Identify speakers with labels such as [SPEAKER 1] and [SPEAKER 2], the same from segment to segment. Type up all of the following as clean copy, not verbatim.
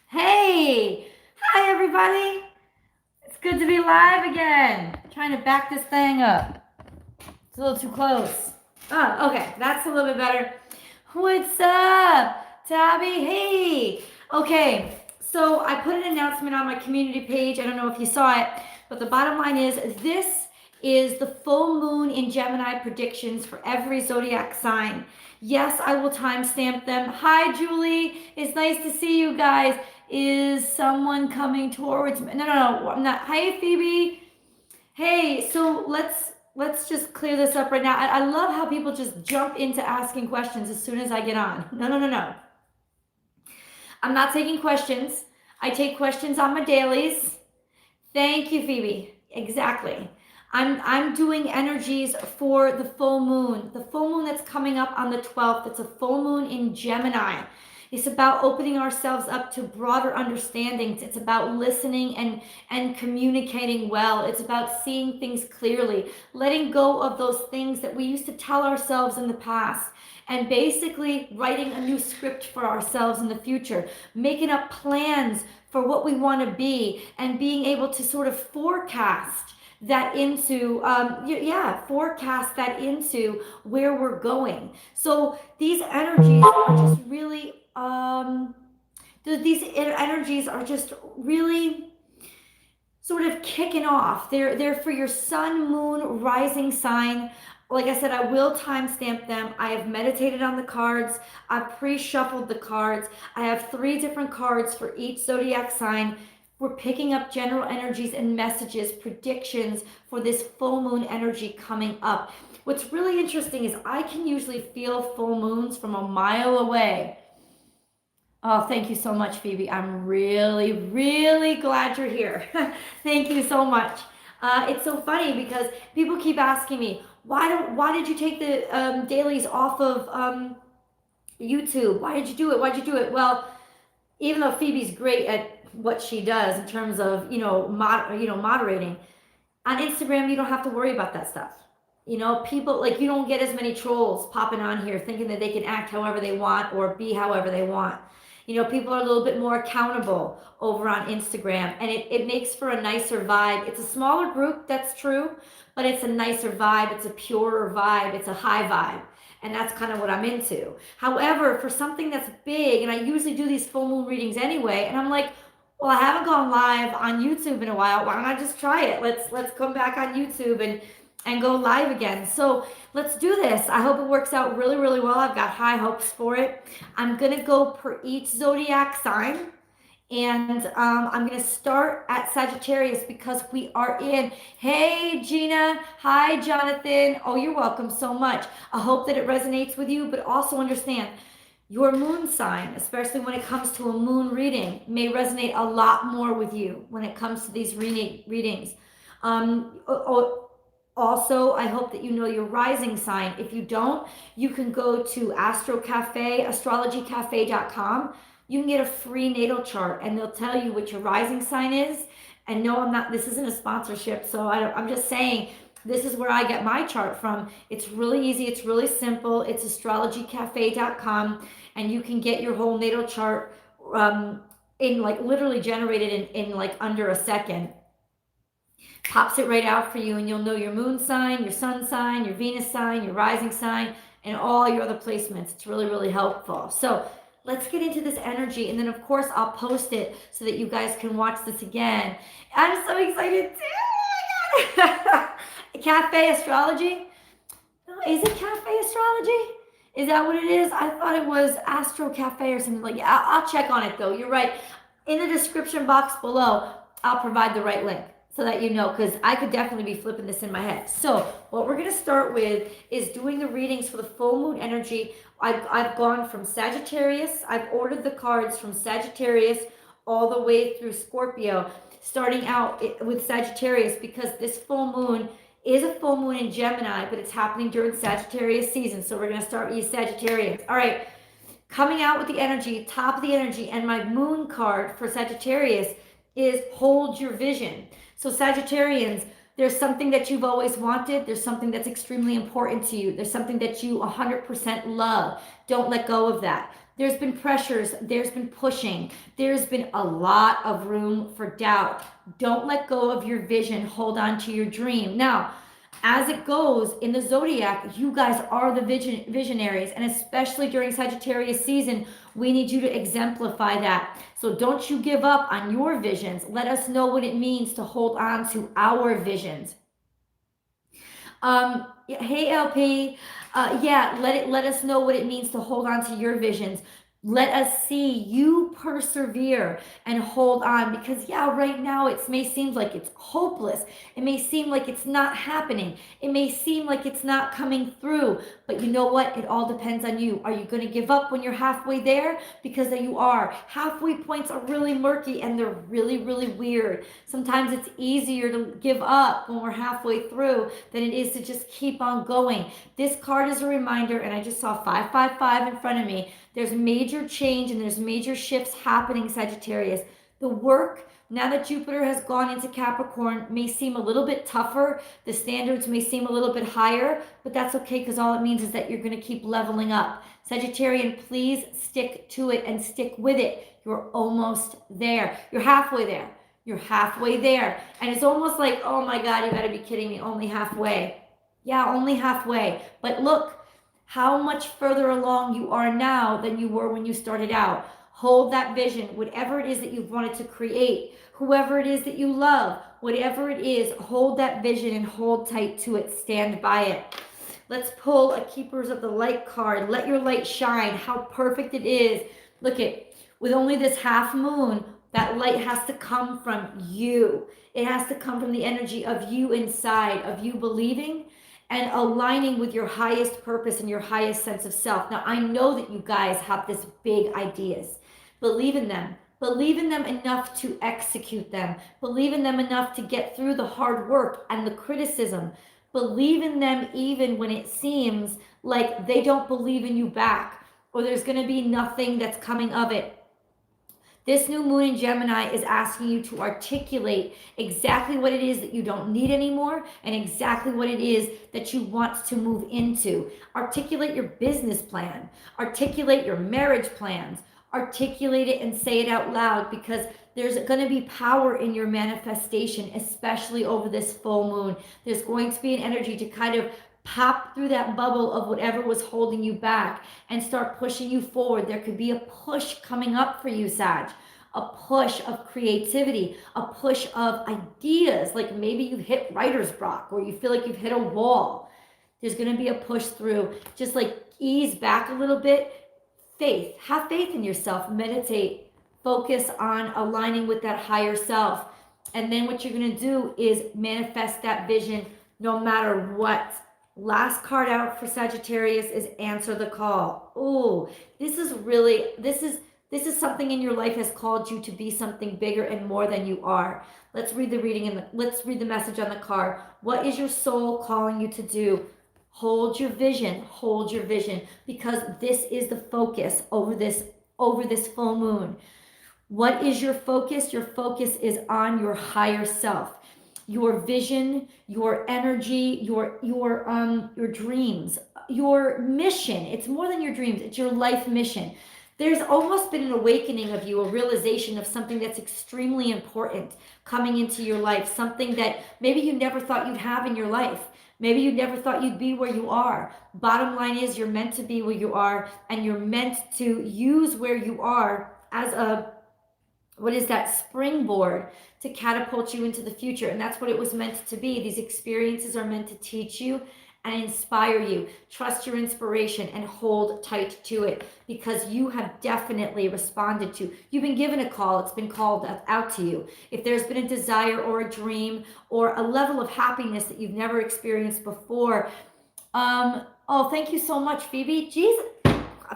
[SPEAKER 1] Hey! Hi, everybody! It's good to be live again. Trying to back this thing up. It's a little too close. Oh, okay. That's a little bit better. What's up, Tabby? Hey! Okay, so I put an announcement on my community page. I don't know if you saw it, but the bottom line is this is the full moon in Gemini predictions for every zodiac sign. Yes, I will timestamp them. Hi, Julie. It's nice to see you guys. Is someone coming towards me? No, I'm not. Hi, Phoebe. Hey, so let's just clear this up right now. I love how people just jump into asking questions as soon as I get on. No. I'm not taking questions. I take questions on my dailies. Thank you, Phoebe. Exactly. I'm doing energies for the full moon. The full moon that's coming up on the 12th. It's a full moon in Gemini. It's about opening ourselves up to broader understandings. It's about listening and communicating well. It's about seeing things clearly, letting go of those things that we used to tell ourselves in the past, and basically writing a new script for ourselves in the future, making up plans for what we want to be, and being able to sort of forecast that into forecast that into where we're going. So these energies are just really sort of kicking off. They're for your sun, moon, rising sign. Like I said, I will timestamp them. I have meditated on the cards. I've pre-shuffled the cards. I have 3 different cards for each zodiac sign. We're picking up general energies and messages, predictions for this full moon energy coming up. What's really interesting is I can usually feel full moons from a mile away. Oh, thank you so much, Phoebe. I'm really, really glad you're here. Thank you so much. It's so funny because people keep asking me, why did you take the dailies off of YouTube? Why did you do it? Why'd you do it? Well, even though Phoebe's great at what she does in terms of moderating, on Instagram you don't have to worry about that stuff. People, like, you don't get as many trolls popping on here thinking that they can act however they want or be however they want. People are a little bit more accountable over on Instagram, and it makes for a nicer vibe. It's a smaller group, that's true, but it's a nicer vibe. It's a purer vibe. It's a high vibe. And that's kind of what I'm into. However, for something that's big, and I usually do these full moon readings anyway, and I'm like, well, I haven't gone live on YouTube in a while. Why don't I just try it? Let's come back on YouTube and go live again. So let's do this. I hope it works out really, really well. I've got high hopes for it. I'm gonna go per each zodiac sign. And I'm going to start at Sagittarius because we are in. Hey, Gina. Hi, Jonathan. Oh, you're welcome so much. I hope that it resonates with you, but also understand your moon sign, especially when it comes to a moon reading, may resonate a lot more with you when it comes to these readings. Also, I hope that you know your rising sign. If you don't, you can go to Astro Cafe, astrologycafe.com. You can get a free natal chart and they'll tell you what your rising sign is. And no, this isn't a sponsorship. So I'm just saying, this is where I get my chart from. It's really easy. It's really simple. It's astrologycafe.com, and you can get your whole natal chart in like literally generated in like under a second. Pops it right out for you, and you'll know your moon sign, your sun sign, your Venus sign, your rising sign, and all your other placements. It's really, really helpful. So let's get into this energy, and then of course I'll post it so that you guys can watch this again. I'm so excited too. Oh my God. Cafe astrology? Is it cafe astrology? Is that what it is? I thought it was Astro Cafe or something like that. Yeah, I'll check on it though. You're right. In the description box below, I'll provide the right link so that you know, because I could definitely be flipping this in my head. So what we're going to start with is doing the readings for the full moon energy. I've gone from Sagittarius. I've ordered the cards from Sagittarius all the way through Scorpio, starting out with Sagittarius because this full moon is a full moon in Gemini, but it's happening during Sagittarius season. So we're going to start with Sagittarius. All right, coming out with the energy, top of the energy, and my moon card for Sagittarius is hold your vision. So Sagittarians, there's something that you've always wanted. There's something that's extremely important to you. There's something that you 100% love. Don't let go of that. There's been pressures, there's been pushing, there's been a lot of room for doubt. Don't let go of your vision, hold on to your dream. Now, as it goes in the zodiac, you guys are the visionaries, and especially during Sagittarius season, we need you to exemplify that. So don't you give up on your visions. Let us know what it means to hold on to our visions. Hey LP, yeah, let us know what it means to hold on to your visions. Let us see you persevere and hold on, because yeah, right now it may seem like it's hopeless. It may seem like it's not happening. It may seem like it's not coming through, but you know what? It all depends on you. Are you going to give up when you're halfway there? Because you are. Halfway points are really murky and they're really, really weird. Sometimes it's easier to give up when we're halfway through than it is to just keep on going. This card is a reminder, and I just saw 555 in front of me. There's major change and there's major shifts happening, Sagittarius. The work, now that Jupiter has gone into Capricorn, may seem a little bit tougher. The standards may seem a little bit higher, but that's okay, because all it means is that you're going to keep leveling up. Sagittarian, please stick to it and stick with it. You're almost there. You're halfway there. You're halfway there. And it's almost like, oh my God, you gotta be kidding me, only halfway. Yeah, only halfway. But look how much further along you are now than you were when you started out. Hold that vision, whatever it is that you've wanted to create, whoever it is that you love, whatever it is, hold that vision and hold tight to it. Stand by it. Let's pull a Keepers of the Light card. Let your light shine. How perfect it is. Look at, with only this half moon, that light has to come from you. It has to come from the energy of you inside, of you believing and aligning with your highest purpose and your highest sense of self. Now, I know that you guys have this big ideas. Believe in them. Believe in them enough to execute them. Believe in them enough to get through the hard work and the criticism. Believe in them even when it seems like they don't believe in you back, or there's going to be nothing that's coming of it. This new moon in Gemini is asking you to articulate exactly what it is that you don't need anymore and exactly what it is that you want to move into. Articulate your business plan. Articulate your marriage plans. Articulate it and say it out loud, because there's going to be power in your manifestation, especially over this full moon. There's going to be an energy to kind of pop through that bubble of whatever was holding you back and start pushing you forward. There could be a push coming up for you, Sag. A push of creativity, a push of ideas. Like maybe you've hit writer's block or you feel like you've hit a wall. There's going to be a push through. Just like ease back a little bit. Faith. Have faith in yourself. Meditate. Focus on aligning with that higher self. And then what you're going to do is manifest that vision no matter what. Last card out for Sagittarius is answer the call. Oh, this is something in your life has called you to be something bigger and more than you are. Let's read the reading and let's read the message on the card. What is your soul calling you to do? Hold your vision, because this is the focus over this full moon. What is your focus? Your focus is on your higher self. Your vision, your energy, your dreams, your mission. It's more than your dreams, it's your life mission. There's almost been an awakening of you, a realization of something that's extremely important coming into your life, something that maybe you never thought you'd have in your life. Maybe you never thought you'd be where you are. Bottom line is you're meant to be where you are, and you're meant to use where you are as springboard to catapult you into the future. And that's what it was meant to be. These experiences are meant to teach you and inspire you. Trust your inspiration and hold tight to it, because you have definitely responded to. You've been given a call. It's been called out to you. If there's been a desire or a dream or a level of happiness that you've never experienced before. Oh, thank you so much, Phoebe. Jesus.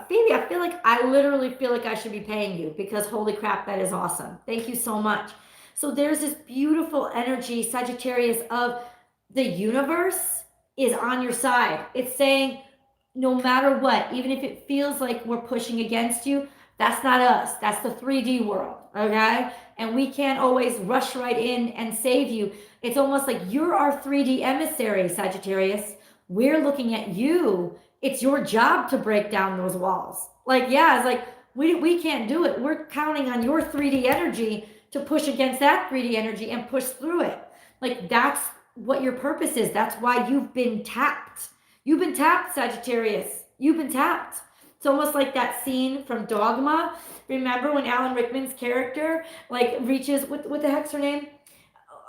[SPEAKER 1] Phoebe, I literally feel like I should be paying you, because holy crap, that is awesome. Thank you so much. So there's this beautiful energy, Sagittarius, of the universe is on your side. It's saying, no matter what, even if it feels like we're pushing against you, that's not us. That's the 3D world, okay? And we can't always rush right in and save you. It's almost like you're our 3D emissary, Sagittarius. We're looking at you. It's your job to break down those walls. Like, yeah, it's like, we can't do it. We're counting on your 3D energy to push against that 3D energy and push through it. Like, that's what your purpose is. That's why you've been tapped. You've been tapped, Sagittarius. You've been tapped. It's almost like that scene from Dogma. Remember when Alan Rickman's character like reaches, what the heck's her name?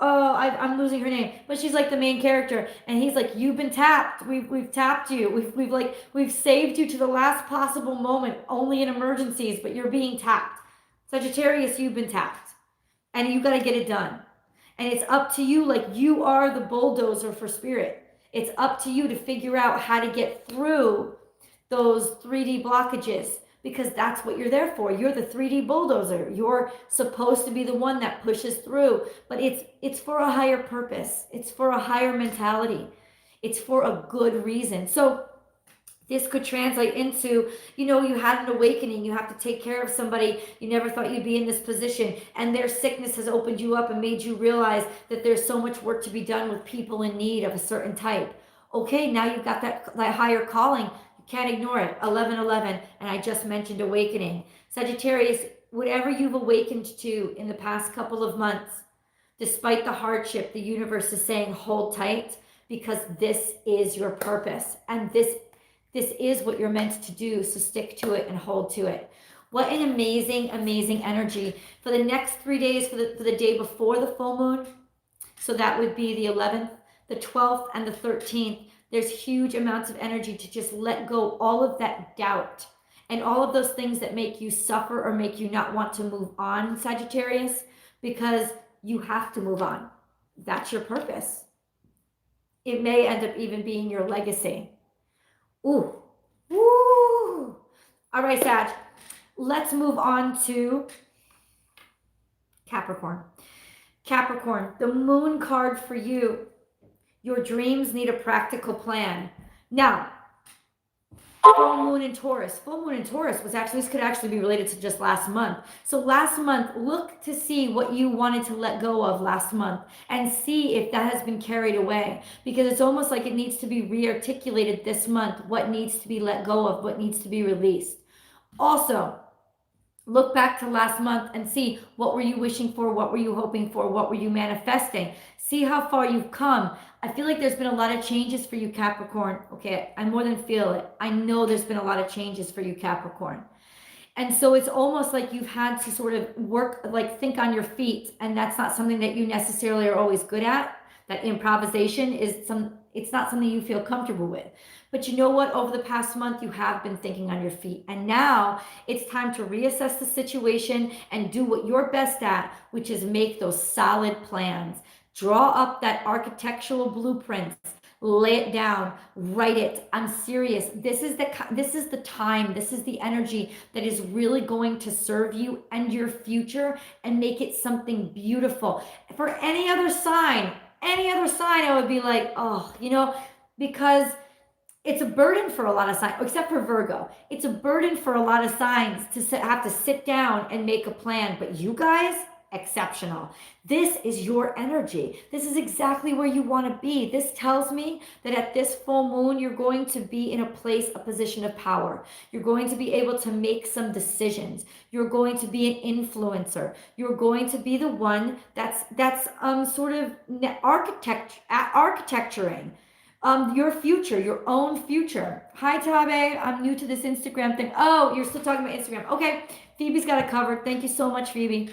[SPEAKER 1] Oh, I'm losing her name, but she's like the main character, and he's like, "You've been tapped. We've tapped you. We've saved you to the last possible moment, only in emergencies, but you're being tapped." Sagittarius, you've been tapped, and you got to get it done. And it's up to you. Like, you are the bulldozer for spirit. It's up to you to figure out how to get through those 3D blockages, because that's what you're there for. You're the 3D bulldozer. You're supposed to be the one that pushes through, but it's for a higher purpose. It's for a higher mentality. It's for a good reason. So this could translate into, you had an awakening. You have to take care of somebody. You never thought you'd be in this position, and their sickness has opened you up and made you realize that there's so much work to be done with people in need of a certain type. Okay, now you've got that higher calling. Can't ignore it. 11:11, and I just mentioned awakening. Sagittarius, whatever you've awakened to in the past couple of months, despite the hardship, the universe is saying hold tight, because this is your purpose, and this is what you're meant to do. So stick to it and hold to it. What an amazing, amazing energy for the next 3 days, for the day before the full moon. So that would be the 11th, the 12th, and the 13th. There's huge amounts of energy to just let go all of that doubt and all of those things that make you suffer or make you not want to move on, Sagittarius, because you have to move on. That's your purpose. It may end up even being your legacy. Ooh. Woo. All right, Sag. Let's move on to Capricorn. Capricorn, the moon card for you. Your dreams need a practical plan. Now, full moon in Taurus. Full moon in Taurus this could actually be related to just last month. So last month, look to see what you wanted to let go of last month and see if that has been carried away, because it's almost like it needs to be rearticulated this month, what needs to be let go of, what needs to be released. Also, look back to last month and see, what were you wishing for? What were you hoping for? What were you manifesting? See how far you've come. I feel like there's been a lot of changes for you, Capricorn. Okay, I more than feel it. I know there's been a lot of changes for you, Capricorn. And so it's almost like you've had to sort of work, like think on your feet. And that's not something that you necessarily are always good at. That improvisation it's not something you feel comfortable with. But you know what? Over the past month, you have been thinking on your feet. And now it's time to reassess the situation and do what you're best at, which is make those solid plans. Draw up that architectural blueprints, lay it down, write it. I'm serious. This is the time, this is the energy that is really going to serve you and your future and make it something beautiful. For any other sign, I would be like, oh, because it's a burden for a lot of signs, except for Virgo. It's a burden for a lot of signs to have to sit down and make a plan. But you guys, exceptional. This is your energy. This is exactly where you want to be. This tells me that at this full moon, you're going to be in a position of power. You're going to be able to make some decisions. You're going to be an influencer. You're going to be the one that's sort of architecturing your future, your own future. Hi, Tabe. I'm new to this Instagram thing. Oh, you're still talking about Instagram. Okay. Phoebe's got it covered. Thank you so much, Phoebe.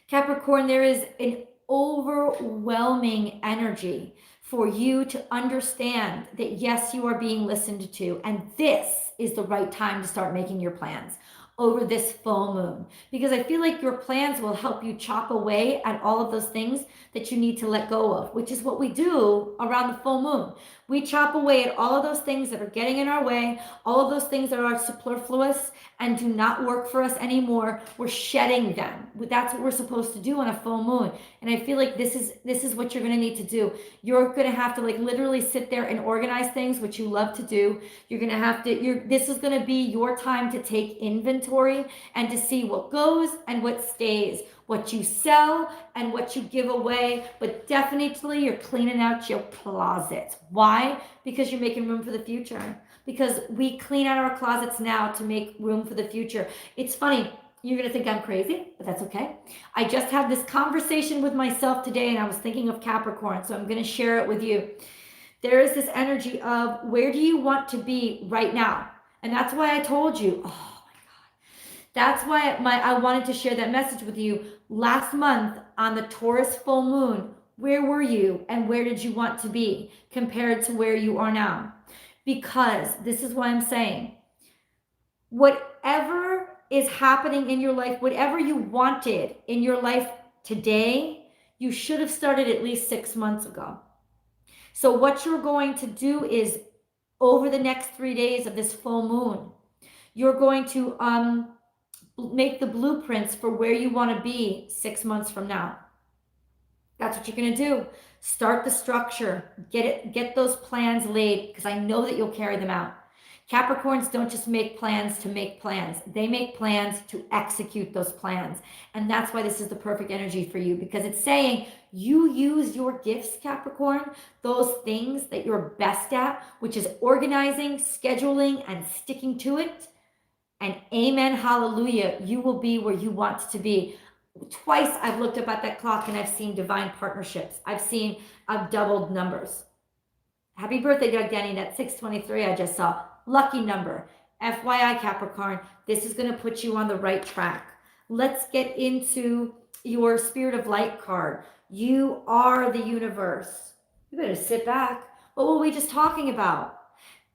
[SPEAKER 1] Capricorn, there is an overwhelming energy for you to understand that, yes, you are being listened to, and this is the right time to start making your plans over this full moon, because I feel like your plans will help you chop away at all of those things that you need to let go of, which is what we do around the full moon. We chop away at all of those things that are getting in our way, all of those things that are superfluous and do not work for us anymore. We're shedding them. That's what we're supposed to do on a full moon. And I feel like this is what you're going to need to do. You're going to have to literally sit there and organize things, which you love to do. You're going to have to, this is going to be your time to take inventory and to see what goes and what stays, what you sell and what you give away, but definitely you're cleaning out your closet. Why? Because you're making room for the future. because we clean out our closets now to make room for the future. It's funny. You're going to think I'm crazy, but that's okay. I just had this conversation with myself today, and I was thinking of Capricorn, so I'm going to share it with you. There is this energy of where do you want to be right now? And that's why I told you, oh my God. That's why I wanted to share that message with you. Last month on the Taurus full moon, where were you and where did you want to be compared to where you are now? Because this is why I'm saying, whatever is happening in your life, whatever you wanted in your life today, you should have started at least 6 months ago. So what you're going to do is, over the next 3 days of this full moon, you're going to make the blueprints for where you want to be 6 months from now. That's what you're going to do. Start the structure, get those plans laid, because I know that you'll carry them out. Capricorns don't just make plans to make plans. They make plans to execute those plans. And that's why this is the perfect energy for you, because it's saying you use your gifts, Capricorn, those things that you're best at, which is organizing, scheduling, and sticking to it. And amen, hallelujah, you will be where you want to be. Twice I've looked up at that clock and I've seen divine partnerships. I've doubled numbers. Happy birthday, Doug Denny. That 623 I just saw. Lucky number. FYI, Capricorn, this is going to put you on the right track. Let's get into your Spirit of Light card. You are the universe. You better sit back. What were we just talking about?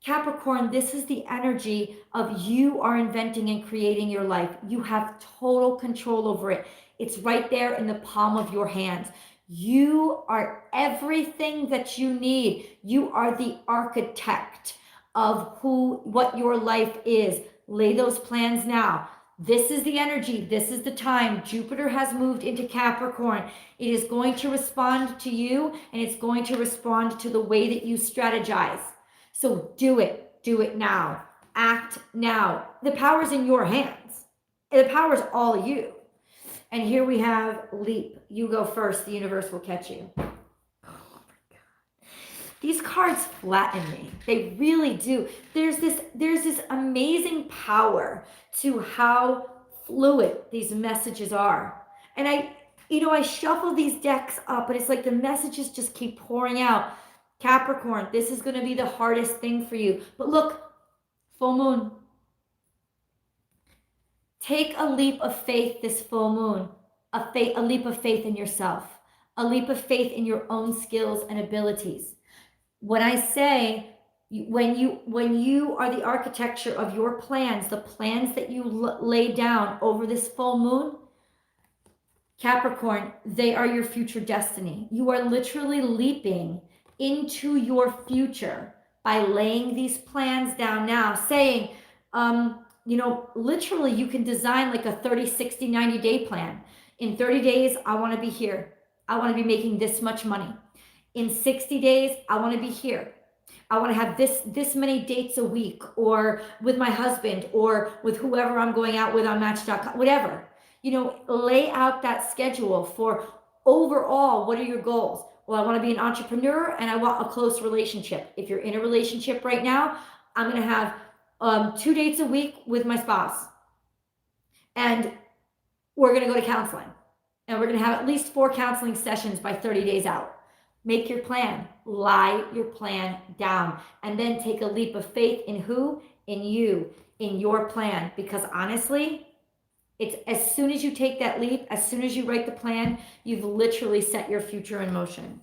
[SPEAKER 1] Capricorn, this is the energy of you are inventing and creating your life. You have total control over it. It's right there in the palm of your hands. You are everything that you need. You are the architect of what your life is. Lay those plans now. This is the energy. This is the time. Jupiter has moved into Capricorn. It is going to respond to you, and it's going to respond to the way that you strategize. So do it. Do it now. Act now. The power's in your hands. The power's all you. And here we have Leap. You go first. The universe will catch you. Oh my God. These cards flatten me. They really do. There's this amazing power to how fluid these messages are. And I shuffle these decks up, but it's like the messages just keep pouring out. Capricorn, this is going to be the hardest thing for you. But look, full moon. Take a leap of faith this full moon. A leap of faith in yourself. A leap of faith in your own skills and abilities. When I say, when you are the architecture of your plans, the plans that you lay down over this full moon, Capricorn, they are your future destiny. You are literally leaping into your future by laying these plans down now, saying, literally you can design like a 30, 60, 90-day plan. In 30 days, I want to be here. I want to be making this much money. In 60 days, I want to be here. I want to have this many dates a week, or with my husband, or with whoever I'm going out with on Match.com, whatever. Lay out that schedule for overall, what are your goals? Well, I want to be an entrepreneur and I want a close relationship. If you're in a relationship right now, I'm going to have 2 dates a week with my spouse. And we're going to go to counseling. And we're going to have at least 4 counseling sessions by 30 days out. Make your plan. Lie your plan down. And then take a leap of faith in who? In you. In your plan. Because honestly, it's as soon as you take that leap, as soon as you write the plan, you've literally set your future in motion.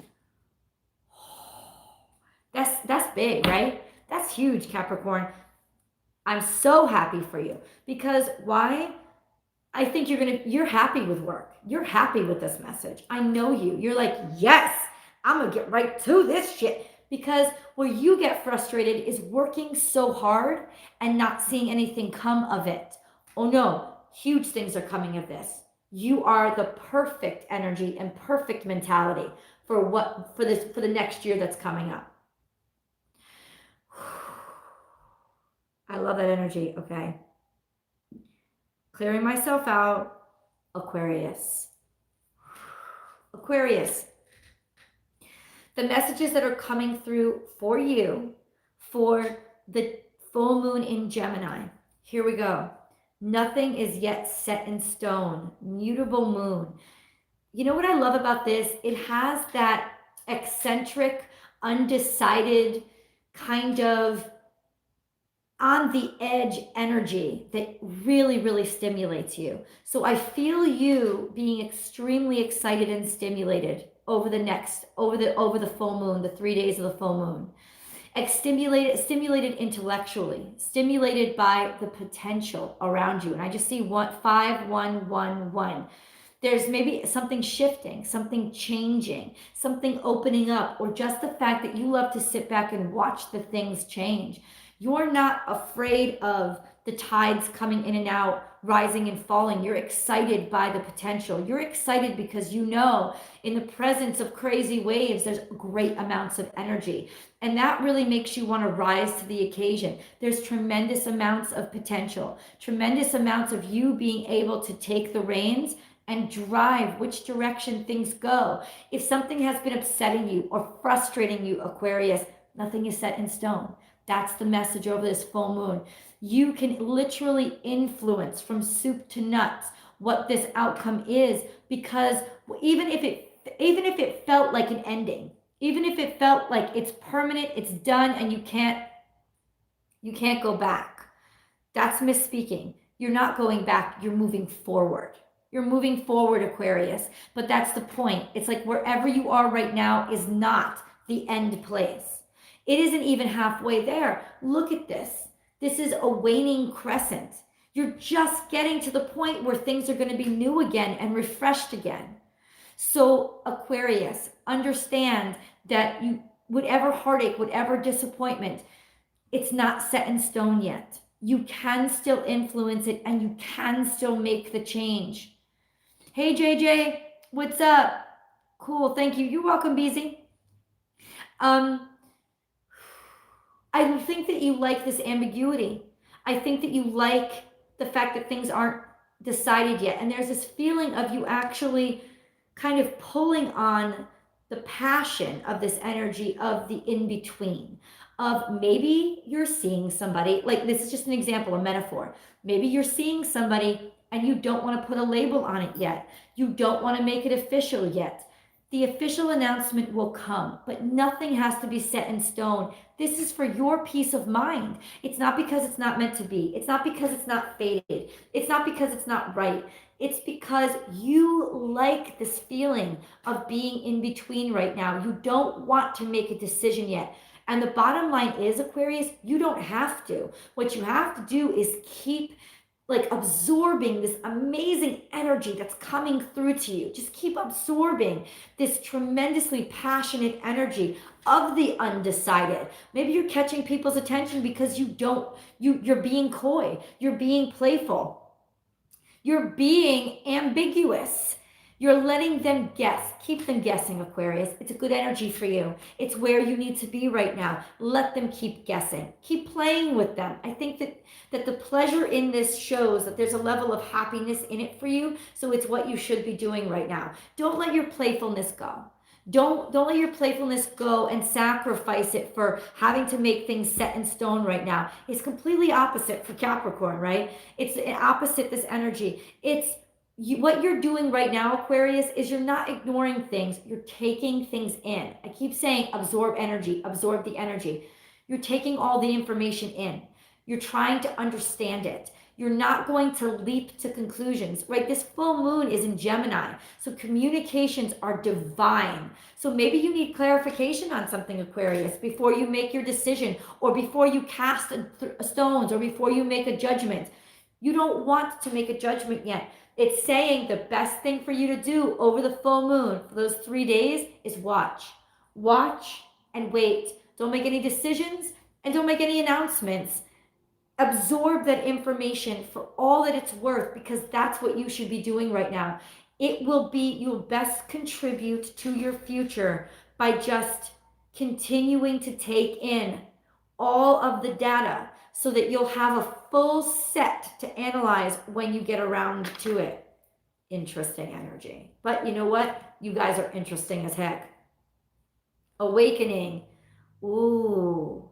[SPEAKER 1] That's big, right? That's huge, Capricorn. I'm so happy for you. Because why? I think you're happy with work. You're happy with this message. I know you. You're like, yes, I'm going to get right to this shit. Because where you get frustrated is working so hard and not seeing anything come of it. Oh no. Huge things are coming of this. You are the perfect energy and perfect mentality for the next year that's coming up. I love that energy. Okay. Clearing myself out. Aquarius. Aquarius. The messages that are coming through for you for the Full moon in Gemini. Here we go. Nothing is yet set in stone. Mutable moon. You know what I love about this? It has that eccentric, undecided, kind of on the edge energy that really, really stimulates you. So I feel you being extremely excited and stimulated over the full moon, the 3 days of the full moon. Stimulated intellectually, stimulated by the potential around you. And I just see 5111. There's maybe something shifting, something changing, something opening up, or just the fact that you love to sit back and watch the things change. You're not afraid of the tides coming in and out, rising and falling. You're excited by the potential. You're excited because you know in the presence of crazy waves, there's great amounts of energy. And that really makes you want to rise to the occasion. There's tremendous amounts of potential, tremendous amounts of you being able to take the reins and drive which direction things go. If something has been upsetting you or frustrating you, Aquarius, nothing is set in stone. That's the message over this full moon. You can literally influence from soup to nuts what this outcome is, because even if it felt like an ending, even if it felt like it's permanent, it's done, and you can't go back. That's misspeaking. You're not going back, you're moving forward. You're moving forward, Aquarius. But that's the point. It's like wherever you are right now is not the end place. It isn't even halfway there. Look at this. This is a waning crescent. You're just getting to the point where things are going to be new again and refreshed again. So Aquarius, understand that whatever heartache, whatever disappointment, it's not set in stone yet. You can still influence it and you can still make the change. Hey, JJ, what's up? Cool, thank you. You're welcome, Beezy. I think that you like this ambiguity. I think that you like the fact that things aren't decided yet. And there's this feeling of you actually kind of pulling on the passion of this energy of the in-between. Of maybe you're seeing somebody, like this is just an example, a metaphor. Maybe you're seeing somebody and you don't want to put a label on it yet. You don't want to make it official yet. The official announcement will come, but nothing has to be set in stone. This is for your peace of mind. It's not because it's not meant to be. It's not because it's not fated. It's not because it's not right. It's because you like this feeling of being in between right now. You don't want to make a decision yet. And the bottom line is, Aquarius, you don't have to. What you have to do is keep absorbing this amazing energy that's coming through to you. Just keep absorbing this tremendously passionate energy of the undecided. Maybe you're catching people's attention because you're being coy, you're being playful, you're being ambiguous. You're letting them guess. Keep them guessing, Aquarius. It's a good energy for you. It's where you need to be right now. Let them keep guessing. Keep playing with them. I think that the pleasure in this shows that there's a level of happiness in it for you. So it's what you should be doing right now. Don't let your playfulness go. Don't let your playfulness go and sacrifice it for having to make things set in stone right now. It's completely opposite for Capricorn, right? It's opposite this energy. What you're doing right now, Aquarius, is you're not ignoring things. You're taking things in. I keep saying absorb energy, absorb the energy. You're taking all the information in. You're trying to understand it. You're not going to leap to conclusions, right? This full moon is in Gemini, so communications are divine. So maybe you need clarification on something, Aquarius, before you make your decision, or before you cast stones, or before you make a judgment. You don't want to make a judgment yet. It's saying the best thing for you to do over the full moon for those 3 days is watch. Watch and wait. Don't make any decisions and don't make any announcements. Absorb that information for all that it's worth, because that's what you should be doing right now. You'll best contribute to your future by just continuing to take in all of the data, so that you'll have a full set to analyze when you get around to it. Interesting energy. But you know what? You guys are interesting as heck. Awakening. Ooh.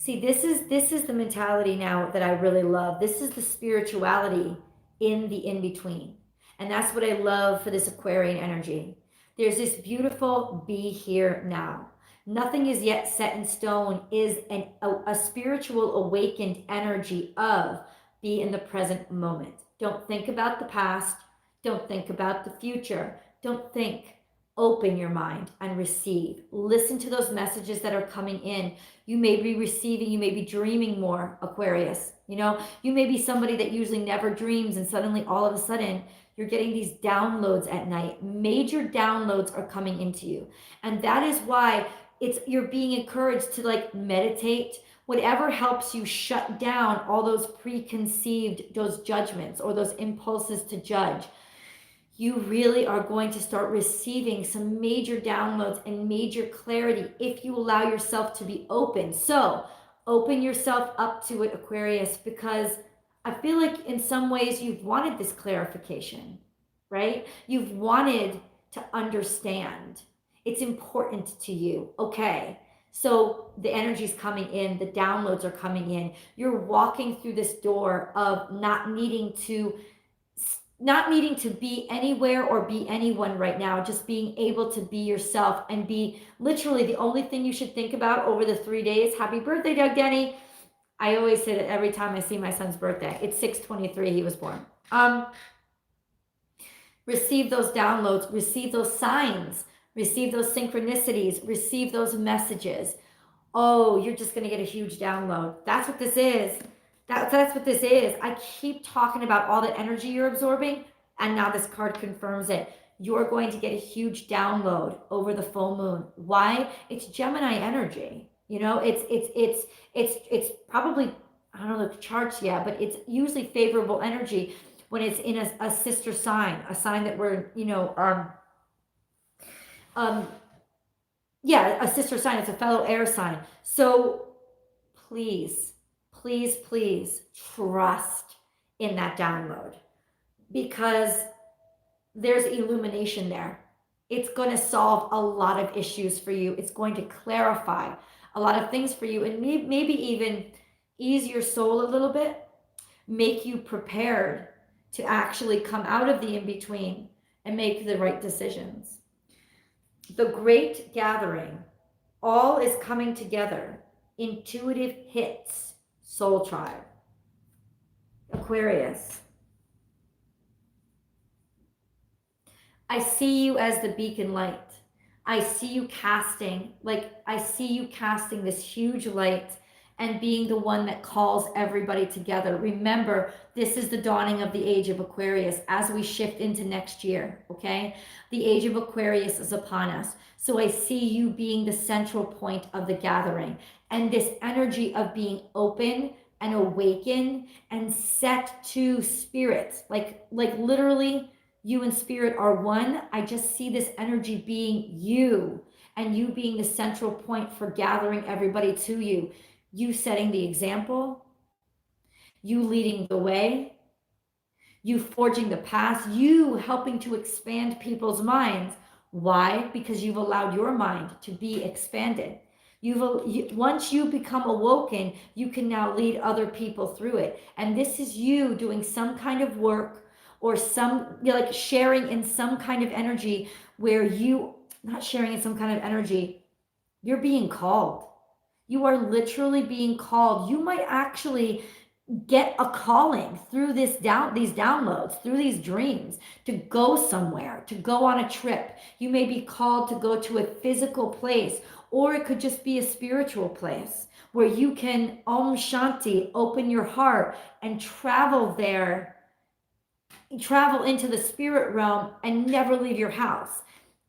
[SPEAKER 1] See, this is the mentality now that I really love. This is the spirituality in the in-between. And that's what I love for this Aquarian energy. There's this beautiful be here now. Nothing is yet set in stone is a spiritual awakened energy of be in the present moment. Don't think about the past. Don't think about the future. Don't think. Open your mind and receive. Listen to those messages that are coming in. You may be receiving, you may be dreaming more, Aquarius. You know, you may be somebody that usually never dreams, and suddenly all of a sudden you're getting these downloads at night. Major downloads are coming into you. And that is why you're being encouraged to like meditate, whatever helps you shut down all those preconceived, those judgments or those impulses to judge. You really are going to start receiving some major downloads and major clarity if you allow yourself to be open. So open yourself up to it, Aquarius, because I feel like in some ways you've wanted this clarification, right? You've wanted to understand. It's important to you. Okay. So the energy's coming in, the downloads are coming in. You're walking through this door of not needing to be anywhere or be anyone right now, just being able to be yourself and be literally the only thing you should think about over the 3 days. Happy birthday, Doug Denny. I always say that every time I see my son's birthday. It's 6/23, he was born. Receive those downloads, receive those signs, receive those synchronicities, receive those messages. Oh, you're just going to get a huge download. That's what this is. That's what this is. I keep talking about all the energy you're absorbing, and now this card confirms it. You're going to get a huge download over the full moon. Why? It's Gemini energy. You know, it's probably, I don't know the charts yet, but it's usually favorable energy when it's in a sister sign, a sign that we're, a sister sign. It's a fellow air sign. So please trust in that download, because there's illumination there. It's going to solve a lot of issues for you. It's going to clarify a lot of things for you, and maybe even ease your soul a little bit, make you prepared to actually come out of the in-between and make the right decisions. The great gathering, all is coming together. Intuitive hits. Soul tribe. Aquarius. I see you as the beacon light. I see you casting this huge light and being the one that calls everybody together. Remember, this is the dawning of the age of Aquarius as we shift into next year, okay? The age of Aquarius is upon us. So I see you being the central point of the gathering, and this energy of being open and awakened and set to spirit, like literally you and spirit are one. I just see this energy being you, and you being the central point for gathering everybody to you. You setting the example, you leading the way, you forging the path, you helping to expand people's minds. Why? Because you've allowed your mind to be expanded. Once you become awoken, you can now lead other people through it. And this is you doing some kind of work, or like sharing in some kind of energy where not sharing in some kind of energy, you're being called. You are literally being called. You might actually get a calling through these downloads, through these dreams, to go somewhere, to go on a trip. You may be called to go to a physical place, or it could just be a spiritual place where you can Om Shanti, open your heart and travel there, travel into the spirit realm and never leave your house.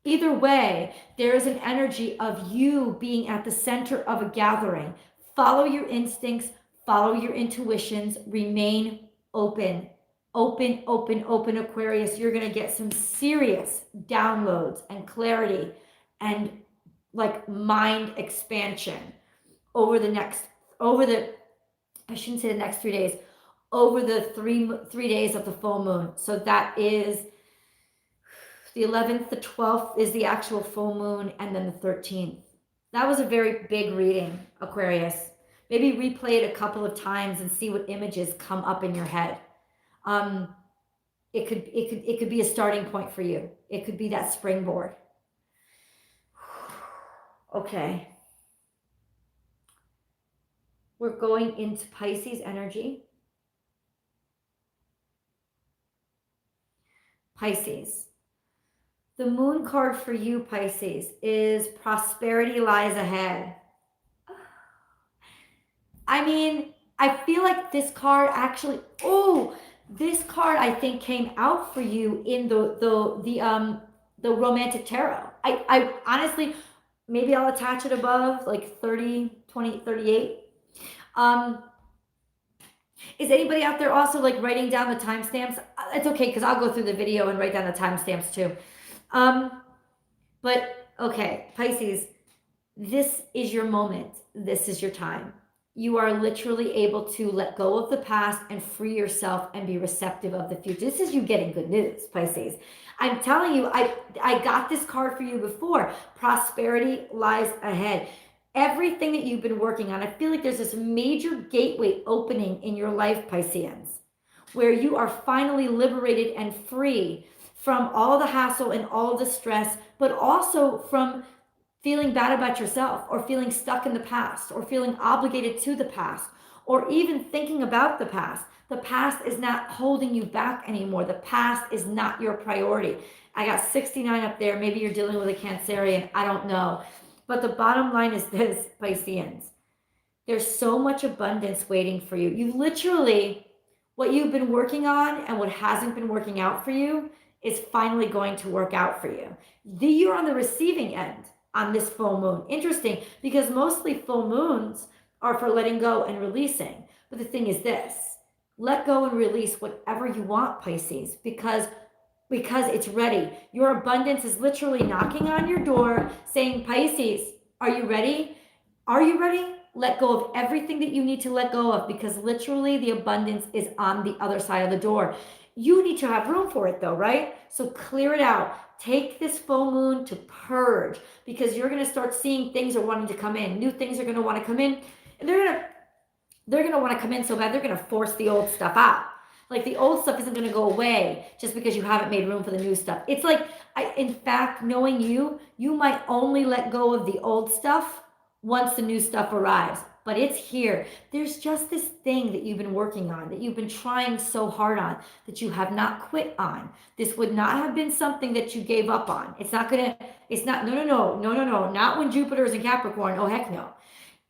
[SPEAKER 1] Either way, there is an energy of you being at the center of a gathering. Follow your instincts, follow your intuitions, remain open. Open, Aquarius. You're going to get some serious downloads and clarity and like mind expansion over the 3 days, over the three days of the full moon. So that is the 11th, the 12th is the actual full moon, and then the 13th. That was a very big reading, Aquarius, Maybe replay it a couple of times and see what images come up in your head. It could be a starting point for you. It could be that springboard. Okay. We're going into Pisces energy. Pisces. The moon card for you, Pisces, is prosperity lies ahead. I mean, I feel like this card actually, this card I think came out for you in the romantic tarot. I honestly, maybe I'll attach it above, like 30, 20, 38. Is anybody out there also like writing down the timestamps? It's okay, because I'll go through the video and write down the timestamps too. But okay, Pisces, this is your moment. This is your time. You are literally able to let go of the past and free yourself and be receptive of the future. This is you getting good news, Pisces. I'm telling you, I got this card for you before. Prosperity lies ahead. Everything that you've been working on, I feel like there's this major gateway opening in your life, Pisceans, where you are finally liberated and free from all the hassle and all the stress, but also from feeling bad about yourself, or feeling stuck in the past, or feeling obligated to the past, or even thinking about the past. The past is not holding you back anymore. The past is not your priority. I got 69 up there. Maybe you're dealing with a Cancerian. I don't know. But the bottom line is this, Pisceans. There's so much abundance waiting for you. You literally, what you've been working on and what hasn't been working out for you is finally going to work out for you. You're on the receiving end on this full moon. Interesting, because mostly full moons are for letting go and releasing. But the thing is this, let go and release whatever you want, Pisces, because it's ready. Your abundance is literally knocking on your door saying, Pisces, are you ready? Are you ready? Let go of everything that you need to let go of, because literally the abundance is on the other side of the door. You need to have room for it though, right? So clear it out. Take this full moon to purge, because you're going to start seeing things are wanting to come in. New things are going to want to come in, and they're going to want to come in so bad they're going to force the old stuff out. Like the old stuff isn't going to go away just because you haven't made room for the new stuff. It's like, in fact, knowing you might only let go of the old stuff once the new stuff arrives. But it's here. There's just this thing that you've been working on, that you've been trying so hard on, that you have not quit on. This would not have been something that you gave up on. No, not when Jupiter is in Capricorn. Oh, heck no.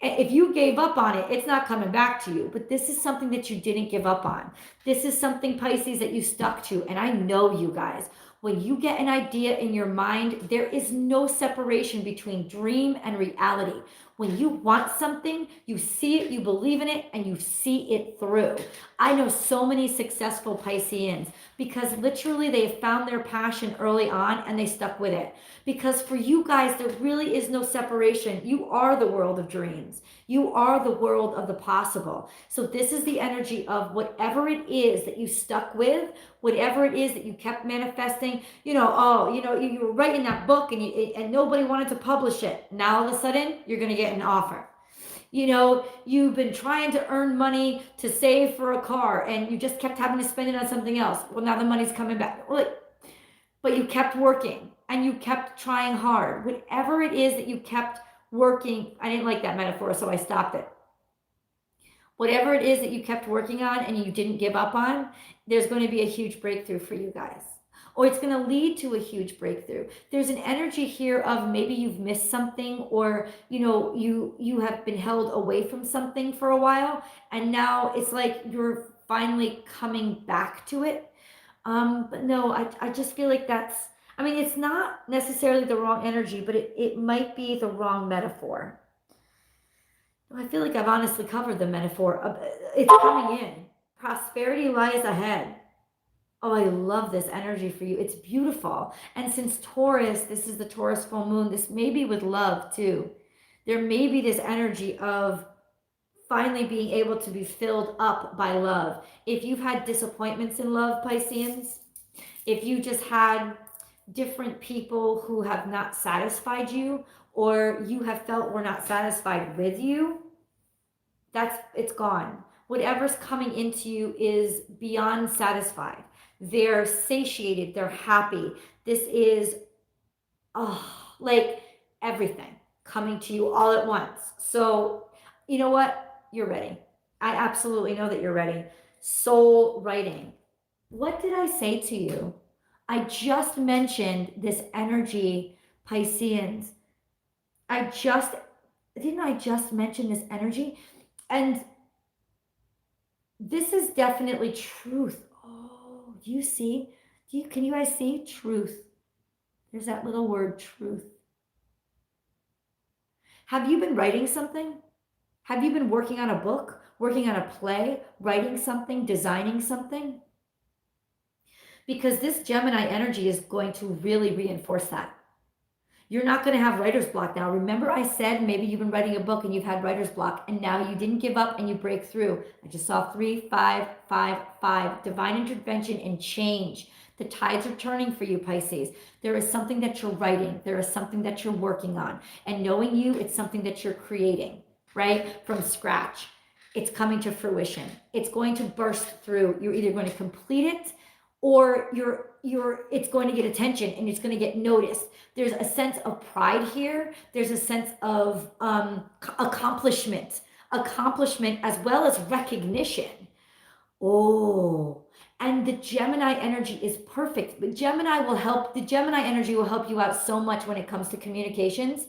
[SPEAKER 1] If you gave up on it, it's not coming back to you. But this is something that you didn't give up on. This is something, Pisces, that you stuck to. And I know you guys, when you get an idea in your mind, there is no separation between dream and reality. When you want something, you see it, you believe in it, and you see it through. I know so many successful Pisceans because literally they found their passion early on and they stuck with it. Because for you guys, there really is no separation. You are the world of dreams. You are the world of the possible. So this is the energy of whatever it is that you stuck with, whatever it is that you kept manifesting. You were writing that book and nobody wanted to publish it. Now all of a sudden, you're going to get an offer. You've been trying to earn money to save for a car and you just kept having to spend it on something else. Well, now the money's coming back. But you kept working and you kept trying hard. Whatever it is that you kept working, I didn't like that metaphor, so I stopped it. Whatever it is that you kept working on and you didn't give up on, there's going to be a huge breakthrough for you guys. Or it's going to lead to a huge breakthrough. There's an energy here of maybe you've missed something, or you have been held away from something for a while, and now it's like you're finally coming back to it. But no, I just feel like it's not necessarily the wrong energy, but it might be the wrong metaphor. I feel like I've honestly covered the metaphor. It's coming in. Prosperity lies ahead. Oh, I love this energy for you. It's beautiful. And since Taurus, this is the Taurus full moon, this may be with love too. There may be this energy of finally being able to be filled up by love. If you've had disappointments in love, Pisceans, if you just had different people who have not satisfied you, or you have felt were not satisfied with you, it's gone. Whatever's coming into you is beyond satisfied. They're satiated, they're happy. This is like everything coming to you all at once. So, you know what? You're ready. I absolutely know that you're ready. Soul writing. What did I say to you? I just mentioned this energy, Pisceans. Didn't I just mention this energy? And this is definitely truth. Oh, do you see? Can you guys see truth? There's that little word, truth. Have you been writing something? Have you been working on a book, working on a play, writing something, designing something? Because this Gemini energy is going to really reinforce that. You're not going to have writer's block now. Remember I said maybe you've been writing a book and you've had writer's block and now you didn't give up and you break through. I just saw 3, 5, 5, 5. Divine intervention and change. The tides are turning for you, Pisces. There is something that you're writing. There is something that you're working on. And knowing you, it's something that you're creating, right? From scratch. It's coming to fruition. It's going to burst through. You're either going to complete it or it's going to get attention and it's going to get noticed. There's a sense of pride here. There's a sense of accomplishment as well as recognition. Oh, and the Gemini energy is perfect. But the Gemini energy will help you out so much when it comes to communications.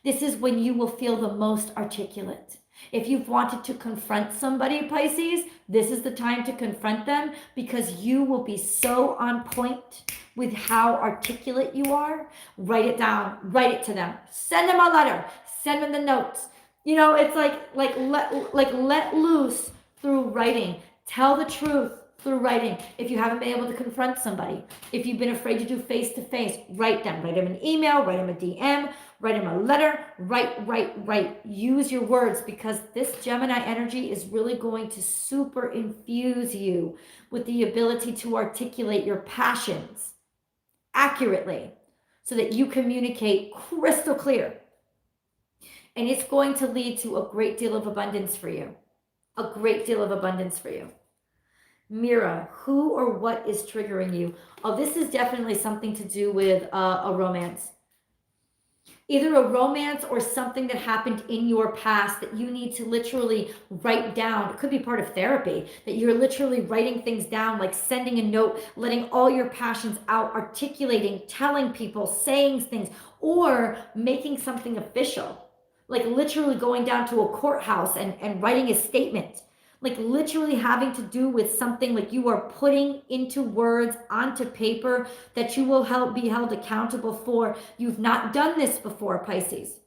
[SPEAKER 1] This is when you will feel the most articulate. If you've wanted to confront somebody, Pisces, this is the time to confront them because you will be so on point with how articulate you are. Write it down, write it to them, send them a letter, send them the notes. You know, it's like let loose through writing. Tell the truth through writing. If you haven't been able to confront somebody, if you've been afraid to do face-to-face, write them. Write them an email, write them a DM, write them a letter, write. Use your words because this Gemini energy is really going to super infuse you with the ability to articulate your passions accurately so that you communicate crystal clear. And it's going to lead to a great deal of abundance for you. A great deal of abundance for you. Mira, who or what is triggering you? Oh, this is definitely something to do with a romance. Either a romance or something that happened in your past that you need to literally write down. It could be part of therapy, that you're literally writing things down, like sending a note, letting all your passions out, articulating, telling people, saying things, or making something official. Like literally going down to a courthouse and writing a statement. Like literally having to do with something like you are putting into words onto paper that you will be held accountable for. You've not done this before, Pisces.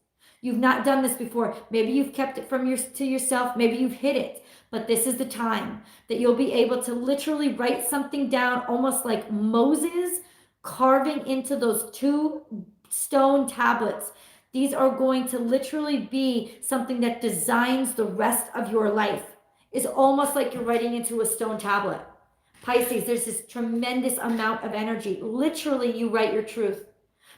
[SPEAKER 1] You've not done this before. Maybe you've kept it to yourself. Maybe you've hid it. But this is the time that you'll be able to literally write something down, almost like Moses carving into those 2 stone tablets. These are going to literally be something that designs the rest of your life. It's almost like you're writing into a stone tablet. Pisces, there's this tremendous amount of energy. Literally, you write your truth.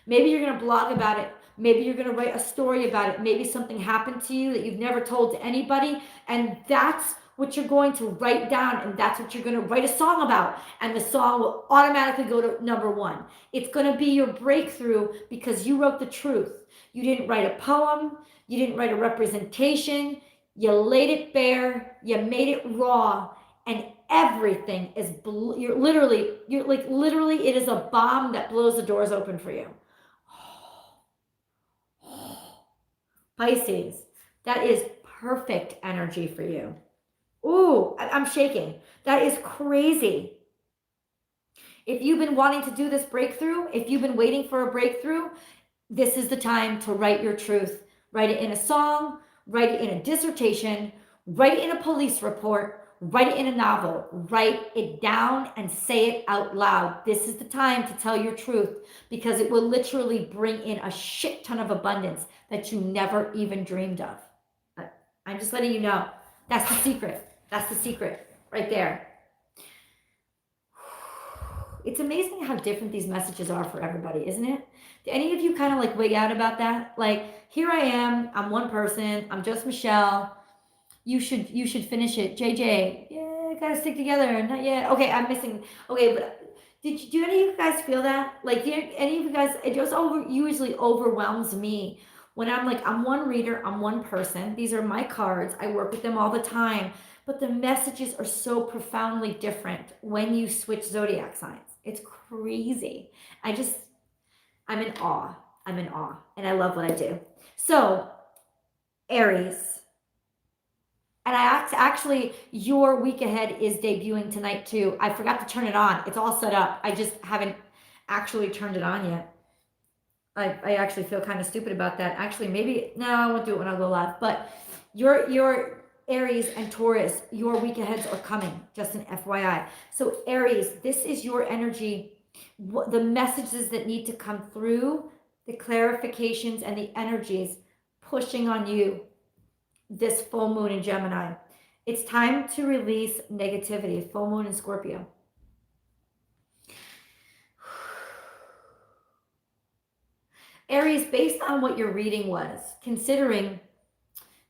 [SPEAKER 1] Maybe you're going to blog about it. Maybe you're going to write a story about it. Maybe something happened to you that you've never told to anybody. And that's what you're going to write down. And that's what you're going to write a song about. And the song will automatically go to number 1. It's going to be your breakthrough because you wrote the truth. You didn't write a poem. You didn't write a representation. You laid it bare, you made it raw, and everything is, you're literally, it is a bomb that blows the doors open for you. Pisces, that is perfect energy for you. Ooh, I'm shaking. That is crazy. If you've been wanting to do this breakthrough, if you've been waiting for a breakthrough, this is the time to write your truth. Write it in a song, write it in a dissertation, write it in a police report, write it in a novel, write it down and say it out loud. This is the time to tell your truth because it will literally bring in a shit ton of abundance that you never even dreamed of. I'm just letting you know. That's the secret. That's the secret right there. It's amazing how different these messages are for everybody, isn't it? Do any of you kind of like wig out about that? Like, here I am, I'm one person, I'm just Michelle. You should finish it. JJ, yeah, gotta stick together. Not yet. Okay, I'm missing. Okay, but do any of you guys feel that? Like, do any of you guys? It just usually overwhelms me when I'm like, I'm one reader, I'm one person. These are my cards. I work with them all the time, but the messages are so profoundly different when you switch zodiac signs. It's crazy. I'm in awe. I'm in awe, and I love what I do. So, Aries. And actually, your week ahead is debuting tonight too. I forgot to turn it on. It's all set up. I just haven't actually turned it on yet. I actually feel kind of stupid about that. Actually, maybe, no, I won't do it when I go live. But your Aries and Taurus, your week aheads are coming, just an FYI. So Aries, this is your energy. The messages that need to come through, the clarifications and the energies pushing on you this full moon in Gemini. It's time to release negativity. Full moon in Scorpio. Aries, based on what your reading was, considering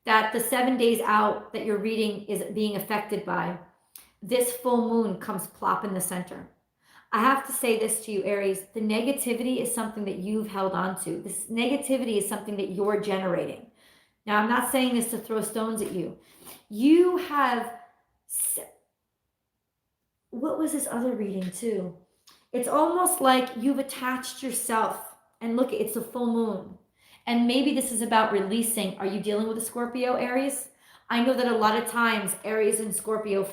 [SPEAKER 1] that the 7 days out that your reading is being affected by, this full moon comes plop in the center. I have to say this to you, Aries. The negativity is something that you've held on to. This negativity is something that you're generating. Now, I'm not saying this to throw stones at you. You have, what was this other reading too? It's almost like you've attached yourself, and look, it's a full moon. And maybe this is about releasing. Are you dealing with a Scorpio, Aries? I know that a lot of times Aries and Scorpio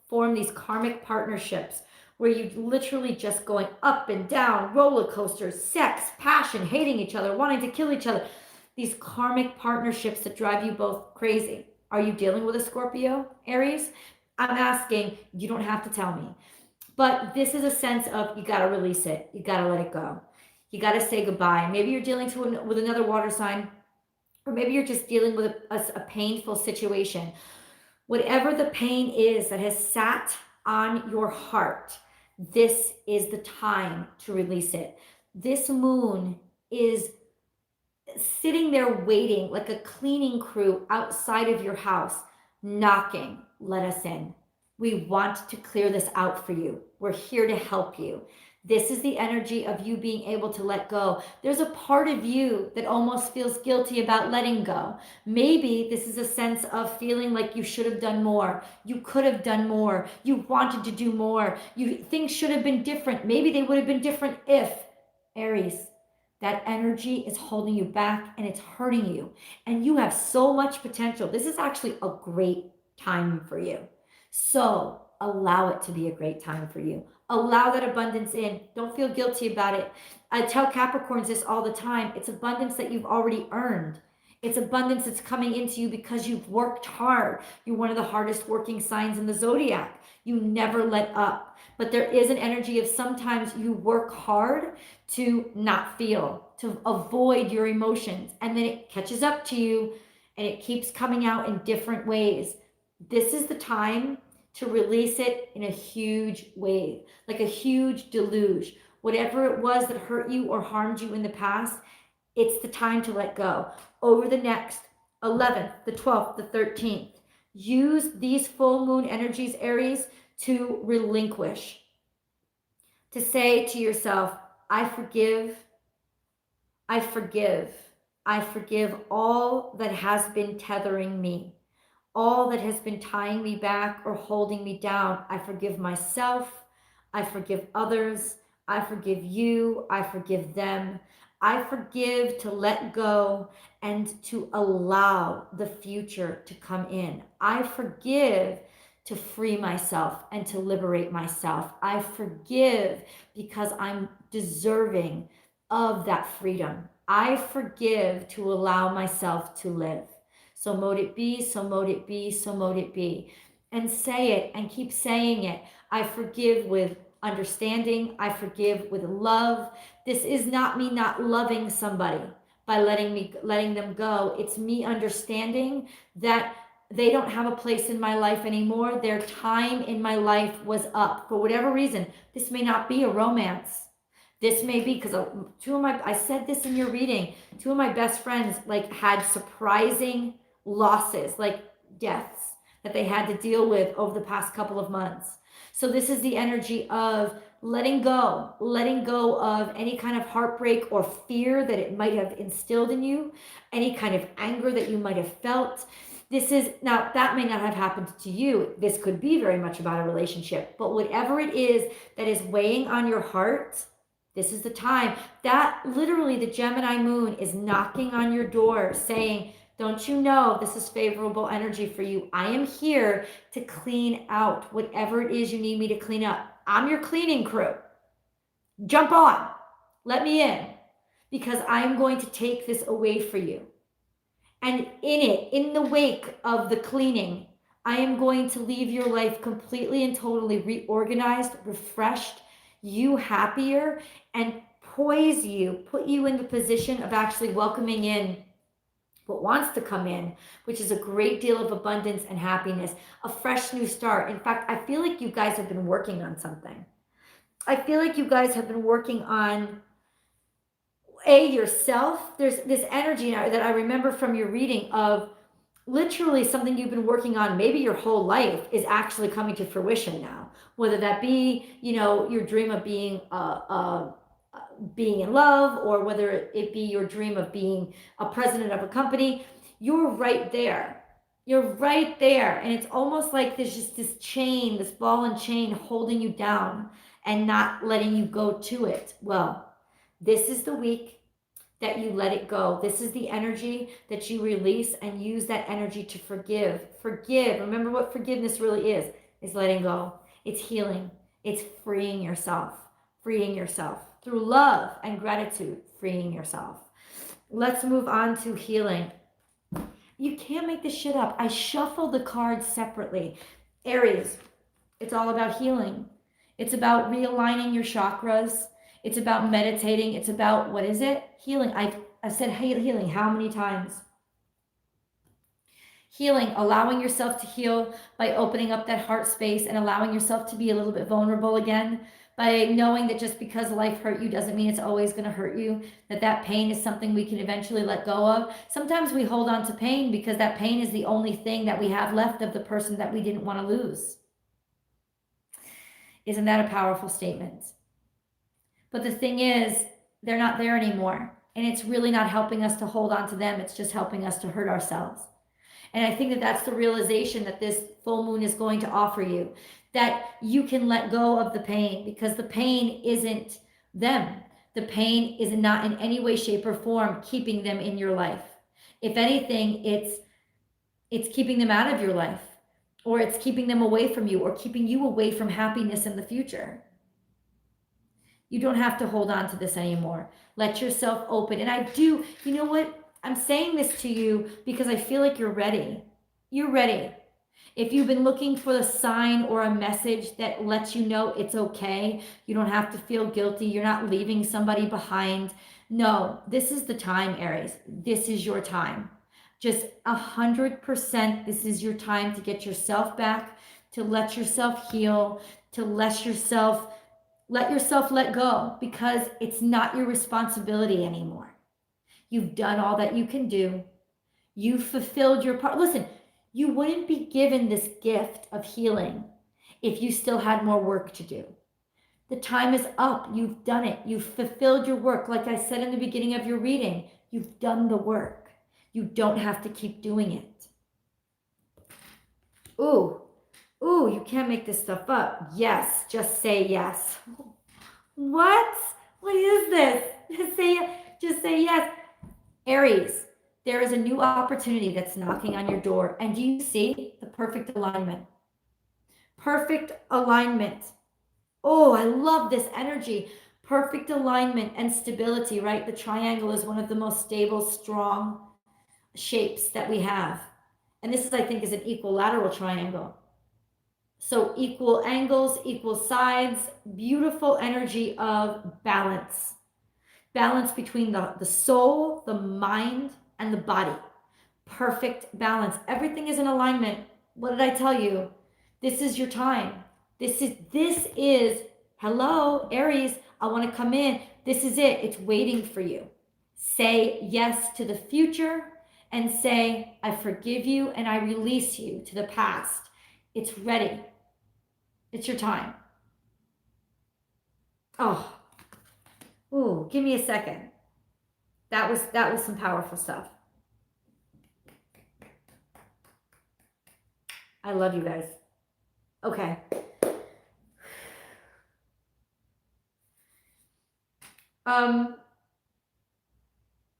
[SPEAKER 1] form these karmic partnerships where you literally just going up and down, roller coasters, sex, passion, hating each other, wanting to kill each other. These karmic partnerships that drive you both crazy. Are you dealing with a Scorpio, Aries? I'm asking, you don't have to tell me. But this is a sense of you got to release it. You got to let it go. You got to say goodbye. Maybe you're dealing with another water sign, or maybe you're just dealing with a painful situation. Whatever the pain is that has sat on your heart, this is the time to release it. This moon is sitting there waiting like a cleaning crew outside of your house, knocking, let us in. We want to clear this out for you. We're here to help you. This is the energy of you being able to let go. There's a part of you that almost feels guilty about letting go. Maybe this is a sense of feeling like you should have done more. You could have done more. You wanted to do more. Things should have been different. Maybe they would have been different if, Aries, that energy is holding you back and it's hurting you. And you have so much potential. This is actually a great time for you. So allow it to be a great time for you. Allow that abundance in. Don't feel guilty about it. I tell Capricorns this all the time. It's abundance that you've already earned. It's abundance that's coming into you because you've worked hard. You're one of the hardest working signs in the zodiac. You never let up. But there is an energy of sometimes you work hard to not feel, to avoid your emotions. And then it catches up to you and it keeps coming out in different ways. This is the time to release it in a huge wave, like a huge deluge. Whatever it was that hurt you or harmed you in the past, it's the time to let go. Over the next 11th, the 12th, the 13th, use these full moon energies, Aries, to relinquish. To say to yourself, I forgive, I forgive, I forgive all that has been tethering me, all that has been tying me back or holding me down. I forgive myself, I forgive others, I forgive you, I forgive them. I forgive to let go and to allow the future to come in. I forgive to free myself and to liberate myself. I forgive because I'm deserving of that freedom. I forgive to allow myself to live. So mote it be, so mote it be, so mote it be. And say it and keep saying it. I forgive with understanding. I forgive with love. This is not me not loving somebody by letting them go. It's me understanding that they don't have a place in my life anymore. Their time in my life was up. For whatever reason, this may not be a romance. This may be because I said this in your reading, two of my best friends like had surprising losses, like deaths that they had to deal with over the past couple of months. So this is the energy of letting go of any kind of heartbreak or fear that it might have instilled in you, any kind of anger that you might have felt. This is, now that may not have happened to you. This could be very much about a relationship, but whatever it is that is weighing on your heart, this is the time that literally the Gemini moon is knocking on your door saying, don't you know this is favorable energy for you? I am here to clean out whatever it is you need me to clean up. I'm your cleaning crew. Jump on. Let me in, because I'm going to take this away for you. And in the wake of the cleaning, I am going to leave your life completely and totally reorganized, refreshed, you happier, and poise you, put you in the position of actually welcoming in what wants to come in, which is a great deal of abundance and happiness, a fresh new start. In fact, I feel like you guys have been working on something. I feel like you guys have been working on yourself. There's this energy now that I remember from your reading of literally something you've been working on maybe your whole life is actually coming to fruition now, whether that be, your dream of being being in love, or whether it be your dream of being a president of a company. You're right there. You're right there. And it's almost like there's just this chain, this ball and chain holding you down and not letting you go to it. Well, this is the week that you let it go. This is the energy that you release and use that energy to forgive. Forgive. Remember what forgiveness really is letting go. It's healing. It's freeing yourself. Freeing yourself. Through love and gratitude, freeing yourself. Let's move on to healing. You can't make this shit up. I shuffled the cards separately. Aries, it's all about healing. It's about realigning your chakras. It's about meditating. It's about, what is it? Healing. I said healing how many times? Healing, allowing yourself to heal by opening up that heart space and allowing yourself to be a little bit vulnerable again, by knowing that just because life hurt you doesn't mean it's always going to hurt you, that pain is something we can eventually let go of. Sometimes we hold on to pain because that pain is the only thing that we have left of the person that we didn't want to lose. Isn't that a powerful statement? But the thing is, they're not there anymore. And it's really not helping us to hold on to them. It's just helping us to hurt ourselves. And I think that that's the realization that this full moon is going to offer you, that you can let go of the pain, because the pain isn't them. The pain is not in any way, shape, or form keeping them in your life. If anything, it's keeping them out of your life, or it's keeping them away from you, or keeping you away from happiness in the future. You don't have to hold on to this anymore. Let yourself open. And I do, you know what? I'm saying this to you because I feel like you're ready. You're ready. If you've been looking for a sign or a message that lets you know it's okay, you don't have to feel guilty, you're not leaving somebody behind. No, this is the time, Aries. This is your time. Just 100%, this is your time to get yourself back, to let yourself heal, to let yourself let go, because it's not your responsibility anymore. You've done all that you can do. You've fulfilled your part. Listen, you wouldn't be given this gift of healing if you still had more work to do. The time is up. You've done it. You've fulfilled your work. Like I said in the beginning of your reading, you've done the work. You don't have to keep doing it. Ooh, you can't make this stuff up. Yes, just say yes. What? What is this? Just say yes. Aries, there is a new opportunity that's knocking on your door. And do you see the perfect alignment? Perfect alignment. Oh, I love this energy. Perfect alignment and stability, right? The triangle is one of the most stable, strong shapes that we have. And this is, I think, is an equilateral triangle. So equal angles, equal sides, beautiful energy of balance. Balance between the soul, the mind, and the body. Perfect balance. Everything is in alignment. What did I tell you? This is your time. This is, hello, Aries, I want to come in. This is it. It's waiting for you. Say yes to the future and say, I forgive you and I release you to the past. It's ready. It's your time. Oh, ooh, give me a second. That was some powerful stuff. I love you guys. Okay.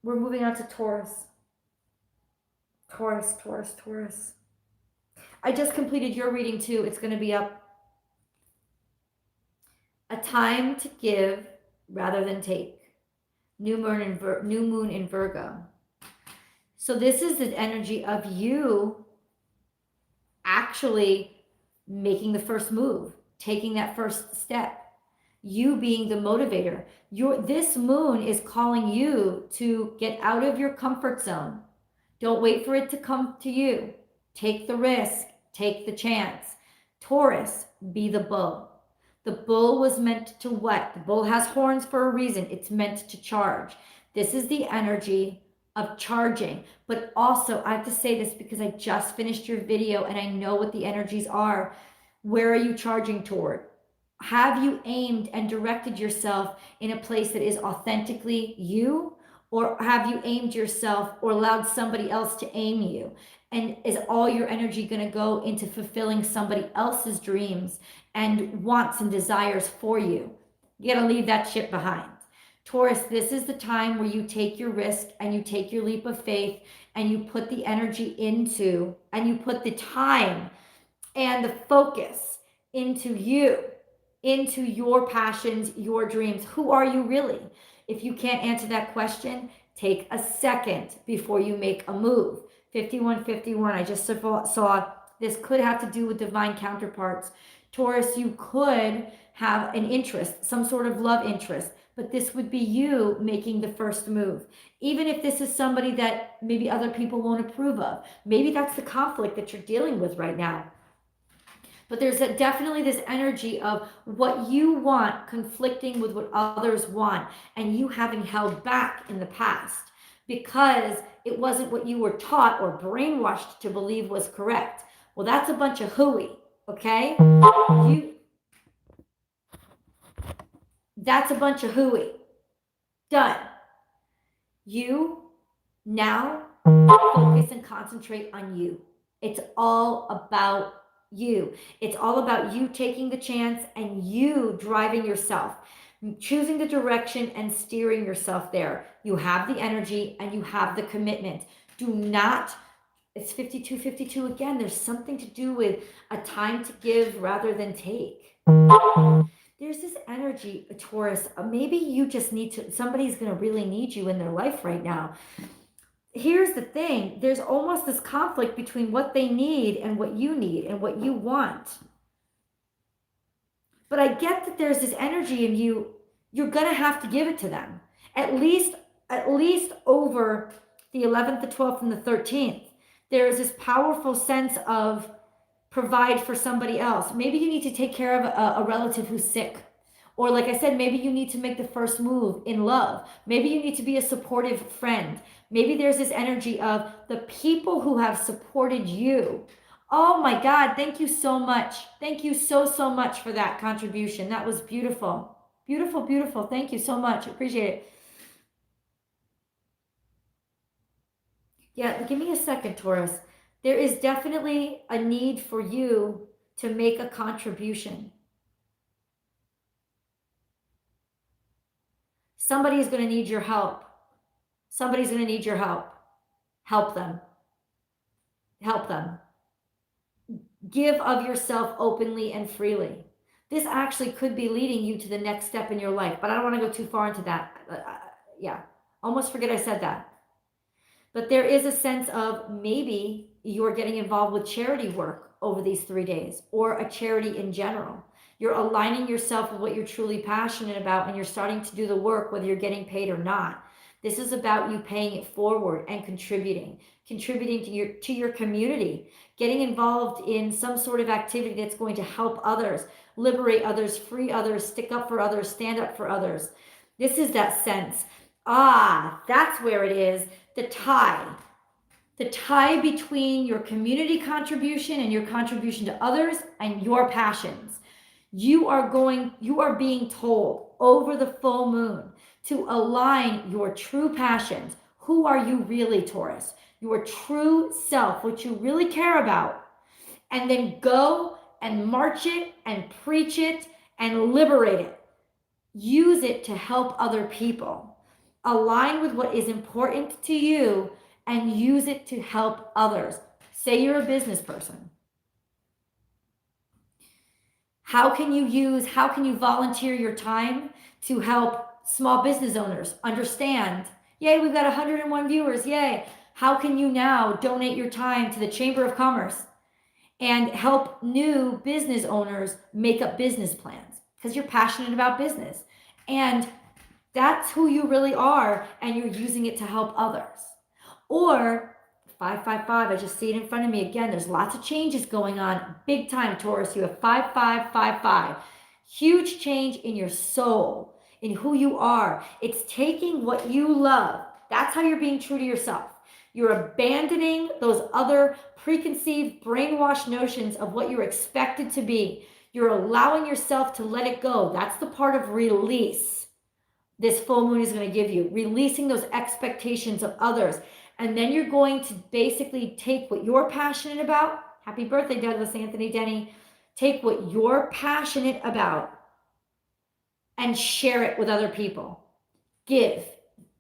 [SPEAKER 1] We're moving on to Taurus. Taurus. I just completed your reading too. It's going to be up. A time to give rather than take. New moon in Virgo. So this is the energy of you actually making the first move, taking that first step. You being the motivator. This moon is calling you to get out of your comfort zone. Don't wait for it to come to you. Take the risk. Take the chance. Taurus, be the bull. The bull was meant to what? The bull has horns for a reason. It's meant to charge. This is the energy of charging. But also, I have to say this because I just finished your video and I know what the energies are. Where are you charging toward? Have you aimed and directed yourself in a place that is authentically you? Or have you aimed yourself or allowed somebody else to aim you? And is all your energy going to go into fulfilling somebody else's dreams and wants and desires for you? You got to leave that shit behind. Taurus, this is the time where you take your risk and you take your leap of faith and you put the energy into, and you put the time and the focus into you, into your passions, your dreams. Who are you really? If you can't answer that question, take a second before you make a move. 5151, I just saw this could have to do with divine counterparts. Taurus, you could have an interest, some sort of love interest, but this would be you making the first move. Even if this is somebody that maybe other people won't approve of. Maybe that's the conflict that you're dealing with right now. But there's definitely this energy of what you want conflicting with what others want, and you having held back in the past because it wasn't what you were taught or brainwashed to believe was correct. Well, that's a bunch of hooey, okay? That's a bunch of hooey. Done. You now focus and concentrate on you. It's all about you. It's all about you taking the chance and you driving yourself, choosing the direction and steering yourself there. You have the energy and you have the commitment. Do not, it's 5252 again. There's something to do with a time to give rather than take. There's this energy, Taurus. Maybe you just need to, somebody's going to really need you in their life right now. Here's the thing. There's almost this conflict between what they need and what you want. But I get that there's this energy in you. You're going to have to give it to them. At least over the 11th, the 12th, and the 13th. There is this powerful sense of provide for somebody else. Maybe you need to take care of a relative who's sick. Or like I said, maybe you need to make the first move in love. Maybe you need to be a supportive friend. Maybe there's this energy of the people who have supported you. Oh my God, thank you so much. Thank you so much for that contribution. That was beautiful. Beautiful. Thank you so much. Appreciate it. Yeah, give me a second, Taurus. There is definitely a need for you to make a contribution. Somebody is going to need your help. Somebody's going to need your help. Help them. Give of yourself openly and freely. This actually could be leading you to the next step in your life, but I don't want to go too far into that. Almost forget I said that. But there is a sense of maybe you're getting involved with charity work over these 3 days, or a charity in general. You're aligning yourself with what you're truly passionate about, and you're starting to do the work whether you're getting paid or not. This is about you paying it forward and contributing to your community, getting involved in some sort of activity that's going to help others, liberate others, free others, stick up for others, stand up for others. This is that sense. That's where it is. The tie. the tie between your community contribution and your contribution to others and your passions. You are being told over the full moon to align your true passions. Who are you really, Taurus? Your true self, what you really care about, and then go and march it and preach it and liberate it. Use it to help other people. Align with what is important to you and use it to help others. Say you're a business person. How can you volunteer your time to help small business owners understand? Yay, we've got 101 viewers, yay. How can you now donate your time to the Chamber of Commerce and help new business owners make up business plans? Because you're passionate about business. And that's who you really are, and you're using it to help others. Or 555, I just see it in front of me again. There's lots of changes going on. Big time, Taurus. You have 5555. Huge change in your soul, in who you are. It's taking what you love. That's how you're being true to yourself. You're abandoning those other preconceived, brainwashed notions of what you're expected to be. You're allowing yourself to let it go. That's the part of release this full moon is going to give you. Releasing those expectations of others. And then you're going to basically take what you're passionate about. Happy birthday, Douglas Anthony Denny. Take what you're passionate about and share it with other people. Give.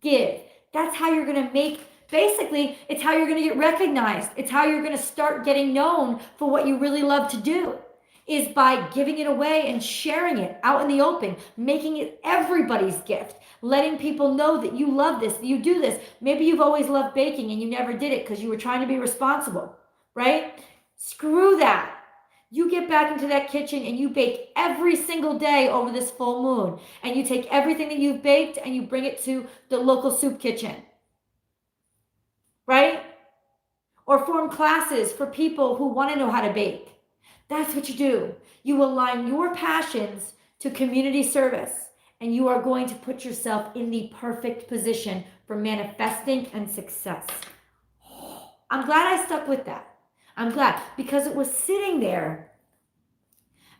[SPEAKER 1] That's how you're going to make, basically, it's how you're going to get recognized. It's how you're going to start getting known for what you really love to do, is by giving it away and sharing it out in the open, making it everybody's gift, letting people know that you love this, that you do this. Maybe you've always loved baking and you never did it because you were trying to be responsible, right? Screw that. You get back into that kitchen and you bake every single day over this full moon. And you take everything that you've baked and you bring it to the local soup kitchen, right? Or form classes for people who want to know how to bake. That's what you do. You align your passions to community service, and you are going to put yourself in the perfect position for manifesting and success. I'm glad I stuck with that. I'm glad, because it was sitting there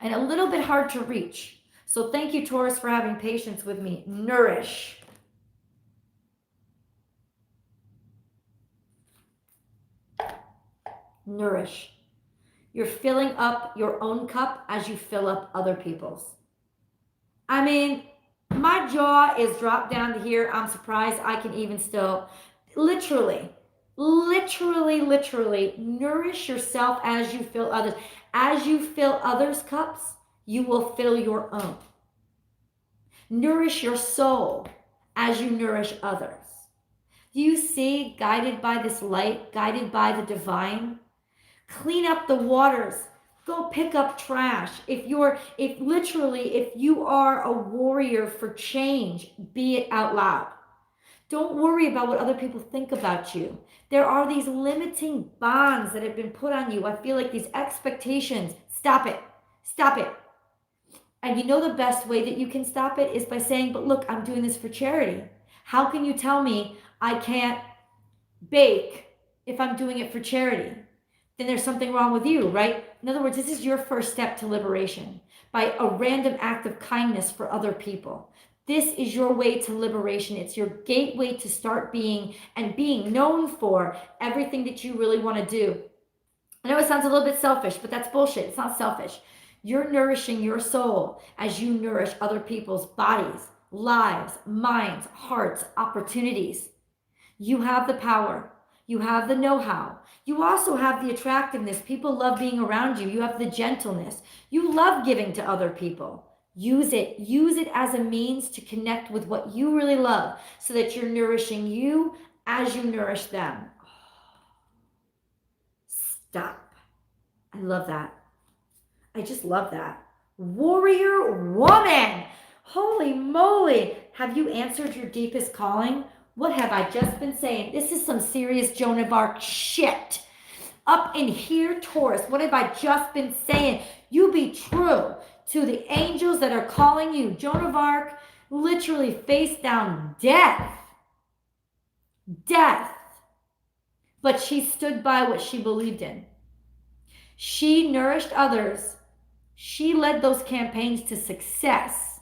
[SPEAKER 1] and a little bit hard to reach. So thank you, Taurus, for having patience with me. Nourish. Nourish. You're filling up your own cup as you fill up other people's. I mean, my jaw is dropped down to here. I'm surprised I can even still literally nourish yourself as you fill others. As you fill others' cups, you will fill your own. Nourish your soul as you nourish others. Do you see, guided by this light, guided by the divine? Clean up the waters. Go pick up trash. If you are a warrior for change, be it out loud. Don't worry about what other people think about you. There are these limiting bonds that have been put on you. I feel like these expectations. Stop it. Stop it. And you know the best way that you can stop it is by saying, but look, I'm doing this for charity. How can you tell me I can't bake if I'm doing it for charity? Then there's something wrong with you, right? In other words, this is your first step to liberation by a random act of kindness for other people. This is your way to liberation. It's your gateway to start being known for everything that you really want to do. I know it sounds a little bit selfish, but that's bullshit. It's not selfish. You're nourishing your soul as you nourish other people's bodies, lives, minds, hearts, opportunities. You have the power. You have the know-how. You also have the attractiveness. People love being around you. You have the gentleness. You love giving to other people. Use it. Use it as a means to connect with what you really love so that you're nourishing you as you nourish them. Stop. I love that. I just love that. Warrior woman. Holy moly. Have you answered your deepest calling? What have I just been saying? This is some serious Joan of Arc shit. Up in here, Taurus, what have I just been saying? You be true to the angels that are calling you. Joan of Arc literally faced down death. Death. but she stood by what she believed in. She nourished others. She led those campaigns to success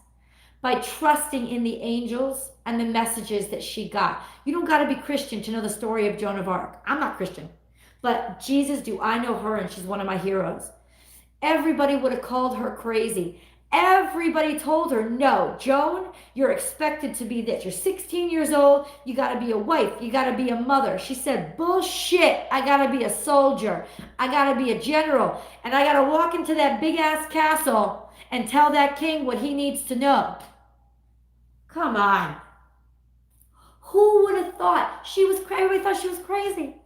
[SPEAKER 1] by trusting in the angels and the messages that she got. You don't got to be Christian to know the story of Joan of Arc. I'm not Christian, but Jesus do. I know her, and she's one of my heroes. Everybody would have called her crazy. Everybody told her, no, Joan, you're expected to be this. You're 16 years old. You got to be a wife. You got to be a mother. She said, bullshit. I got to be a soldier. I got to be a general. And I got to walk into that big ass castle and tell that king what he needs to know. Come on. Who would have thought she was crazy? Everybody thought she was crazy.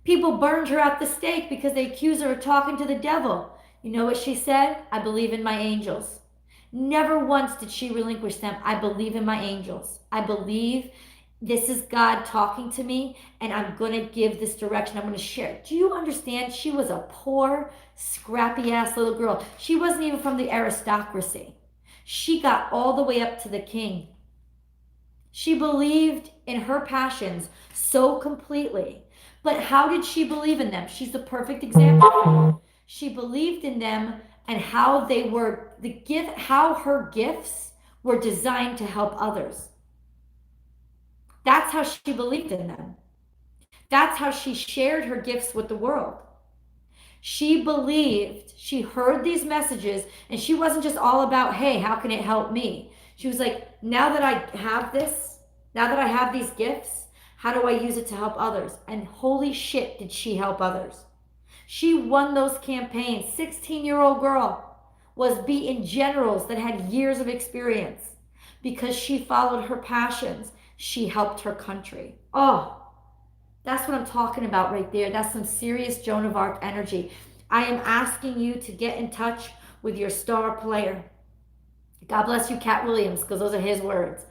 [SPEAKER 1] People burned her at the stake because they accused her of talking to the devil. You know what she said? I believe in my angels. Never once did she relinquish them. I believe in my angels. I believe this is God talking to me, and I'm going to give this direction. I'm going to share. Do you understand? She was a poor, scrappy ass little girl. She wasn't even from the aristocracy. She got all the way up to the king. She believed in her passions so completely. But how did she believe in them? She's the perfect example. She believed in them and how they were how her gifts were designed to help others. That's how she believed in them. That's how she shared her gifts with the world. She believed, she heard these messages, and she wasn't just all about, hey, how can it help me? She was like, now that I have this, now that I have these gifts, how do I use it to help others? And holy shit, did she help others. She won those campaigns. 16-year-old girl was beating generals that had years of experience because she followed her passions. She helped her country. Oh, that's what I'm talking about right there. That's some serious Joan of Arc energy. I am asking you to get in touch with your star player. God bless you, Cat Williams, because those are his words.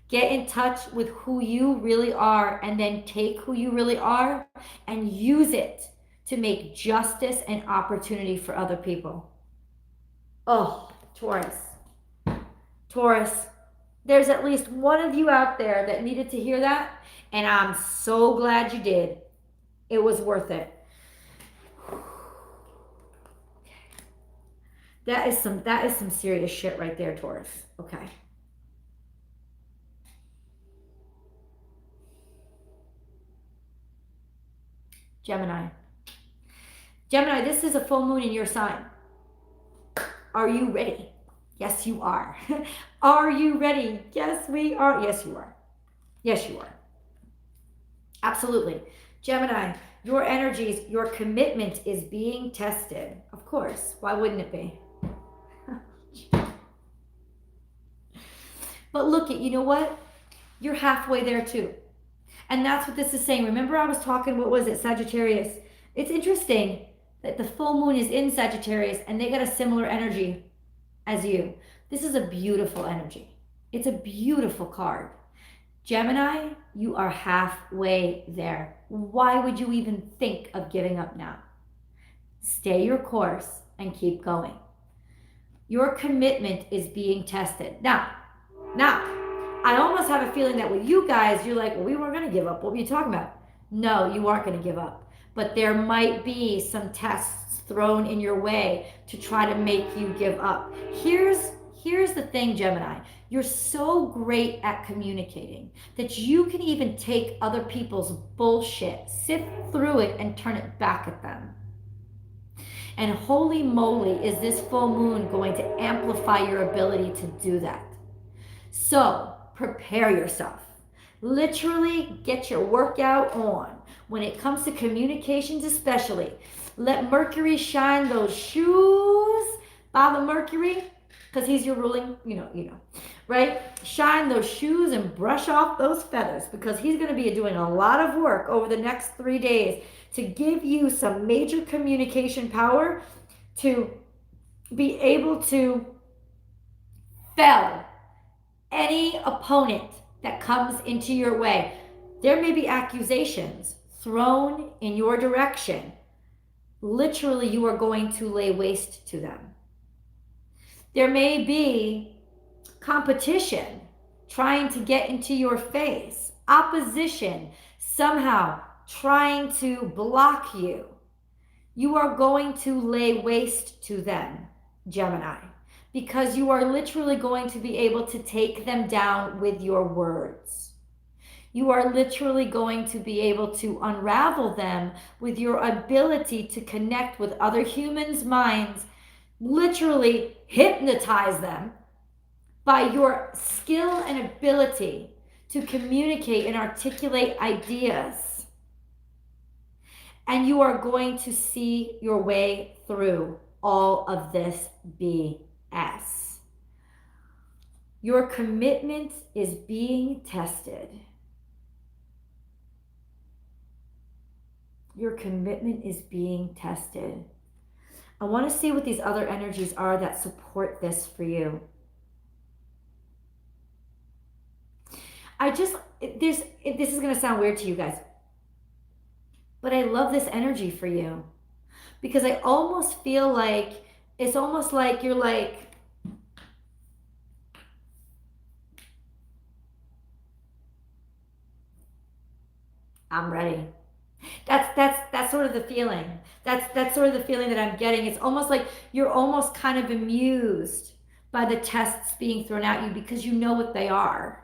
[SPEAKER 1] Get in touch with who you really are, and then take who you really are and use it to make justice and opportunity for other people. Oh, Taurus. Taurus, there's at least one of you out there that needed to hear that, and I'm so glad you did. It was worth it. That is some serious shit right there, Taurus. Okay. Gemini. Gemini, this is a full moon in your sign. Are you ready? Yes, you are. Are you ready? Yes, we are. Yes, you are. Yes, you are. Absolutely. Gemini, your energies, your commitment is being tested. Of course. Why wouldn't it be? But look at, you know what? You're halfway there too. And that's what this is saying. Remember I was talking, what was it, Sagittarius? It's interesting that the full moon is in Sagittarius and they got a similar energy as you. This is a beautiful energy. It's a beautiful card. Gemini, you are halfway there. Why would you even think of giving up now? Stay your course and keep going. Your commitment is being tested. Now, I almost have a feeling that with you guys, you're like, well, we weren't going to give up. What were you talking about? No, you aren't going to give up. But there might be some tests thrown in your way to try to make you give up. Here's the thing, Gemini. You're so great at communicating that you can even take other people's bullshit, sift through it, and turn it back at them. And holy moly, is this full moon going to amplify your ability to do that. So prepare yourself. Literally get your workout on. When it comes to communications especially, let Mercury shine those shoes. Baba Mercury, because he's your ruling, you know, right? Shine those shoes and brush off those feathers, because he's going to be doing a lot of work over the next 3 days to give you some major communication power to be able to fell any opponent that comes into your way. There may be accusations thrown in your direction. Literally, you are going to lay waste to them. There may be competition trying to get into your face, opposition, somehow trying to block you, you are going to lay waste to them, Gemini, because you are literally going to be able to take them down with your words. You are literally going to be able to unravel them with your ability to connect with other humans' minds, literally hypnotize them by your skill and ability to communicate and articulate ideas. And you are going to see your way through all of this BS. Your commitment is being tested. Your commitment is being tested. I want to see what these other energies are that support this for you. This is going to sound weird to you guys, but I love this energy for you because I almost feel like it's almost like you're like, I'm ready. That's sort of the feeling. That's sort of the feeling that I'm getting. It's almost like you're almost kind of amused by the tests being thrown at you because you know what they are.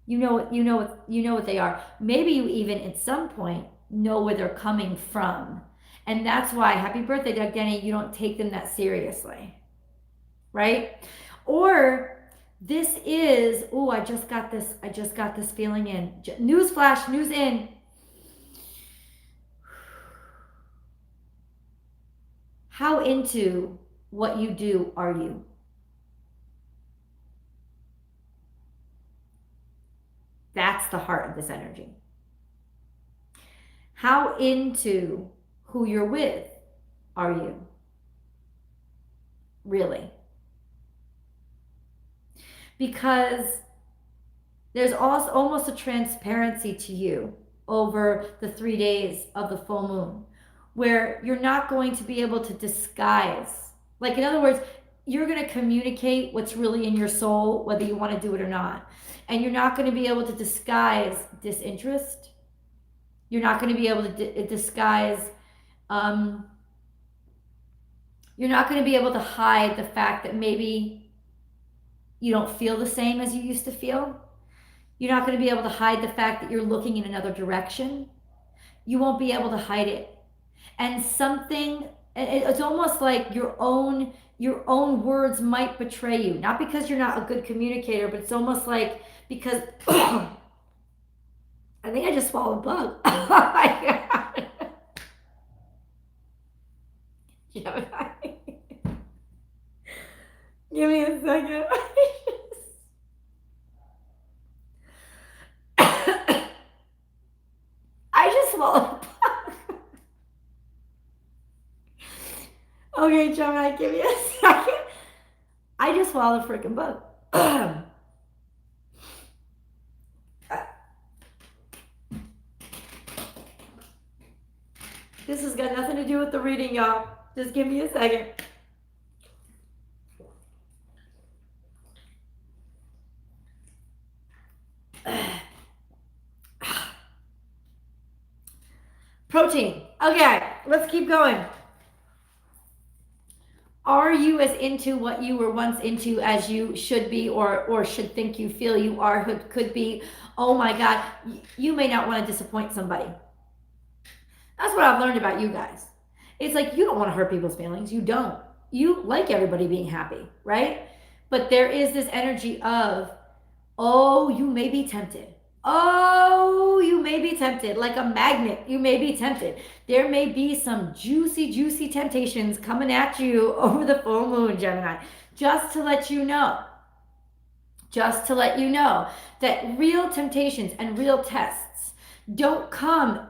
[SPEAKER 1] You know what they are. Maybe you even at some point know where they're coming from. And that's why, happy birthday, Doug Denny, you don't take them that seriously. Right? Or this is, I just got this feeling in. News flash, news in. How into what you do are you? That's the heart of this energy. How into who you're with are you? Really? Because there's also almost a transparency to you over the 3 days of the full moon, where you're not going to be able to disguise. Like, in other words, you're going to communicate what's really in your soul, whether you want to do it or not. And you're not going to be able to disguise disinterest. You're not going to be able to disguise, you're not going to be able to hide the fact that maybe you don't feel the same as you used to feel. You're not going to be able to hide the fact that you're looking in another direction. You won't be able to hide it. And it's almost like your own words might betray you. Not because you're not a good communicator, but it's almost like because I think I just swallowed a bug. Oh my God. Gemini. Give me a second. I just swallowed a bug. Okay, Gemini, give me a second. I just swallowed a freaking bug. This has got nothing to do with the reading, y'all. Just give me a second. Protein. Okay, let's keep going. Are you as into what you were once into as you should be or should think you feel you are, could be? Oh my God, you may not want to disappoint somebody. That's what I've learned about you guys. It's like you don't want to hurt people's feelings. You don't. You like everybody being happy, right? But there is this energy of, you may be tempted. You may be tempted. Like a magnet, you may be tempted. There may be some juicy, juicy temptations coming at you over the full moon, Gemini. Just to let you know. Just to let you know that real temptations and real tests don't come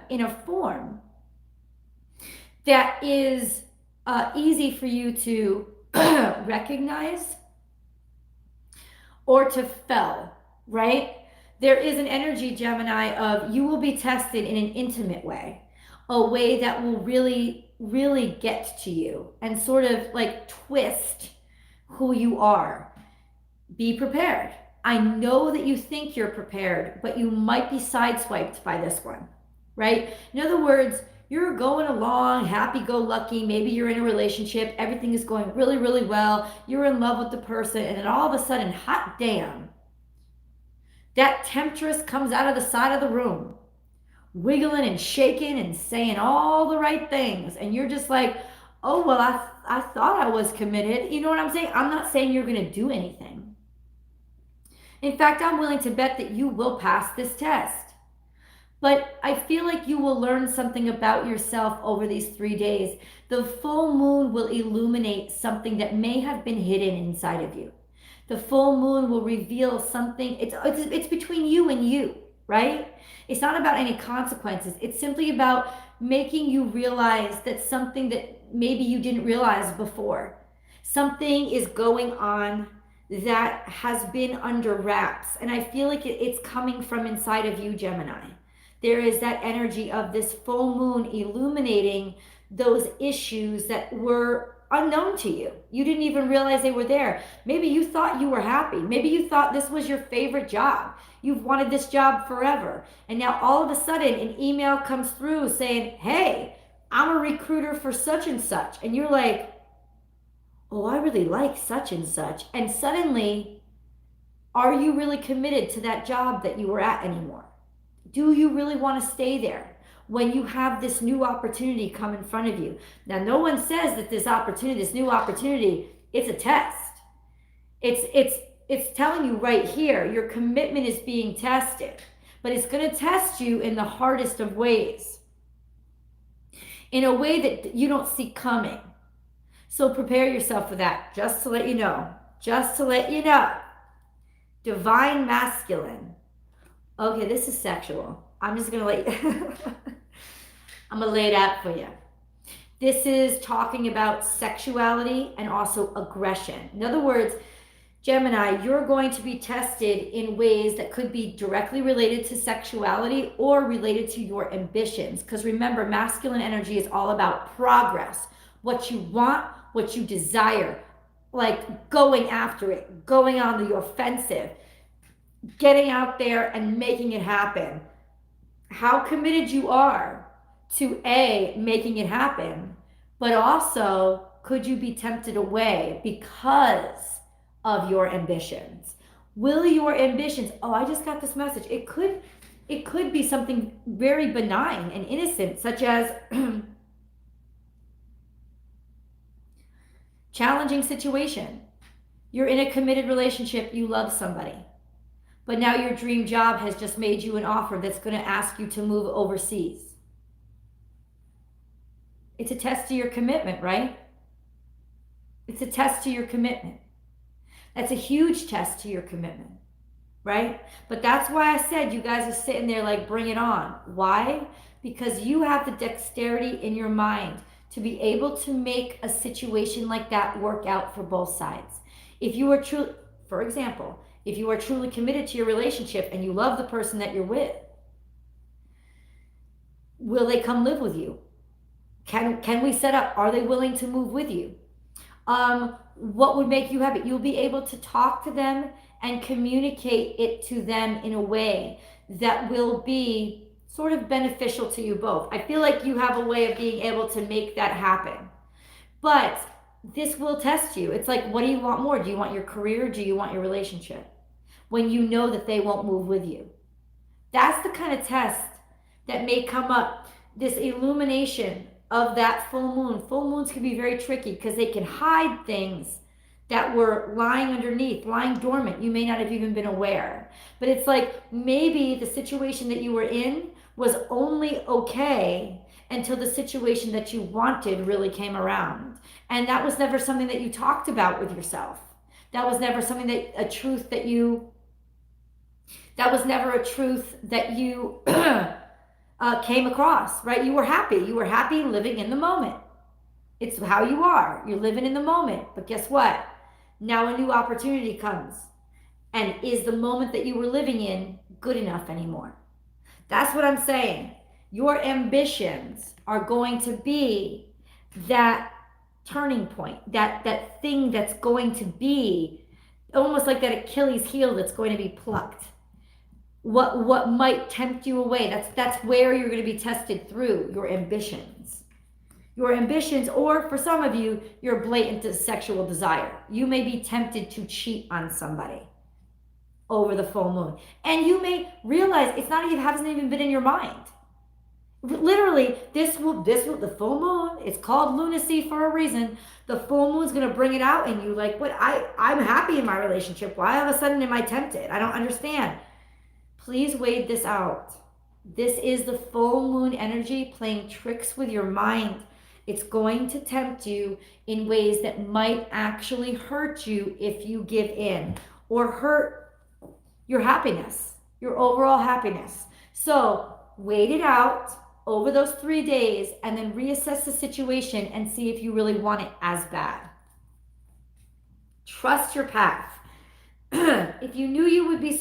[SPEAKER 1] in a form that is easy for you to recognize or to fell, right? There is an energy, Gemini, of you will be tested in an intimate way, a way that will really, really get to you and sort of like twist who you are. Be prepared. I know that you think you're prepared, but you might be sideswiped by this one. right? In other words, you're going along, happy-go-lucky, maybe you're in a relationship, everything is going really, really well, you're in love with the person, and then all of a sudden, hot damn, that temptress comes out of the side of the room, wiggling and shaking and saying all the right things, and you're just like, oh, well, I thought I was committed. You know what I'm saying? I'm not saying you're going to do anything. In fact, I'm willing to bet that you will pass this test. But I feel like you will learn something about yourself over these 3 days. The full moon will illuminate something that may have been hidden inside of you. The full moon will reveal something. It's between you and you, right? It's not about any consequences. It's simply about making you realize that something that maybe you didn't realize before. Something is going on that has been under wraps. And I feel like it's coming from inside of you, Gemini. There is that energy of this full moon illuminating those issues that were unknown to you. You didn't even realize they were there. Maybe you thought you were happy. Maybe you thought this was your favorite job. You've wanted this job forever. And now all of a sudden an email comes through saying, hey, I'm a recruiter for such and such. And you're like, oh, I really like such and such. And suddenly, are you really committed to that job that you were at anymore? Do you really want to stay there when you have this new opportunity come in front of you? Now, no one says that this new opportunity, it's a test. It's telling you right here, your commitment is being tested, but it's going to test you in the hardest of ways, in a way that you don't see coming. So prepare yourself for that, just to let you know. Just to let you know. Divine masculine. Okay, this is sexual. I'm just going to let you... I'm going to lay it out for you. This is talking about sexuality and also aggression. In other words, Gemini, you're going to be tested in ways that could be directly related to sexuality or related to your ambitions. Because remember, masculine energy is all about progress. What you want, what you desire, like going after it, going on the offensive, getting out there and making it happen. How committed you are to A, making it happen, but also could you be tempted away because of your ambitions? Will your ambitions, oh, I just got this message. It could be something very benign and innocent, such as challenging situation. You're in a committed relationship, you love somebody. But now your dream job has just made you an offer that's going to ask you to move overseas. It's a test to your commitment, right? It's a test to your commitment. That's a huge test to your commitment, right? But that's why I said you guys are sitting there like, bring it on. Why? Because you have the dexterity in your mind to be able to make a situation like that work out for both sides. If you are true, for example, if you are truly committed to your relationship and you love the person that you're with, will they come live with you? Can we set up? Are they willing to move with you? What would make you happy? You'll be able to talk to them and communicate it to them in a way that will be sort of beneficial to you both. I feel like you have a way of being able to make that happen. But this will test you. It's like, what do you want more? Do you want your career? Do you want your relationship? When you know that they won't move with you. That's the kind of test that may come up. This illumination of that full moon. Full moons can be very tricky because they can hide things that were lying underneath, lying dormant. You may not have even been aware. But it's like maybe the situation that you were in was only okay until the situation that you wanted really came around. And that was never something that you talked about with yourself. That was never something that, a truth that you came across, right? You were happy. You were happy living in the moment. It's how you are. You're living in the moment. But guess what? Now a new opportunity comes. And is the moment that you were living in good enough anymore? That's what I'm saying. Your ambitions are going to be that turning point, that thing that's going to be almost like that Achilles heel that's going to be plucked. what might tempt you away. That's where you're going to be tested through your ambitions. Your ambitions, or for some of you, your blatant sexual desire. You may be tempted to cheat on somebody over the full moon. And you may realize it hasn't even been in your mind. Literally, the full moon, it's called lunacy for a reason. The full moon's going to bring it out in you. Like, what? I'm happy in my relationship. Why all of a sudden am I tempted? I don't understand. Please wade this out. This is the full moon energy playing tricks with your mind. It's going to tempt you in ways that might actually hurt you if you give in, or hurt your happiness, your overall happiness. So wait it out over those 3 days and then reassess the situation and see if you really want it as bad. Trust your path. If you knew you would be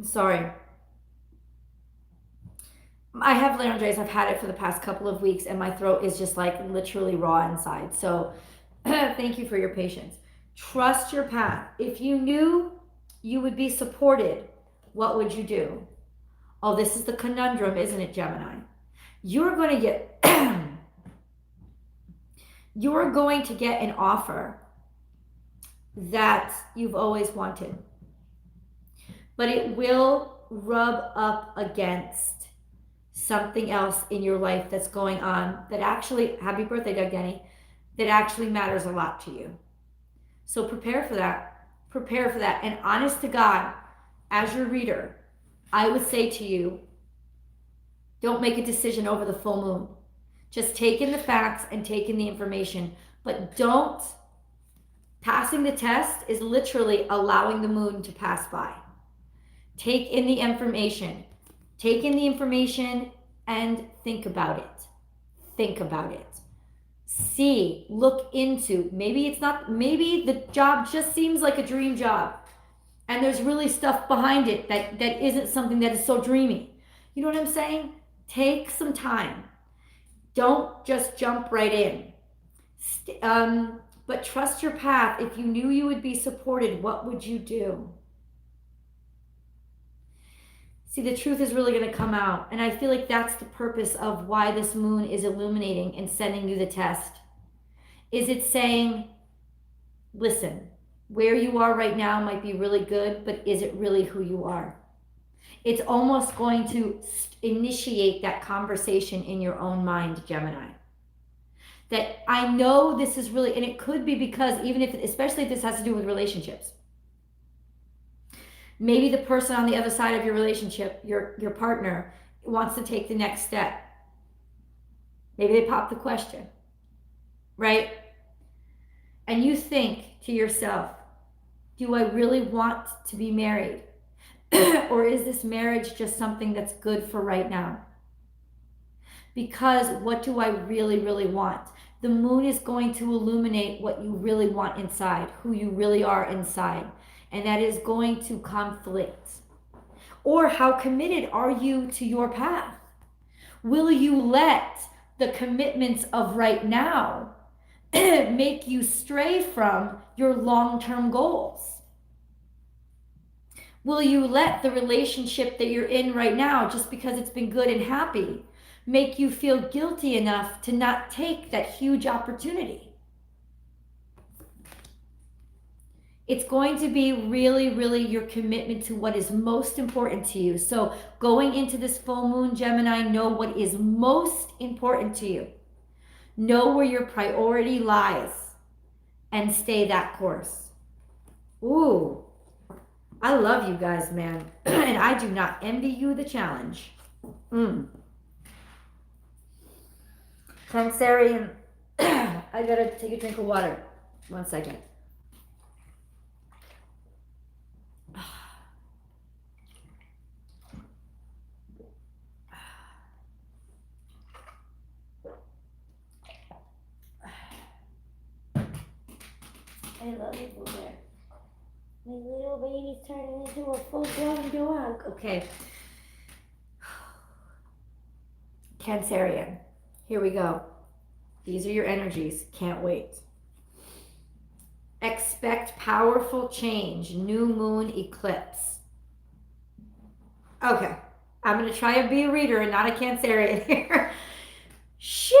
[SPEAKER 1] sorry. I have laryngitis. I've had it for the past couple of weeks and my throat is just like literally raw inside. So thank you for your patience. Trust your path. If you knew you would be supported, what would you do? Oh, this is the conundrum, isn't it, Gemini? You're going to get you're going to get an offer that you've always wanted. But it will rub up against something else in your life that's going on that actually, happy birthday, Doug Denny, that actually matters a lot to you. So prepare for that. Prepare for that. And honest to God, as your reader, I would say to you, don't make a decision over the full moon. Just take in the facts and take in the information. But don't. Passing the test is literally allowing the moon to pass by. Take in the information. Take in the information and think about it. Think about it. See, look into, maybe the job just seems like a dream job and there's really stuff behind it that isn't something that is so dreamy. You know what I'm saying? Take some time. Don't just jump right in. But trust your path. If you knew you would be supported, what would you do? See, the truth is really going to come out. And I feel like that's the purpose of why this moon is illuminating and sending you the test. Is it saying, listen, where you are right now might be really good, but is it really who you are? It's almost going to initiate that conversation in your own mind, Gemini. That I know this is really, and it could be because especially if this has to do with relationships. Maybe the person on the other side of your relationship, your partner, wants to take the next step. Maybe they pop the question, right? And you think to yourself, do I really want to be married? Or is this marriage just something that's good for right now? Because what do I really, really want? The moon is going to illuminate what you really want inside, who you really are inside. And that is going to conflict. Or how committed are you to your path? Will you let the commitments of right now make you stray from your long-term goals? Will you let the relationship that you're in right now, just because it's been good and happy, make you feel guilty enough to not take that huge opportunity? It's going to be really, really your commitment to what is most important to you. So going into this full moon, Gemini, know what is most important to you. Know where your priority lies and stay that course. Ooh, I love you guys, man. And I do not envy you the challenge. Cancerian, I gotta take a drink of water. 1 second. I love you, Boo Bear. My little baby's turning into a full-grown dog. Okay. Cancerian. Here we go. These are your energies. Can't wait. Expect powerful change. New moon eclipse. Okay. I'm going to try to be a reader and not a Cancerian here. Shit!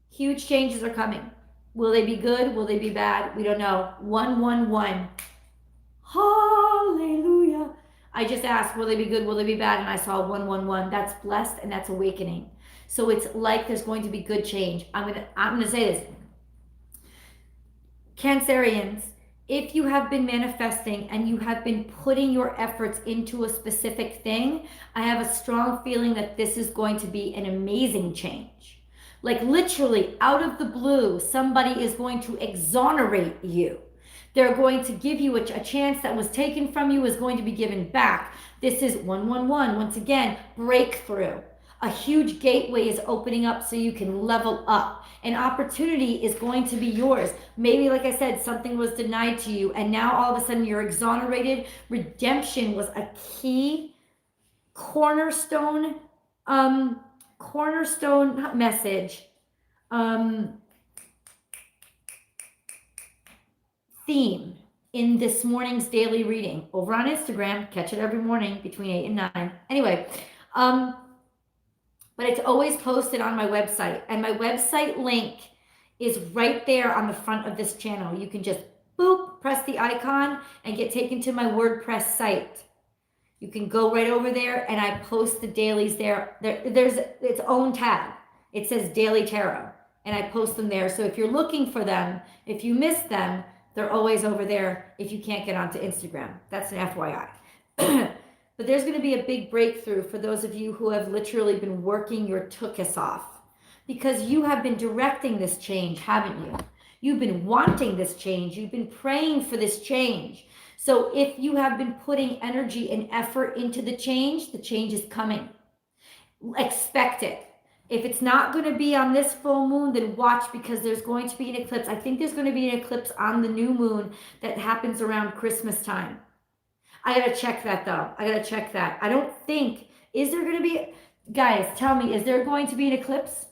[SPEAKER 1] Huge changes are coming. Will they be good? Will they be bad? We don't know. 111. Hallelujah. I just asked, will they be good? Will they be bad? And I saw 111. That's blessed and that's awakening. So it's like there's going to be good change. I'm gonna say this. Cancerians, if you have been manifesting and you have been putting your efforts into a specific thing, I have a strong feeling that this is going to be an amazing change. Like literally out of the blue, somebody is going to exonerate you. They're going to give you a chance that was taken from you is going to be given back. This is 111. Once again, breakthrough. A huge gateway is opening up so you can level up. An opportunity is going to be yours. Maybe, like I said, something was denied to you and now all of a sudden you're exonerated. Redemption was a key cornerstone message. Theme in this morning's daily reading over on Instagram. Catch it every morning between 8 and 9. Anyway, but it's always posted on my website, and my website link is right there on the front of this channel. You can just boop, press the icon and get taken to my WordPress site. You can go right over there and I post the dailies there. There's its own tab. It says Daily Tarot and I post them there. So if you're looking for them, if you miss them, they're always over there if you can't get onto Instagram. That's an FYI. But there's going to be a big breakthrough for those of you who have literally been working your tuchus off. Because you have been directing this change, haven't you? You've been wanting this change. You've been praying for this change. So if you have been putting energy and effort into the change is coming. Expect it. If it's not going to be on this full moon, then watch, because there's going to be an eclipse. I think there's going to be an eclipse on the new moon that happens around Christmas time. I got to check that though. I got to check that. I don't think, is there going to be, guys, tell me, is there going to be an eclipse?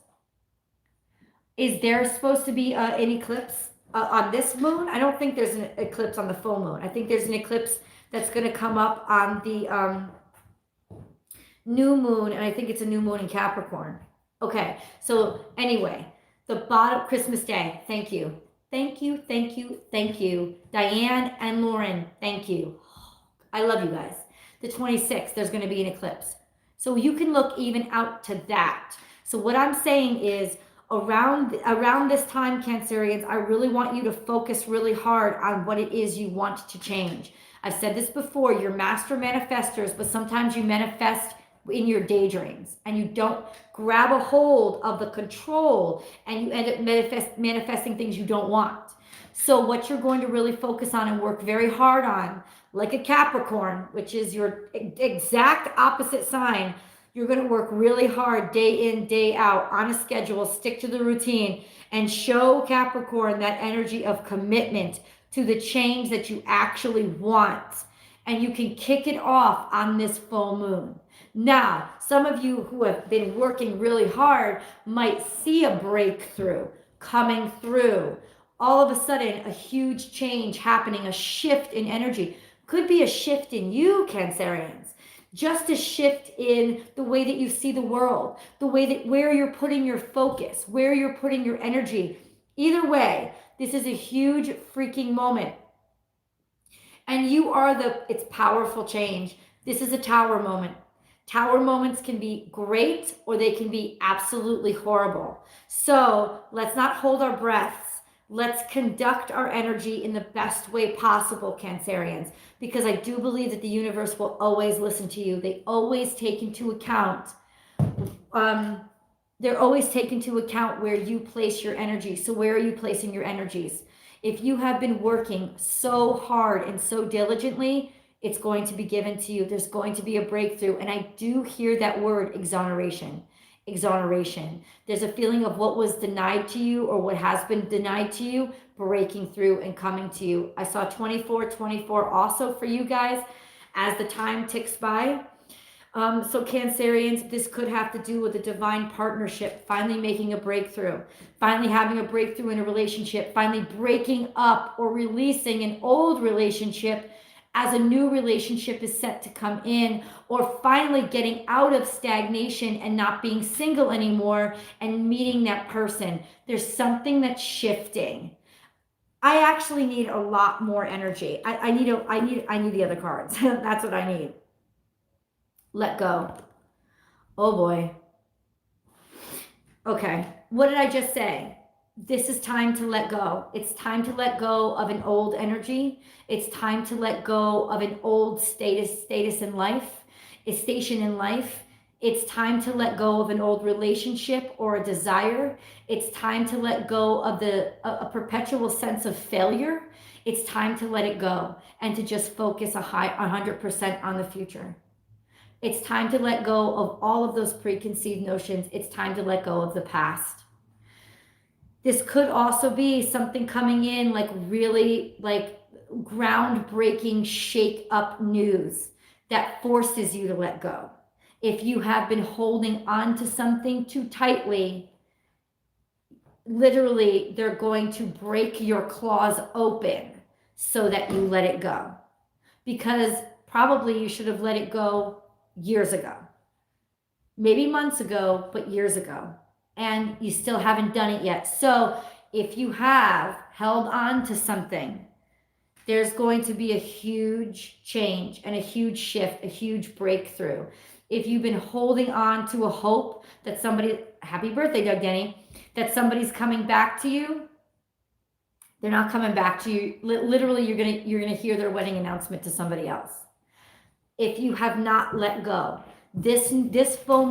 [SPEAKER 1] Is there supposed to be an eclipse on this moon? I don't think there's an eclipse on the full moon. I think there's an eclipse that's going to come up on the new moon, and I think it's a new moon in Capricorn. Okay, so anyway, the bottom, Christmas Day, thank you. Thank you, thank you, thank you. Diane and Lauren, thank you. I love you guys. The 26th, there's going to be an eclipse. So you can look even out to that. So what I'm saying is around this time, Cancerians, I really want you to focus really hard on what it is you want to change. I've said this before, you're master manifestors, but sometimes you manifest in your daydreams and you don't grab a hold of the control and you end up manifesting things you don't want. So what you're going to really focus on and work very hard on, like a Capricorn, which is your exact opposite sign, you're going to work really hard day in, day out on a schedule, stick to the routine, and show Capricorn that energy of commitment to the change that you actually want. And you can kick it off on this full moon. Now, some of you who have been working really hard might see a breakthrough coming through. All of a sudden, a huge change happening, a shift in energy. Could be a shift in you, Cancerians. Just a shift in the way that you see the world, the way that where you're putting your focus, where you're putting your energy. Either way, this is a huge freaking moment. And you are it's powerful change. This is a tower moment. Tower moments can be great or they can be absolutely horrible. So let's not hold our breaths. Let's conduct our energy in the best way possible, Cancerians, because I do believe that the universe will always listen to you. They always take into account, they're always take into account where you place your energy. So where are you placing your energies? If you have been working so hard and so diligently, it's going to be given to you. There's going to be a breakthrough. And I do hear that word, exoneration. Exoneration. There's a feeling of what was denied to you or what has been denied to you, breaking through and coming to you. I saw 24 also for you guys as the time ticks by. So Cancerians, this could have to do with a divine partnership, finally making a breakthrough, finally having a breakthrough in a relationship, finally breaking up or releasing an old relationship as a new relationship is set to come in, or finally getting out of stagnation and not being single anymore and meeting that person. There's something that's shifting. I actually need a lot more energy. I need the other cards. That's what I need. Let go. Oh boy. Okay. What did I just say? This is time to let go. It's time to let go of an old energy. It's time to let go of an old status in life, a station in life. It's time to let go of an old relationship or a desire. It's time to let go of a perpetual sense of failure. It's time to let it go and to just focus 100% on the future. It's time to let go of all of those preconceived notions. It's time to let go of the past. This could also be something coming in like really like groundbreaking shake up news that forces you to let go. If you have been holding on to something too tightly, literally they're going to break your claws open so that you let it go. Because probably you should have let it go years ago, maybe months ago, but years ago, and you still haven't done it yet. So if you have held on to something, there's going to be a huge change and a huge shift, a huge breakthrough. If you've been holding on to a hope that somebody, happy birthday, Doug Denny, that somebody's coming back to you, they're not coming back to you. Literally, you're gonna hear their wedding announcement to somebody else. If you have not let go, this full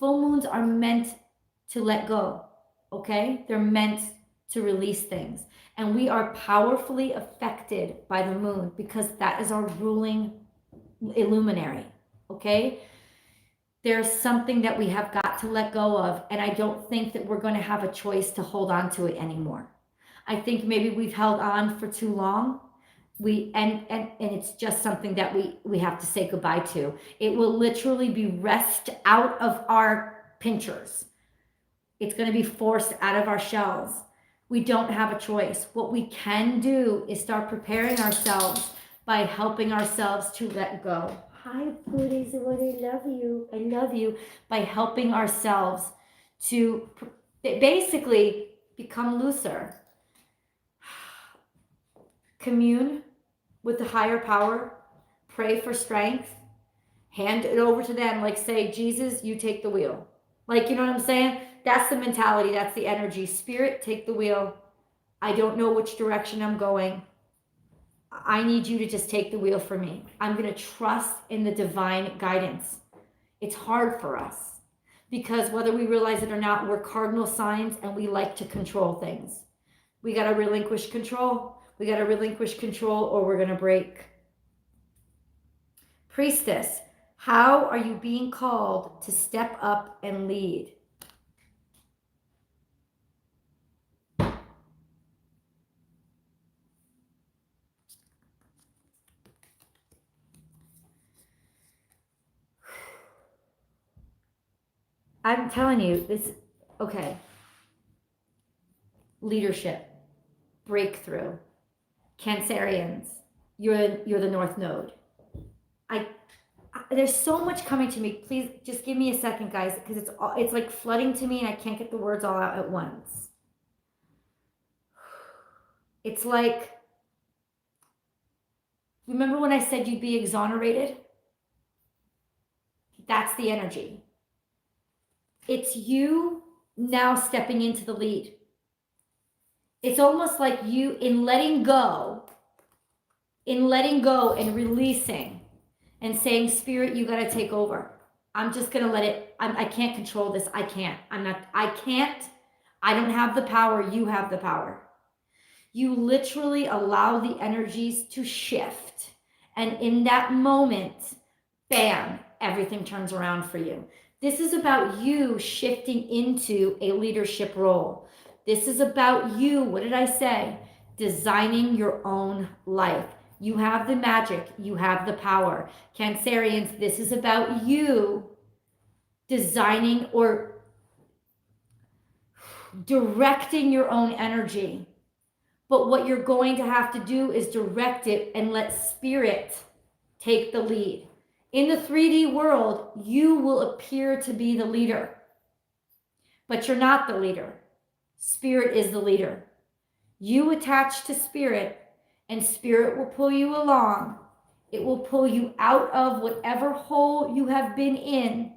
[SPEAKER 1] moons are meant to let go, okay? They're meant to release things. And we are powerfully affected by the moon because that is our ruling illuminary, okay? There's something that we have got to let go of, and I don't think that we're going to have a choice to hold on to it anymore. I think maybe we've held on for too long. And it's just something that we have to say goodbye to. It will literally be wrested out of our pinchers. It's going to be forced out of our shells. We don't have a choice. What we can do is start preparing ourselves by helping ourselves to let go. Hi, Booties, I love you. I love you. By helping ourselves to basically become looser. Commune with the higher power, pray for strength, hand it over to them, like say, Jesus, you take the wheel. Like, you know what I'm saying? That's the mentality, that's the energy. Spirit, take the wheel. I don't know which direction I'm going. I need you to just take the wheel for me. I'm going to trust in the divine guidance. It's hard for us because whether we realize it or not, we're cardinal signs and we like to control things. We got to relinquish control. We got to relinquish control or we're going to break. Priestess, how are you being called to step up and lead? I'm telling you, this, okay. Leadership, breakthrough. Cancerians, you're the North Node. There's so much coming to me. Please just give me a second, guys, because it's like flooding to me and I can't get the words all out at once. It's like, remember when I said you'd be exonerated? That's the energy. It's you now stepping into the lead. It's almost like you in letting go and releasing and saying, Spirit, you got to take over. I'm just going to let it, I can't control this. I don't have the power. You have the power. You literally allow the energies to shift. And in that moment, bam, everything turns around for you. This is about you shifting into a leadership role. This is about you, what did I say? Designing your own life. You have the magic. You have the power. Cancerians, this is about you designing or directing your own energy. But what you're going to have to do is direct it and let spirit take the lead. In the 3D world, you will appear to be the leader, but you're not the leader. Spirit is the leader. You attach to spirit, and spirit will pull you along. It will pull you out of whatever hole you have been in.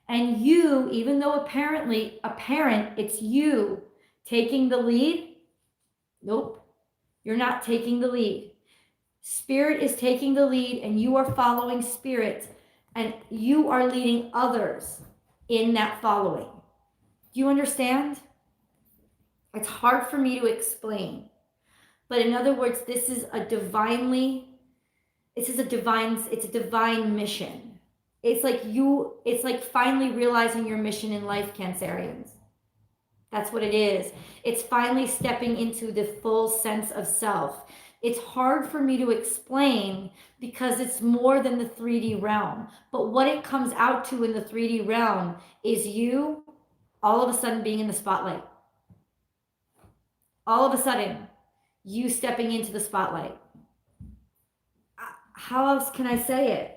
[SPEAKER 1] And you, even though apparently apparent, it's you taking the lead. Nope, you're not taking the lead. Spirit is taking the lead, and you are following spirit, and you are leading others in that following. Do you understand? It's hard for me to explain. But in other words, this is a divine mission. It's like finally realizing your mission in life, Cancerians. That's what it is. It's finally stepping into the full sense of self. It's hard for me to explain because it's more than the 3D realm. But what it comes out to in the 3D realm is you all of a sudden being in the spotlight. All of a sudden, you stepping into the spotlight. How else can I say it?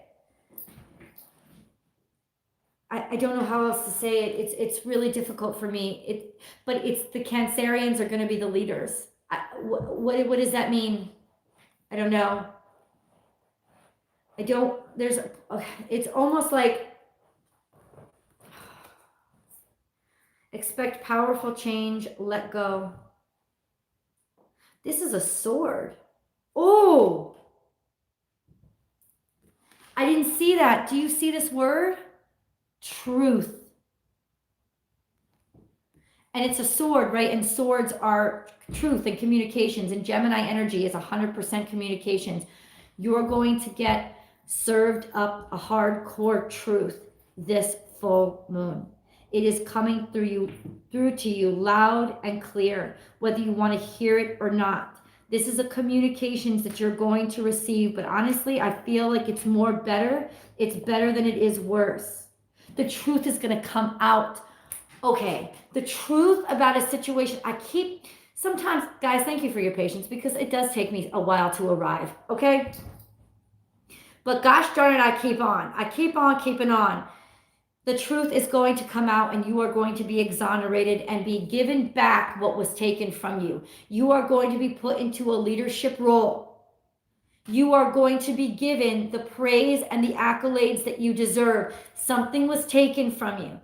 [SPEAKER 1] I don't know how else to say it. It's really difficult for me. But it's the Cancerians are going to be the leaders. What does that mean? I don't know. It's almost like expect powerful change, let go. This is a sword. Oh, I didn't see that. Do you see this word? Truth. And it's a sword, right? And swords are truth and communications. And Gemini energy is 100% communications. You're going to get served up a hardcore truth this full moon. It is coming through to you loud and clear, whether you want to hear it or not. This is a communications that you're going to receive, but honestly, I feel like it's better. It's better than it is worse. The truth is going to come out. Okay, the truth about a situation. Sometimes, guys, thank you for your patience because it does take me a while to arrive, okay? But gosh darn it, I keep on keeping on. The truth is going to come out and you are going to be exonerated and be given back what was taken from you. You are going to be put into a leadership role. You are going to be given the praise and the accolades that you deserve. Something was taken from you.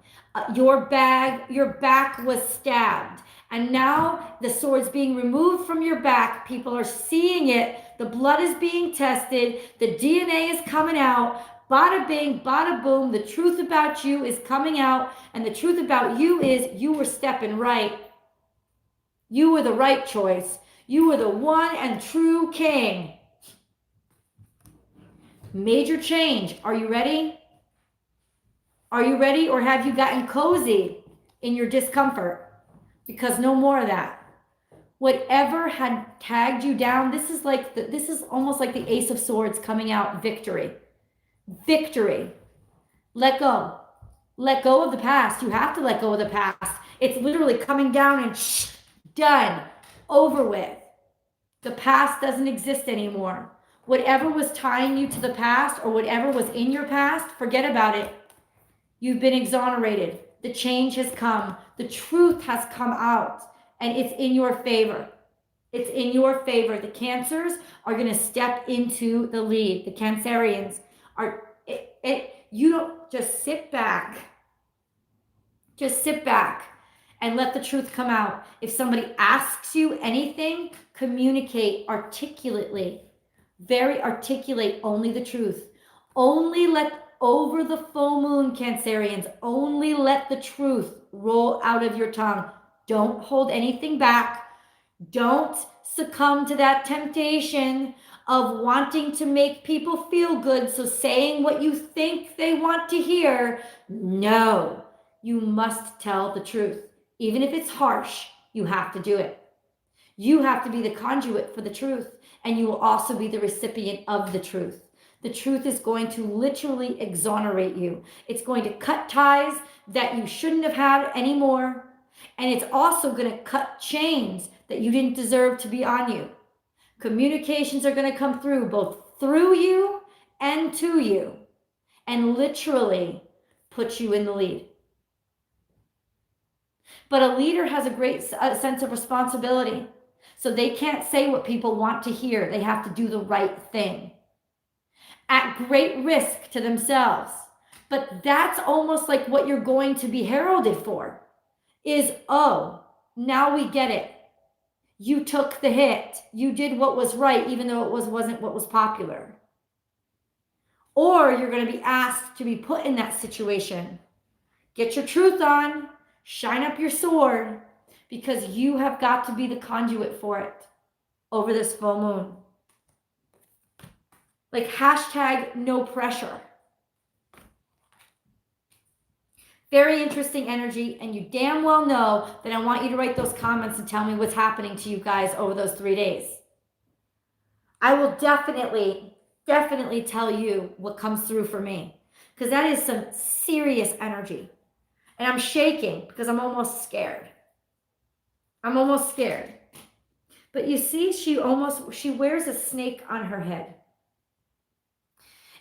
[SPEAKER 1] Your back was stabbed. And now the sword's being removed from your back. People are seeing it. The blood is being tested. The DNA is coming out. Bada bing, bada boom, the truth about you is coming out, and the truth about you is you were stepping right. You were the right choice. You were the one and true king. Major change. Are you ready? Are you ready, or have you gotten cozy in your discomfort? Because no more of that. Whatever had tagged you down, this is almost like the Ace of Swords coming out, victory. Victory. Let go. Let go of the past. You have to let go of the past. It's literally coming down and done. Over with. The past doesn't exist anymore. Whatever was tying you to the past or whatever was in your past, forget about it. You've been exonerated. The change has come. The truth has come out, and it's in your favor. It's in your favor. The Cancers are going to step into the lead. The Cancerians you don't just sit back. Just sit back and let the truth come out. If somebody asks you anything, communicate articulately. Very articulate, only the truth. Only let over the full moon, Cancerians, only let the truth roll out of your tongue. Don't hold anything back. Don't succumb to that temptation of wanting to make people feel good, so saying what you think they want to hear. No, you must tell the truth. Even if it's harsh, you have to do it. You have to be the conduit for the truth, and you will also be the recipient of the truth. The truth is going to literally exonerate you. It's going to cut ties that you shouldn't have had anymore. And it's also going to cut chains that you didn't deserve to be on you. Communications are going to come through, both through you and to you, and literally put you in the lead. But a leader has a great sense of responsibility. So they can't say what people want to hear. They have to do the right thing at great risk to themselves. But that's almost like what you're going to be heralded for is, oh, now we get it. You took the hit. You did what was right, even though it wasn't what was popular. Or you're going to be asked to be put in that situation. Get your truth on, shine up your sword, because you have got to be the conduit for it over this full moon. Like hashtag no pressure. Very interesting energy, and you damn well know that I want you to write those comments and tell me what's happening to you guys over those 3 days. I will definitely tell you what comes through for me, because that is some serious energy. And I'm shaking because I'm almost scared. But you see, she wears a snake on her head.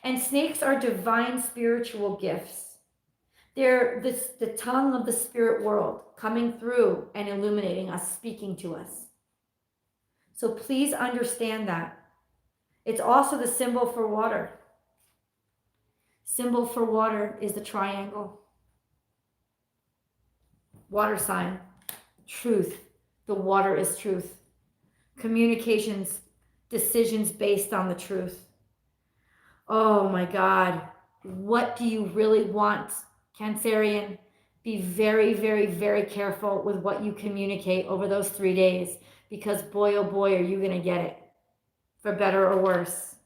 [SPEAKER 1] And snakes are divine spiritual gifts. They're the tongue of the spirit world coming through and illuminating us, speaking to us. So please understand that. It's also the symbol for water. Symbol for water is the triangle. Water sign, truth. The water is truth. Communications, decisions based on the truth. Oh my God. What do you really want, Cancerian? Be very, very, very careful with what you communicate over those 3 days, because boy, oh boy, are you going to get it, for better or worse.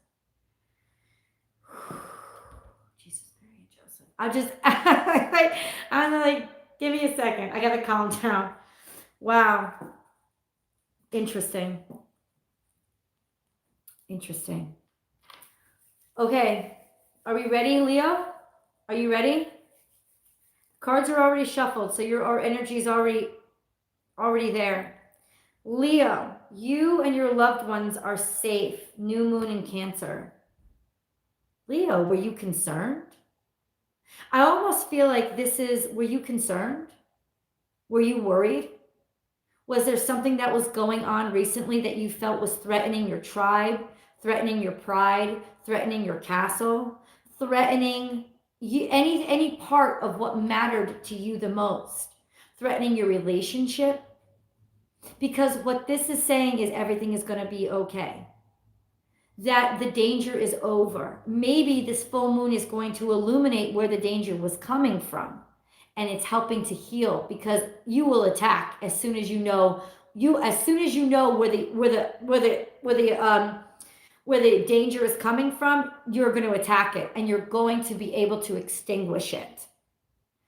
[SPEAKER 1] Jesus, Mary, Joseph. I'm like, give me a second. I got to calm down. Wow. Interesting. Okay. Are we ready, Leo? Are you ready? Cards are already shuffled, so your energy is already there. Leo, you and your loved ones are safe. New moon in Cancer. Leo, were you concerned? I almost feel like were you concerned? Were you worried? Was there something that was going on recently that you felt was threatening your tribe, threatening your pride, threatening your castle, threatening any part of what mattered to you the most, threatening your relationship? Because what this is saying is everything is going to be okay. That the danger is over. Maybe this full moon is going to illuminate where the danger was coming from, and it's helping to heal, because you will attack as soon as you know where the danger is coming from. You're going to attack it, and you're going to be able to extinguish it.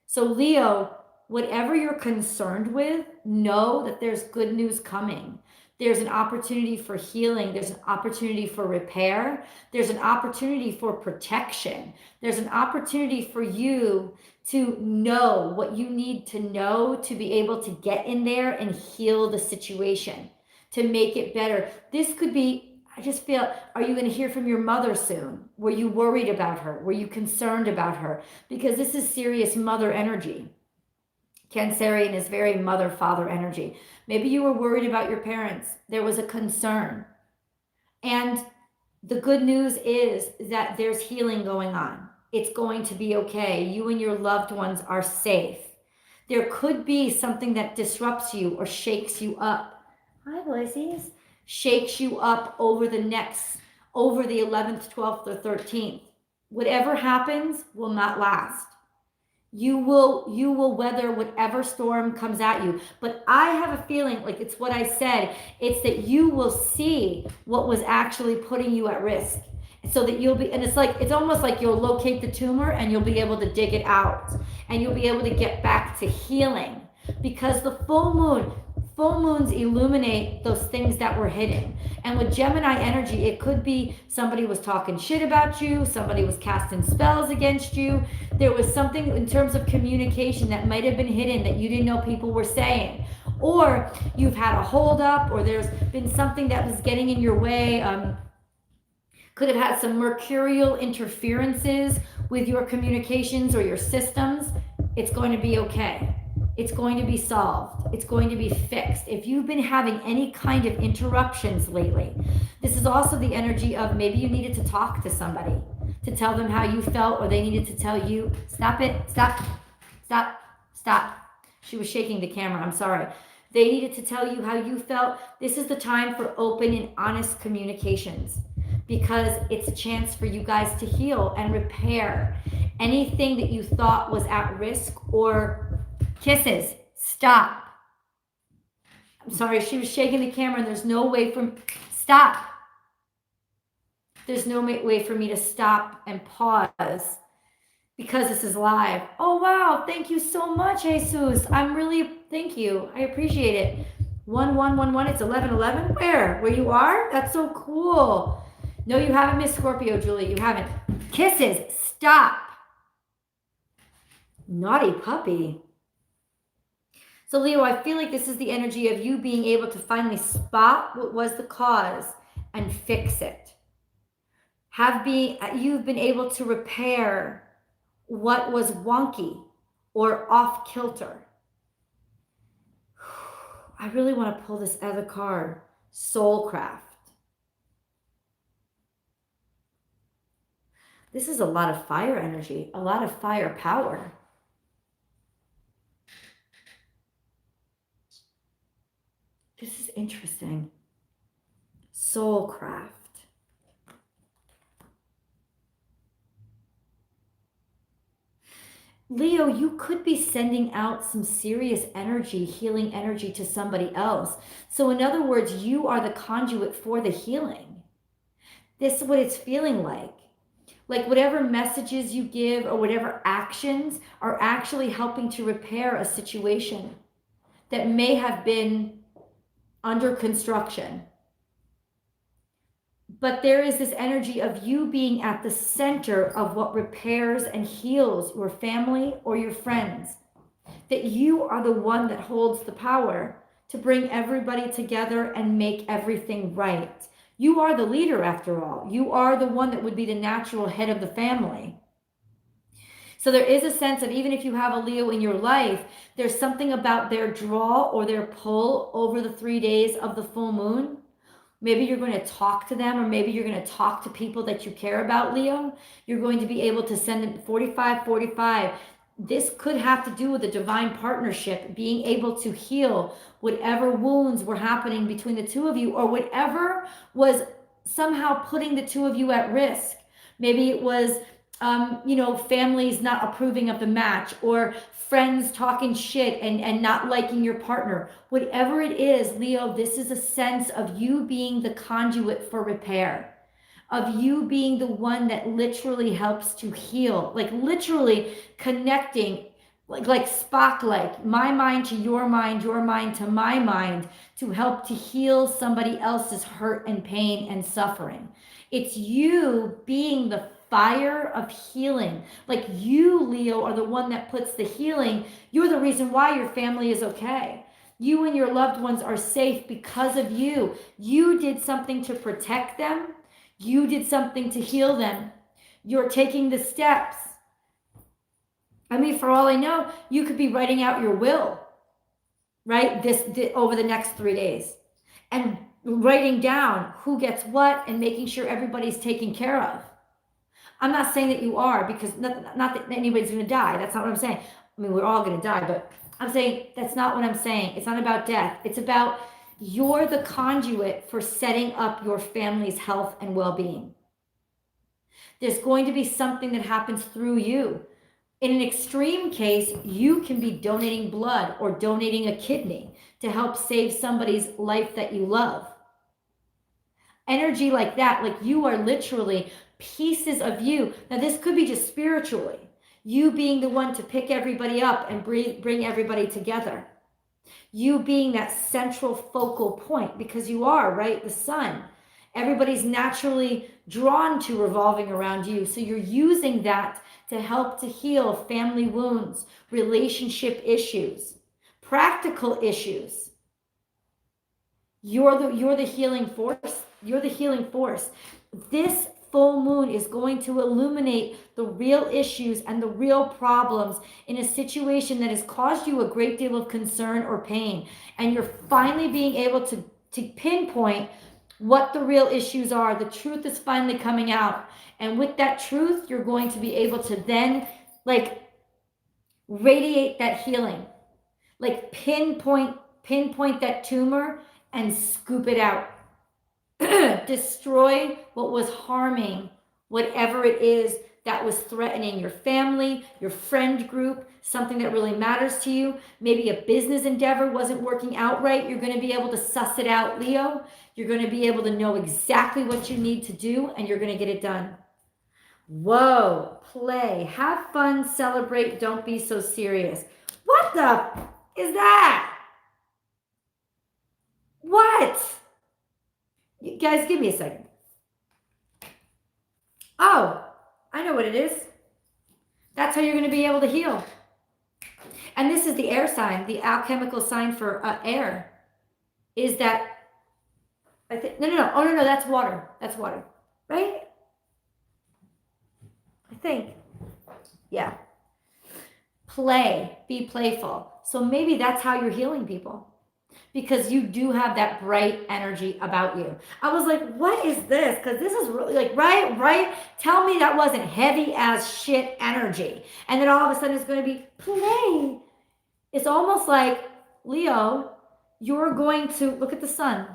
[SPEAKER 1] So Leo, whatever you're concerned with, know that there's good news coming. There's an opportunity for healing. There's an opportunity for repair. There's an opportunity for protection. There's an opportunity for you to know what you need to know to be able to get in there and heal the situation, to make it better. This could be, I just feel, are you going to hear from your mother soon? Were you worried about her? Were you concerned about her? Because this is serious mother energy. Cancerian is very mother-father energy. Maybe you were worried about your parents. There was a concern. And the good news is that there's healing going on. It's going to be okay. You and your loved ones are safe. There could be something that disrupts you or shakes you up. Hi, Pisces. Shakes you up over the 11th, 12th, or 13th. Whatever happens will not last. You will weather whatever storm comes at you. But I have a feeling, like it's what I said, it's that you will see what was actually putting you at risk. So that you'll be, and it's almost like you'll locate the tumor and you'll be able to dig it out. And you'll be able to get back to healing. Because the full moon, Full moons illuminate those things that were hidden. And with Gemini energy, it could be somebody was talking shit about you, somebody was casting spells against you. There was something in terms of communication that might have been hidden that you didn't know people were saying. Or you've had a holdup, or there's been something that was getting in your way. Could have had some mercurial interferences with your communications or your systems. It's going to be okay. It's going to be solved. It's going to be fixed. If you've been having any kind of interruptions lately, this is also the energy of maybe you needed to talk to somebody to tell them how you felt, or they needed to tell you, stop it, stop, stop, stop. She was shaking the camera, I'm sorry. They needed to tell you how you felt. This is the time for open and honest communications, because it's a chance for you guys to heal and repair anything that you thought was at risk. Or kisses, stop. I'm sorry, she was shaking the camera and there's no way for, stop. There's no way for me to stop and pause because this is live. Oh, wow, thank you so much, Jesus. Thank you, I appreciate it. 1111, it's 1111, where you are? That's so cool. No, you haven't missed Scorpio, Julie, you haven't. Kisses, stop. Naughty puppy. So Leo, I feel like this is the energy of you being able to finally spot what was the cause and fix it. You've been able to repair what was wonky or off kilter. I really want to pull this other card, Soulcraft. This is a lot of fire energy, a lot of fire power. This is interesting. Soulcraft. Leo, you could be sending out some serious energy, healing energy to somebody else. So in other words, you are the conduit for the healing. This is what it's feeling like. Like whatever messages you give or whatever actions are actually helping to repair a situation that may have been under construction. But there is this energy of you being at the center of what repairs and heals your family or your friends. That you are the one that holds the power to bring everybody together and make everything right. You are the leader after all. You are the one that would be the natural head of the family. So there is a sense of, even if you have a Leo in your life, there's something about their draw or their pull over the 3 days of the full moon. Maybe you're going to talk to them, or maybe you're going to talk to people that you care about, Leo. You're going to be able to send them 45. This could have to do with a divine partnership, being able to heal whatever wounds were happening between the two of you, or whatever was somehow putting the two of you at risk. Maybe it was families not approving of the match, or friends talking shit and not liking your partner. Whatever it is, Leo, this is a sense of you being the conduit for repair, of you being the one that literally helps to heal, like literally connecting, like Spock, like my mind to your mind to my mind, to help to heal somebody else's hurt and pain and suffering. It's you being the fire of healing. Like you, Leo, are the one that puts the healing. You're the reason why your family is okay. You and your loved ones are safe because of you. You did something to protect them. You did something to heal them. You're taking the steps. I mean, for all I know, you could be writing out your will, right? This over the next 3 days, and writing down who gets what and making sure everybody's taken care of. I'm not saying that you are, because not that anybody's going to die. That's not what I'm saying. I mean, we're all going to die, but I'm saying that's not what I'm saying. It's not about death. It's about you're the conduit for setting up your family's health and well-being. There's going to be something that happens through you. In an extreme case, you can be donating blood or donating a kidney to help save somebody's life that you love. Energy like that, like you are literally pieces of you. Now, this could be just spiritually. You being the one to pick everybody up and bring everybody together. You being that central focal point, because you are, right? The sun. Everybody's naturally drawn to revolving around you. So you're using that to help to heal family wounds, relationship issues, practical issues. You're the healing force. You're the healing force. This full moon is going to illuminate the real issues and the real problems in a situation that has caused you a great deal of concern or pain. And you're finally being able to pinpoint what the real issues are. The truth is finally coming out. And with that truth, you're going to be able to then radiate that healing, pinpoint that tumor and scoop it out. Destroy what was harming, whatever it is that was threatening your family, your friend group, something that really matters to you. Maybe a business endeavor wasn't working out right. You're going to be able to suss it out, Leo. You're going to be able to know exactly what you need to do, and you're going to get it done. Whoa, play, have fun, celebrate, don't be so serious. What the is that? What? You guys, give me a second. Oh, I know what it is. That's how you're going to be able to heal. And this is the air sign, the alchemical sign for air. Is that, no. Oh, no, that's water. That's water, right? I think. Yeah. Play, be playful. So maybe that's how you're healing people. Because you do have that bright energy about you. I was like, what is this? Because this is really right? Tell me that wasn't heavy as shit energy. And then all of a sudden it's going to be play. It's almost like, Leo, you're going to, look at the sun.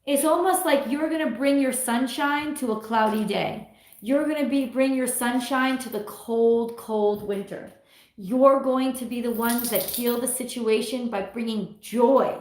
[SPEAKER 1] It's almost like you're going to bring your sunshine to a cloudy day. You're going to bring your sunshine to the cold, cold winter. You're going to be the ones that heal the situation by bringing joy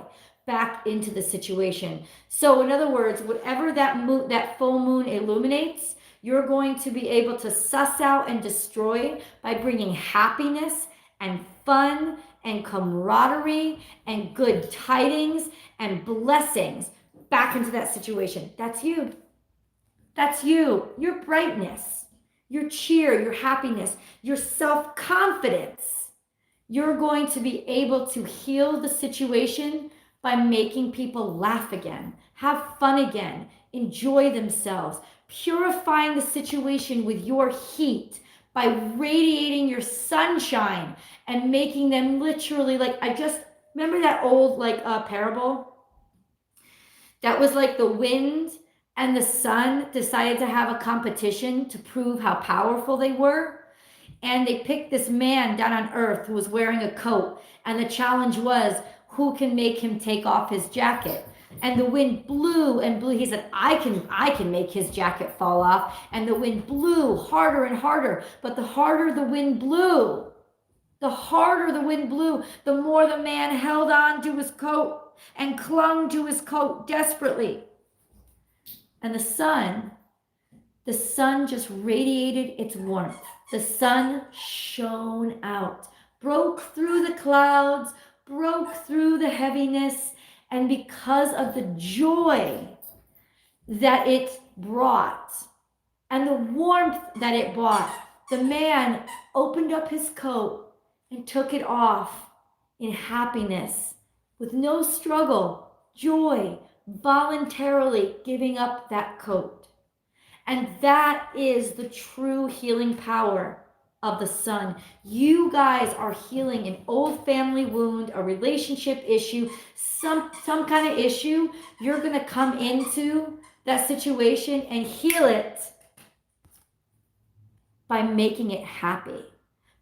[SPEAKER 1] back into the situation. So in other words, whatever that full moon illuminates, you're going to be able to suss out and destroy by bringing happiness and fun and camaraderie and good tidings and blessings back into that situation. That's you. That's you. Your brightness, your cheer, your happiness, your self-confidence. You're going to be able to heal the situation by making people laugh again, have fun again, enjoy themselves, purifying the situation with your heat by radiating your sunshine and making them literally I just remember that old parable that was the wind and the sun decided to have a competition to prove how powerful they were. And they picked this man down on earth who was wearing a coat. And the challenge was, who can make him take off his jacket? And the wind blew and blew. He said, I can make his jacket fall off. And the wind blew harder and harder. But the harder the wind blew, the more the man held on to his coat and clung to his coat desperately. And the sun just radiated its warmth. The sun shone out, broke through the clouds, broke through the heaviness, and because of the joy that it brought and the warmth that it brought, the man opened up his coat and took it off in happiness, with no struggle, joy, voluntarily giving up that coat. And that is the true healing power of the sun. You guys are healing an old family wound, a relationship issue, some kind of issue. You're going to come into that situation and heal it by making it happy,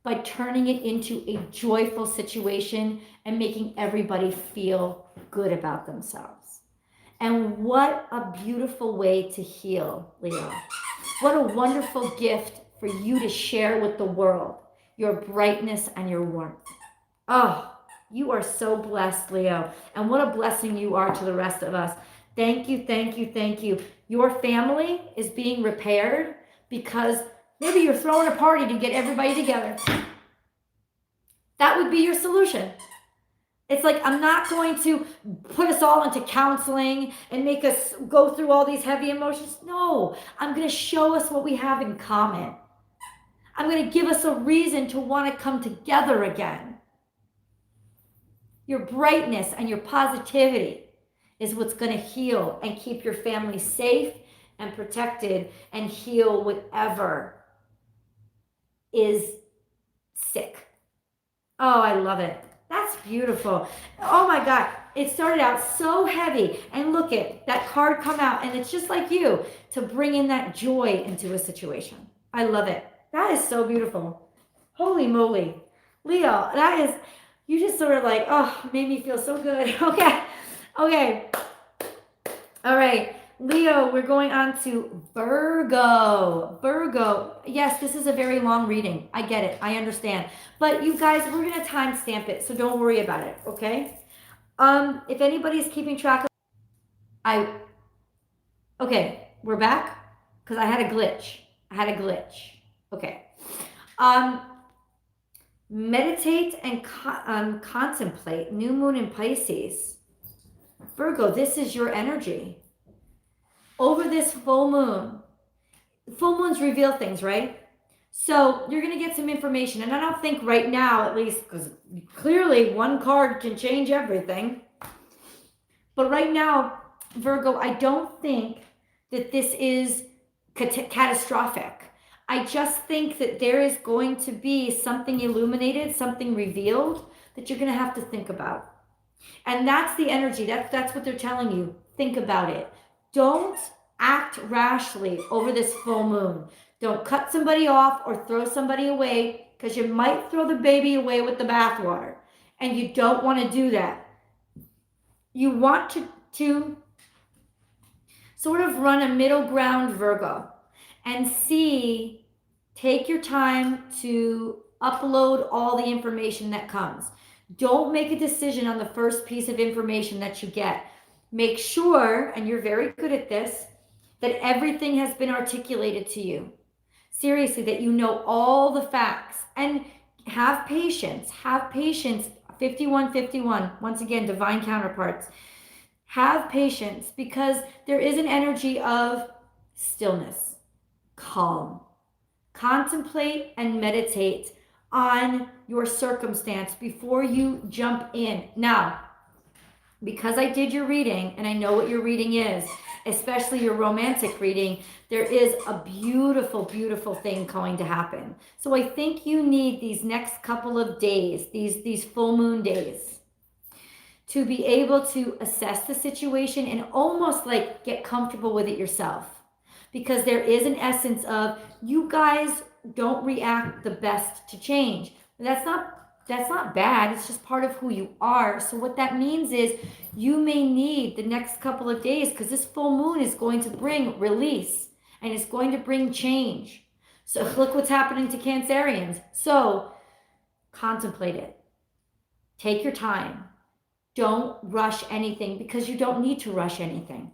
[SPEAKER 1] by turning it into a joyful situation and making everybody feel good about themselves. And what a beautiful way to heal, Leo. What a wonderful gift for you to share with the world, your brightness and your warmth. Oh, you are so blessed, Leo. And what a blessing you are to the rest of us. Thank you, thank you, thank you. Your family is being repaired because maybe you're throwing a party to get everybody together. That would be your solution. It's like, I'm not going to put us all into counseling and make us go through all these heavy emotions. No, I'm going to show us what we have in common. I'm going to give us a reason to want to come together again. Your brightness and your positivity is what's going to heal and keep your family safe and protected and heal whatever is sick. Oh, I love it. That's beautiful. Oh my God. It started out so heavy. And look at that card come out. And it's just like you to bring in that joy into a situation. I love it. That is so beautiful. Holy moly. Leo, that is, you just sort of like, oh, made me feel so good. Okay. Okay. All right. Leo, we're going on to Virgo. Virgo. Yes, this is a very long reading. I get it. I understand. But you guys, we're going to timestamp it, so don't worry about it, okay? If anybody's keeping track of... Okay, we're back? Because I had a glitch. Okay. Meditate and contemplate. New moon in Pisces. Virgo, this is your energy. Over this full moons reveal things, right? So you're going to get some information. And I don't think right now, at least, because clearly one card can change everything. But right now, Virgo, I don't think that this is catastrophic. I just think that there is going to be something illuminated, something revealed that you're going to have to think about. And that's the energy. That's what they're telling you. Think about it. Don't act rashly over this full moon. Don't cut somebody off or throw somebody away, because you might throw the baby away with the bathwater. And you don't want to do that. You want to sort of run a middle ground, Virgo, and take your time to upload all the information that comes. Don't make a decision on the first piece of information that you get. Make sure, and you're very good at this, that everything has been articulated to you. Seriously, that you know all the facts. And have patience. 5151, once again, divine counterparts. Have patience, because there is an energy of stillness, calm. Contemplate and meditate on your circumstance before you jump in. Now, because I did your reading and I know what your reading is, especially your romantic reading, there is a beautiful, beautiful thing going to happen. So I think you need these next couple of days, these full moon days, to be able to assess the situation and almost like get comfortable with it yourself. Because there is an essence of, you guys don't react the best to change. That's not bad. It's just part of who you are. So what that means is you may need the next couple of days, because this full moon is going to bring release and it's going to bring change. So look what's happening to Cancerians. So contemplate it. Take your time. Don't rush anything, because you don't need to rush anything.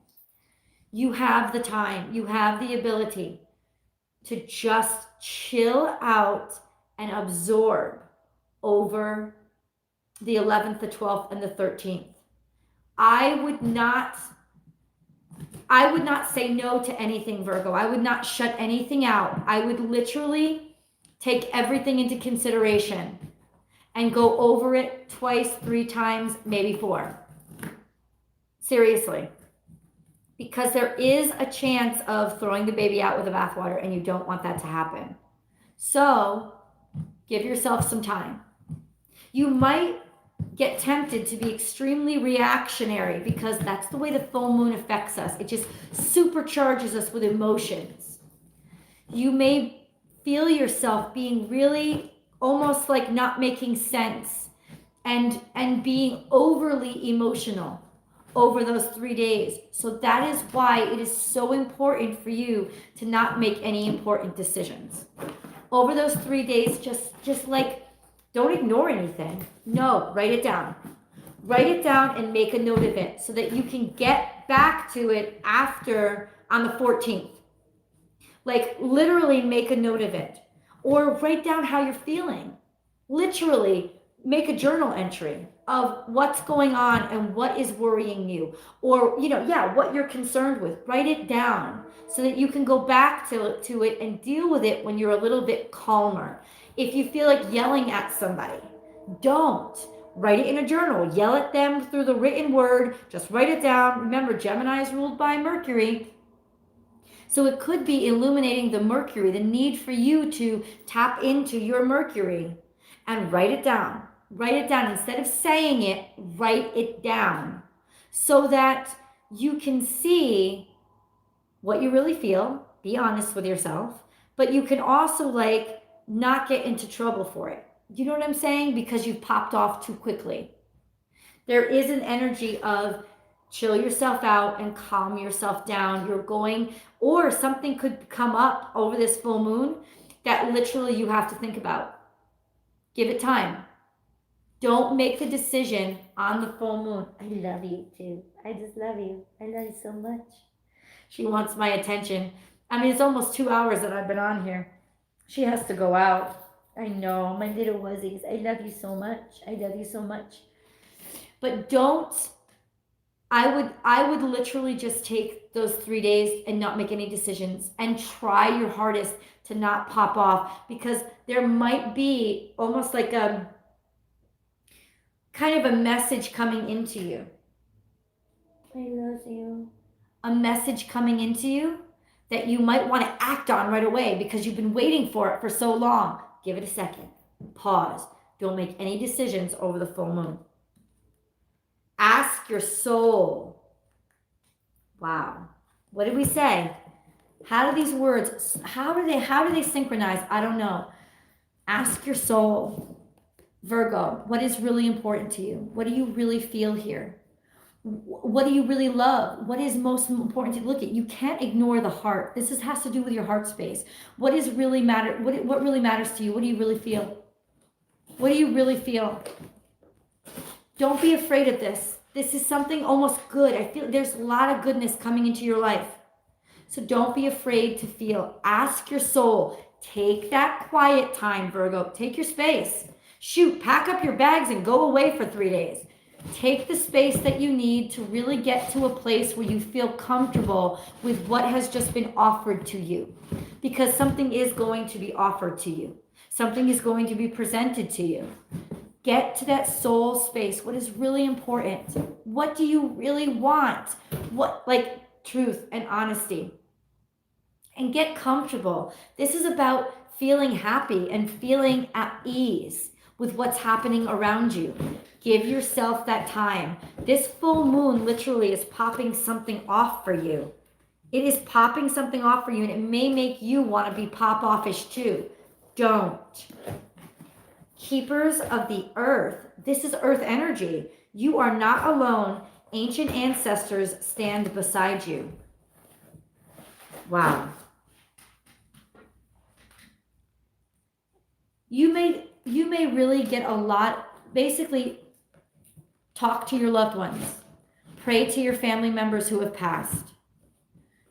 [SPEAKER 1] You have the time, you have the ability to just chill out and absorb over the 11th, the 12th, and the 13th. I would not say no to anything, Virgo. I would not shut anything out. I would literally take everything into consideration and go over it twice, 3 times, maybe 4. Seriously. Because there is a chance of throwing the baby out with the bathwater, and you don't want that to happen. So give yourself some time. You might get tempted to be extremely reactionary, because that's the way the full moon affects us. It just supercharges us with emotions. You may feel yourself being really almost like not making sense and being overly emotional over those 3 days. So that is why it is so important for you to not make any important decisions. Over those 3 days, just like, don't ignore anything. No, write it down. Write it down and make a note of it so that you can get back to it after on the 14th. Like, literally make a note of it. Or write down how you're feeling. Literally, make a journal entry of what's going on and what is worrying you, or what you're concerned with. Write it down so that you can go back to it and deal with it when you're a little bit calmer. If you feel like yelling at somebody, don't. Write it in a journal. Yell at them through the written word. Just write it down. Remember, Gemini is ruled by Mercury. So it could be illuminating the Mercury, the need for you to tap into your Mercury and write it down. Write it down. Instead of saying it, write it down so that you can see what you really feel. Be honest with yourself, but you can also not get into trouble for it. You know what I'm saying? Because you've popped off too quickly. There is an energy of chill yourself out and calm yourself down. Or something could come up over this full moon that literally you have to think about. Give it time. Don't make the decision on the full moon. I love you too. I just love you. I love you so much. She wants my attention. I mean, it's almost 2 hours that I've been on here. She has to go out. I know, my little wuzzies. I love you so much. I love you so much. But I would literally just take those 3 days and not make any decisions and try your hardest to not pop off, because there might be almost like a kind of a message coming into you. I love you. A message coming into you that you might want to act on right away because you've been waiting for it for so long. Give it a second. Pause. Don't make any decisions over the full moon. Ask your soul. Wow. What did we say? How do these words, how do they synchronize? I don't know. Ask your soul. Virgo, what is really important to you? What do you really feel here? What do you really love? What is most important to look at? You can't ignore the heart. This has to do with your heart space. What really matters to you? What do you really feel? What do you really feel? Don't be afraid of this. This is something almost good. I feel there's a lot of goodness coming into your life. So don't be afraid to feel. Ask your soul. Take that quiet time, Virgo. Take your space. Shoot, pack up your bags and go away for 3 days. Take the space that you need to really get to a place where you feel comfortable with what has just been offered to you. Because something is going to be offered to you. Something is going to be presented to you. Get to that soul space. What is really important? What do you really want? Truth and honesty. And get comfortable. This is about feeling happy and feeling at ease with what's happening around you. Give yourself that time. This full moon literally is popping something off for you. It is popping something off for you, and it may make you want to be pop-offish too. Don't. Keepers of the earth. This is earth energy. You are not alone. Ancient ancestors stand beside you. Wow. You may really get a lot. Basically, talk to your loved ones. Pray to your family members who have passed.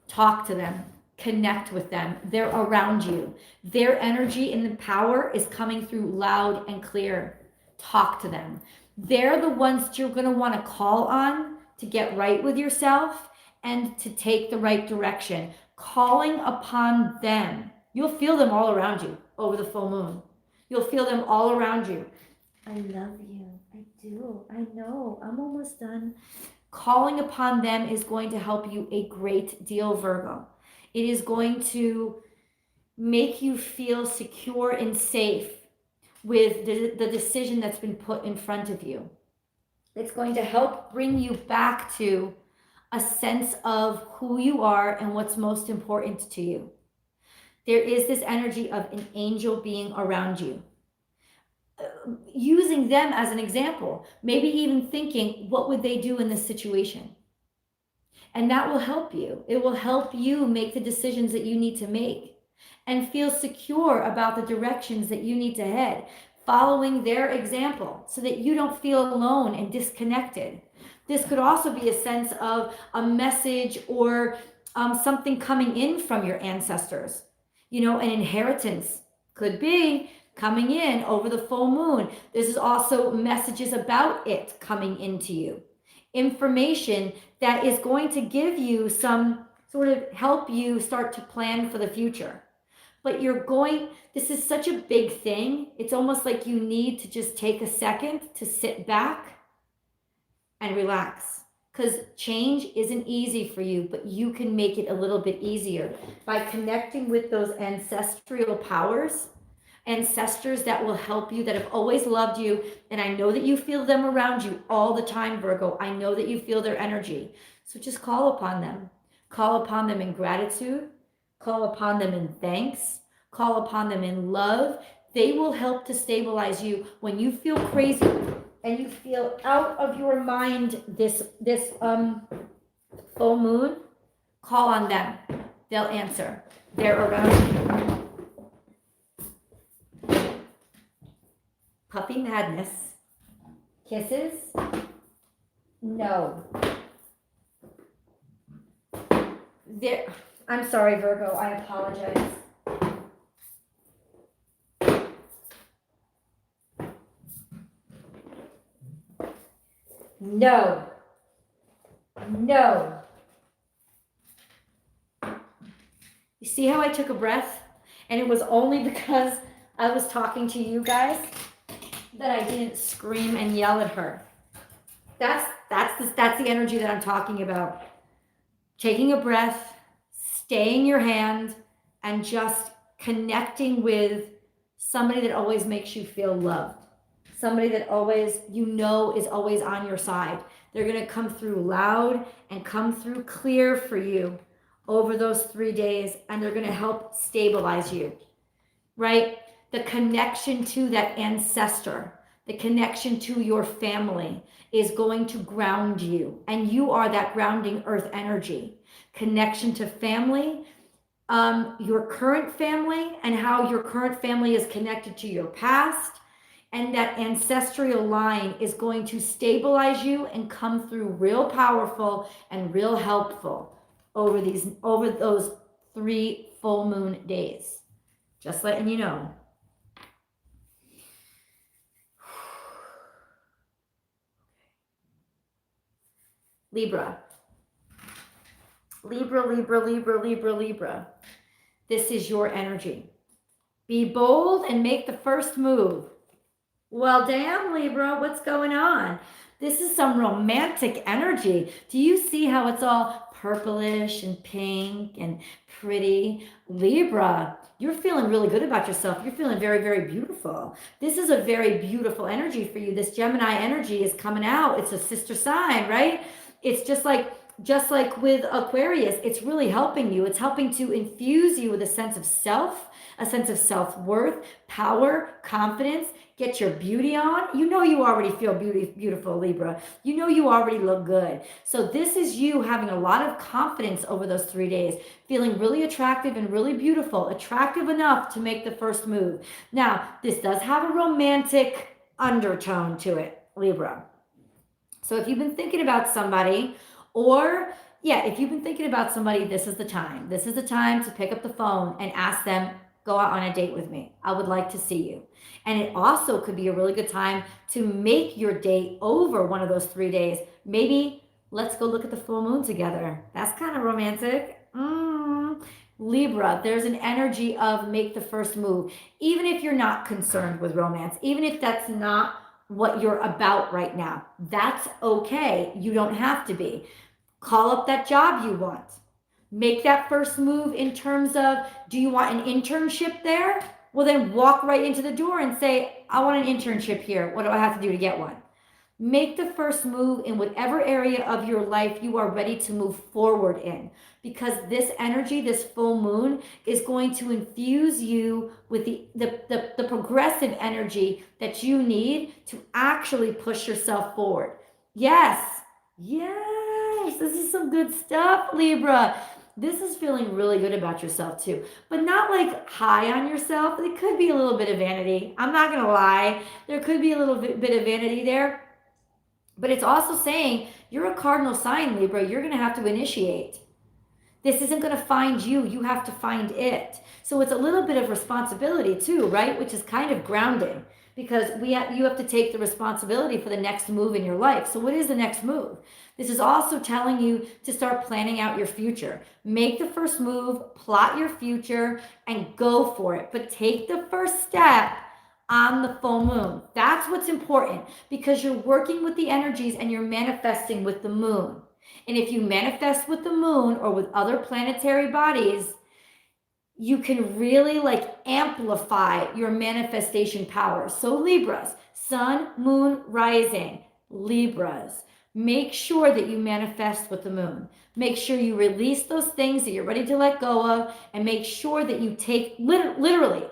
[SPEAKER 1] Talk to them. Connect with them. They're around you. Their energy and the power is coming through loud and clear. Talk to them. They're the ones that you're going to want to call on to get right with yourself and to take the right direction. Calling upon them. You'll feel them all around you over the full moon. You'll feel them all around you. I love you. I do. I know. I'm almost done. Calling upon them is going to help you a great deal, Virgo. It is going to make you feel secure and safe with the decision that's been put in front of you. It's going to help bring you back to a sense of who you are and what's most important to you. There is this energy of an angel being around you. Using them as an example, maybe even thinking, what would they do in this situation? And that will help you. It will help you make the decisions that you need to make and feel secure about the directions that you need to head, following their example so that you don't feel alone and disconnected. This could also be a sense of a message or something coming in from your ancestors. An inheritance could be coming in over the full moon. This is also messages about it coming into you. Information that is going to give you some sort of help you start to plan for the future. But this is such a big thing. It's almost like you need to just take a second to sit back and relax. Because change isn't easy for you, but you can make it a little bit easier by connecting with those ancestral powers, ancestors that will help you, that have always loved you. And I know that you feel them around you all the time, Virgo. I know that you feel their energy. So just call upon them. Call upon them in gratitude. Call upon them in thanks. Call upon them in love. They will help to stabilize you when you feel crazy and you feel out of your mind this full moon. Call on them. They'll answer. They're around you. Puppy madness. Kisses? No. I'm sorry, Virgo. I apologize. No. No. You see how I took a breath? And it was only because I was talking to you guys that I didn't scream and yell at her. That's the energy that I'm talking about. Taking a breath, staying your hand, and just connecting with somebody that always makes you feel loved. Somebody that always, is always on your side. They're going to come through loud and come through clear for you over those 3 days, and they're going to help stabilize you, right? The connection to that ancestor, the connection to your family is going to ground you, and you are that grounding earth energy. Connection to family, your current family, and how your current family is connected to your past. And that ancestral line is going to stabilize you and come through real powerful and real helpful over those 3 full moon days. Just letting you know. Libra. Libra, Libra, Libra, Libra, Libra. This is your energy. Be bold and make the first move. Well, damn, Libra, what's going on? This is some romantic energy. Do you see how it's all purplish and pink and pretty? Libra, you're feeling really good about yourself. You're feeling very, very beautiful. This is a very beautiful energy for you. This Gemini energy is coming out. It's a sister sign, right? It's just like with Aquarius, it's really helping you. It's helping to infuse you with a sense of self, a sense of self-worth, power, confidence. Get your beauty on. You know you already feel beautiful, Libra. You know you already look good. So this is you having a lot of confidence over those 3 days, feeling really attractive and really beautiful, attractive enough to make the first move. Now, this does have a romantic undertone to it, Libra. So if you've been thinking about somebody, if you've been thinking about somebody, this is the time. This is the time to pick up the phone and ask them, go out on a date with me. I would like to see you. And it also could be a really good time to make your date over one of those 3 days. Maybe let's go look at the full moon together. That's kind of romantic. Libra, there's an energy of make the first move. Even if you're not concerned with romance, even if that's not what you're about right now, that's okay. You don't have to be. Call up that job you want. Make that first move in terms of, do you want an internship there? Well, then walk right into the door and say, I want an internship here. What do I have to do to get one? Make the first move in whatever area of your life you are ready to move forward in. Because this energy, this full moon, is going to infuse you with the progressive energy that you need to actually push yourself forward. Yes, this is some good stuff, Libra. This is feeling really good about yourself too, but not like high on yourself. It could be a little bit of vanity. I'm not going to lie. There could be a little bit of vanity there, but it's also saying you're a cardinal sign, Libra. You're going to have to initiate. This isn't going to find you. You have to find it. So it's a little bit of responsibility too, right? Which is kind of grounding, because you have to take the responsibility for the next move in your life. So what is the next move? This is also telling you to start planning out your future. Make the first move, plot your future, and go for it. But take the first step on the full moon. That's what's important, because you're working with the energies and you're manifesting with the moon. And if you manifest with the moon or with other planetary bodies, you can really like amplify your manifestation power. So Libras, sun, moon, rising, Libras, make sure that you manifest with the moon. Make sure you release those things that you're ready to let go of, and make sure that you take, literally,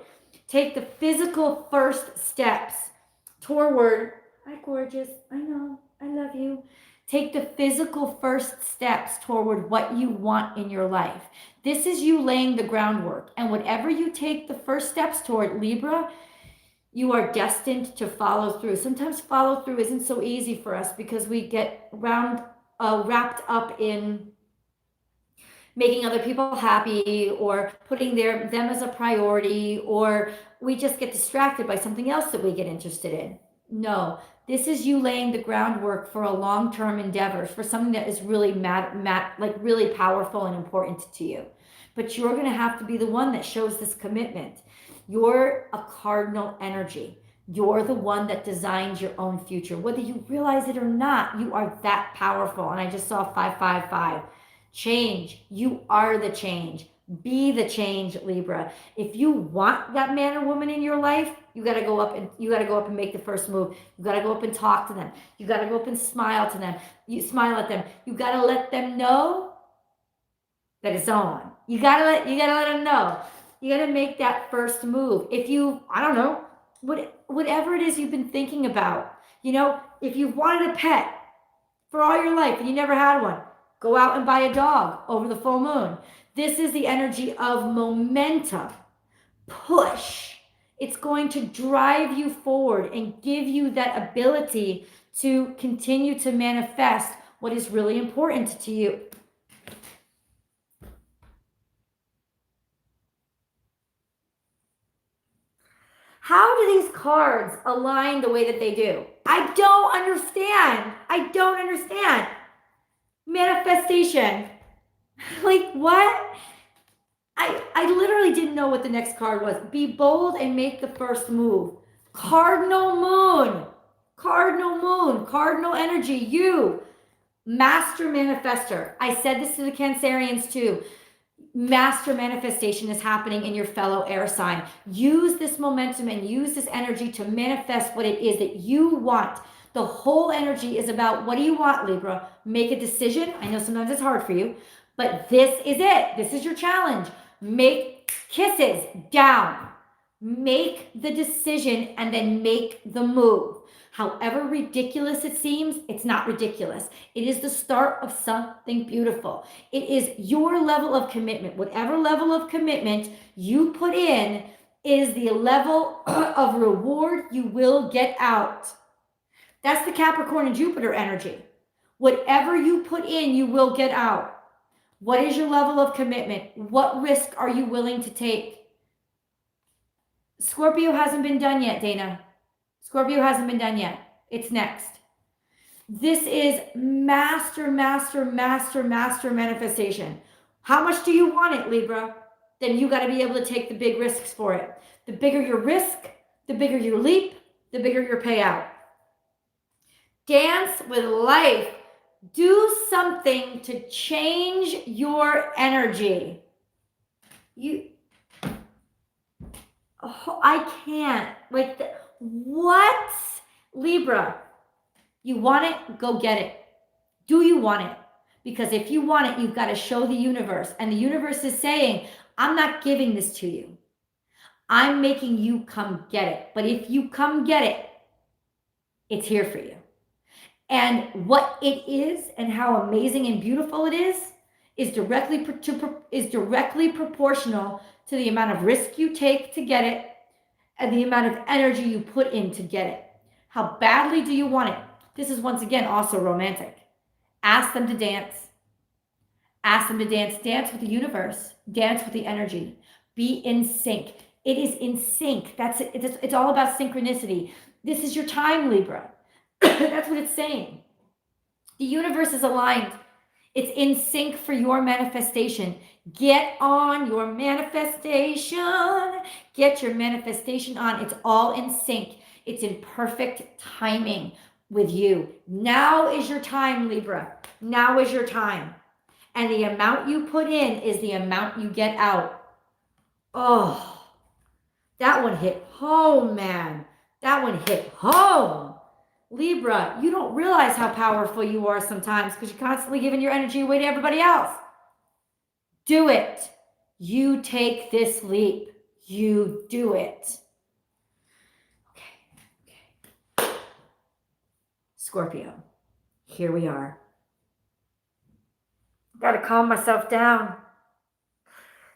[SPEAKER 1] take the physical first steps toward, hi gorgeous, I know, I love you. Take the physical first steps toward what you want in your life. This is you laying the groundwork. And whatever you take the first steps toward, Libra, you are destined to follow through. Sometimes follow through isn't so easy for us because we get wrapped up in making other people happy or putting them as a priority, or we just get distracted by something else that we get interested in. No, this is you laying the groundwork for a long-term endeavor, for something that is really like really powerful and important to you. But you're going to have to be the one that shows this commitment. You're a cardinal energy. You're the one that designs your own future. Whether you realize it or not, you are that powerful. And I just saw 555. Change. You are the change. Be the change, Libra. If you want that man or woman in your life, you got to go up and make the first move. You got to go up and talk to them. You got to go up and smile to them. You smile at them. You got to let them know that it's on. You got to let them know. You got to make that first move. If you, I don't know, whatever it is you've been thinking about, if you've wanted a pet for all your life and you never had one, go out and buy a dog over the full moon. This is the energy of momentum. Push. It's going to drive you forward and give you that ability to continue to manifest what is really important to you. How do these cards align the way that they do? I don't understand. Manifestation. Like what? I literally didn't know what the next card was. Be bold and make the first move. Cardinal moon, cardinal energy. You, master manifester. I said this to the Cancerians too. Master manifestation is happening in your fellow air sign. Use this momentum and use this energy to manifest what it is that you want. The whole energy is about, what do you want, Libra? Make a decision. I know sometimes it's hard for you, but this is it. This is your challenge. Make kisses down. Make the decision and then make the move. However ridiculous it seems, it's not ridiculous. It is the start of something beautiful. It is your level of commitment. Whatever level of commitment you put in is the level of reward you will get out. That's the Capricorn and Jupiter energy. Whatever you put in, you will get out. What is your level of commitment? What risk are you willing to take? Scorpio hasn't been done yet, Dana. Scorpio hasn't been done yet. It's next. This is master manifestation. How much do you want it, Libra? Then you got to be able to take the big risks for it. The bigger your risk, the bigger your leap, the bigger your payout. Dance with life. Do something to change your energy. I can't. What? Libra, you want it? Go get it. Do you want it? Because if you want it, you've got to show the universe. And the universe is saying, I'm not giving this to you. I'm making you come get it. But if you come get it, it's here for you. And what it is and how amazing and beautiful it is directly proportional to the amount of risk you take to get it and the amount of energy you put in to get it. How badly do you want it? This is once again also romantic. Ask them to dance. Ask them to dance. Dance with the universe. Dance with the energy. Be in sync. It is in sync. That's it. It's all about synchronicity. This is your time, Libra. That's what it's saying. The universe is aligned. It's in sync for your manifestation. Get on your manifestation. Get your manifestation on. It's all in sync. It's in perfect timing with you. Now is your time, Libra. Now is your time. And the amount you put in is the amount you get out. Oh, that one hit home, man. That one hit home. Libra, you don't realize how powerful you are sometimes because you're constantly giving your energy away to everybody else. Do it. You take this leap. You do it. Okay. Scorpio, here we are. Got to calm myself down.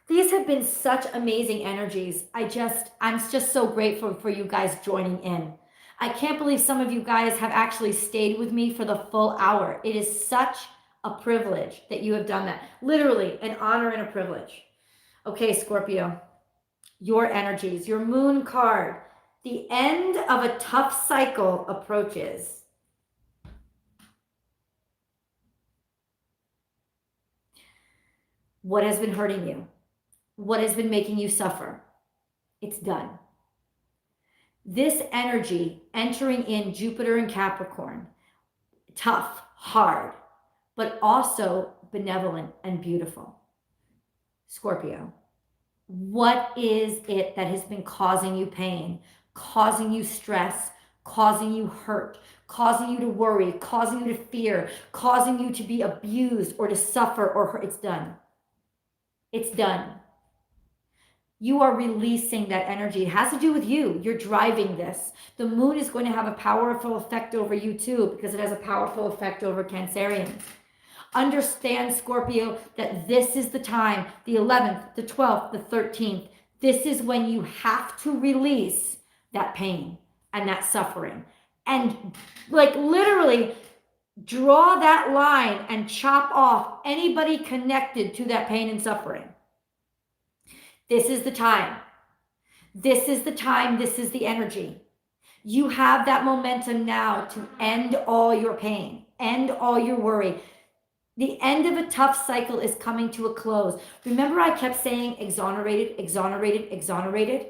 [SPEAKER 1] These have been such amazing energies. I'm just so grateful for you guys joining in. I can't believe some of you guys have actually stayed with me for the full hour. It is such a privilege that you have done that. Literally an honor and a privilege. Okay, Scorpio, your energies, your moon card. The end of a tough cycle approaches. What has been hurting you? What has been making you suffer? It's done. This energy entering in Jupiter and Capricorn, tough, hard, but also benevolent and beautiful. Scorpio, what is it that has been causing you pain, causing you stress, causing you hurt, causing you to worry, causing you to fear, causing you to be abused or to suffer or hurt? It's done. It's done. You are releasing that energy. It has to do with you. You're driving this. The moon is going to have a powerful effect over you too, because it has a powerful effect over Cancerians. Understand, Scorpio, that this is the time, the 11th, the 12th, the 13th. This is when you have to release that pain and that suffering. And like literally draw that line and chop off anybody connected to that pain and suffering. This is the time. This is the time. This is the energy. You have that momentum now to end all your pain, end all your worry. The end of a tough cycle is coming to a close. Remember I kept saying exonerated, exonerated, exonerated?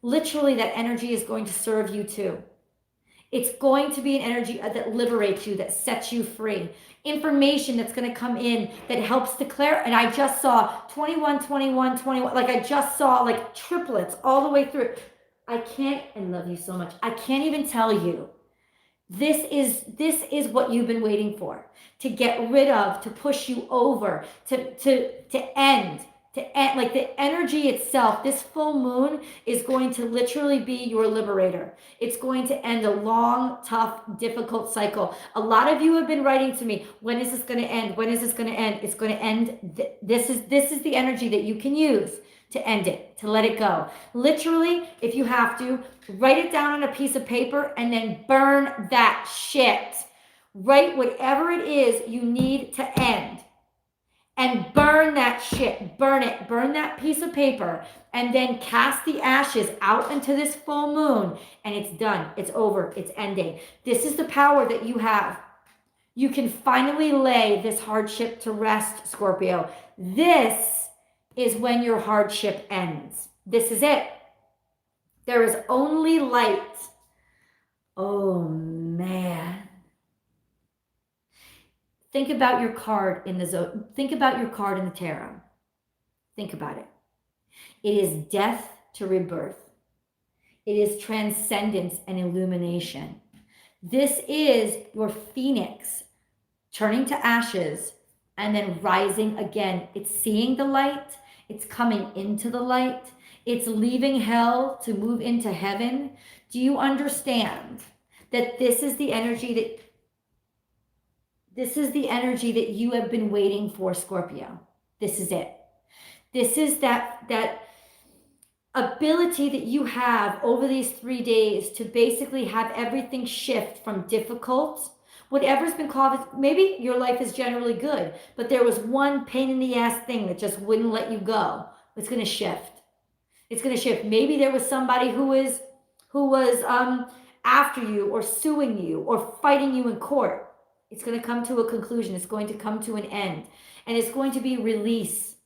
[SPEAKER 1] Literally that energy is going to serve you too. It's going to be an energy that liberates you, that sets you free. Information that's going to come in that helps declare. And I just saw 21, 21, 21. Like I just saw like triplets all the way through. I can't, and love you so much. I can't even tell you. This is what you've been waiting for. To get rid of, to push you over, to end. Like the energy itself, this full moon is going to literally be your liberator. It's going to end a long, tough, difficult cycle. A lot of you have been writing to me, when is this going to end? When is this going to end? It's going to end. This is the energy that you can use to end it, to let it go. Literally, if you have to, write it down on a piece of paper and then burn that shit. Write whatever it is you need to end. And burn that shit, burn it, burn that piece of paper, and then cast the ashes out into this full moon, and it's done, it's over, it's ending. This is the power that you have. You can finally lay this hardship to rest, Scorpio. This is when your hardship ends. This is it. There is only light. Oh, man. Think about your card in the think about your card in the tarot. Think about it. It is death to rebirth. It is transcendence and illumination. This is your phoenix turning to ashes and then rising again. It's seeing the light. It's coming into the light. It's leaving hell to move into heaven. Do you understand that this is the energy that you have been waiting for, Scorpio? This is it. This is that ability that you have over these 3 days to basically have everything shift from difficult, Whatever's been caused, maybe your life is generally good, but there was one pain in the ass thing that just wouldn't let you go. It's going to shift. It's going to shift. Maybe there was somebody who was after you or suing you or fighting you in court. It's going to come to a conclusion. It's going to come to an end, and it's going to be release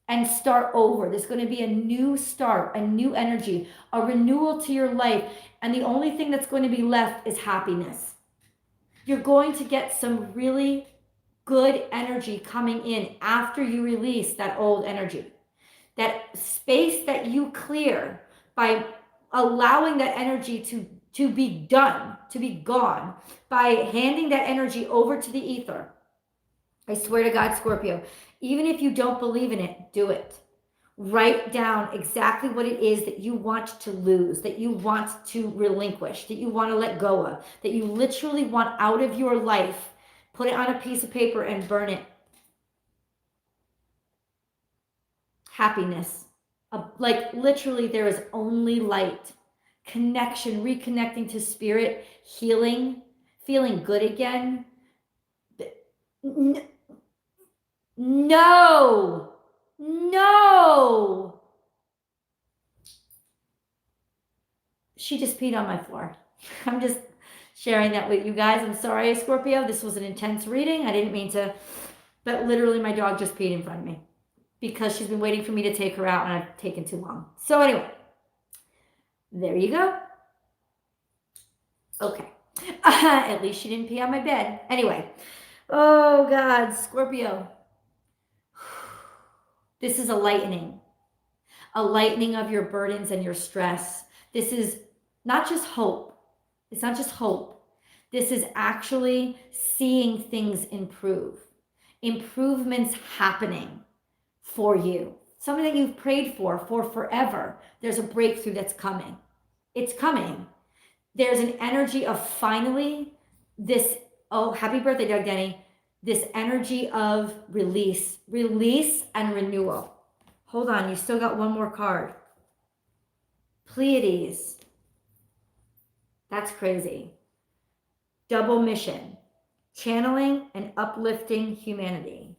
[SPEAKER 1] and start over. There's going to be a new start, a new energy, a renewal to your life. And the only thing that's going to be left is happiness. You're going to get some really good energy coming in after you release that old energy. That space that you clear by allowing that energy to be done, to be gone, by handing that energy over to the ether. I swear to God, Scorpio, even if you don't believe in it, do it. Write down exactly what it is that you want to lose, that you want to relinquish, that you want to let go of, that you literally want out of your life. Put it on a piece of paper and burn it. Happiness. Like literally there is only light. Connection, reconnecting to spirit, healing, feeling good again. No. She just peed on my floor. I'm just sharing that with you guys. I'm sorry, Scorpio. This was an intense reading. I didn't mean to, but literally my dog just peed in front of me because she's been waiting for me to take her out and I've taken too long. So anyway, there you go. Okay. At least she didn't pee on my bed. Anyway. Oh God, Scorpio. This is a lightening of your burdens and your stress. This is not just hope. It's not just hope. This is actually seeing things improve. Improvements happening for you. Something that you've prayed for forever. There's a breakthrough that's coming. It's coming. There's an energy of finally this, oh, happy birthday, Doug Denny. This energy of release and renewal. Hold on, you still got one more card. Pleiades. That's crazy. Double mission. Channeling and uplifting humanity.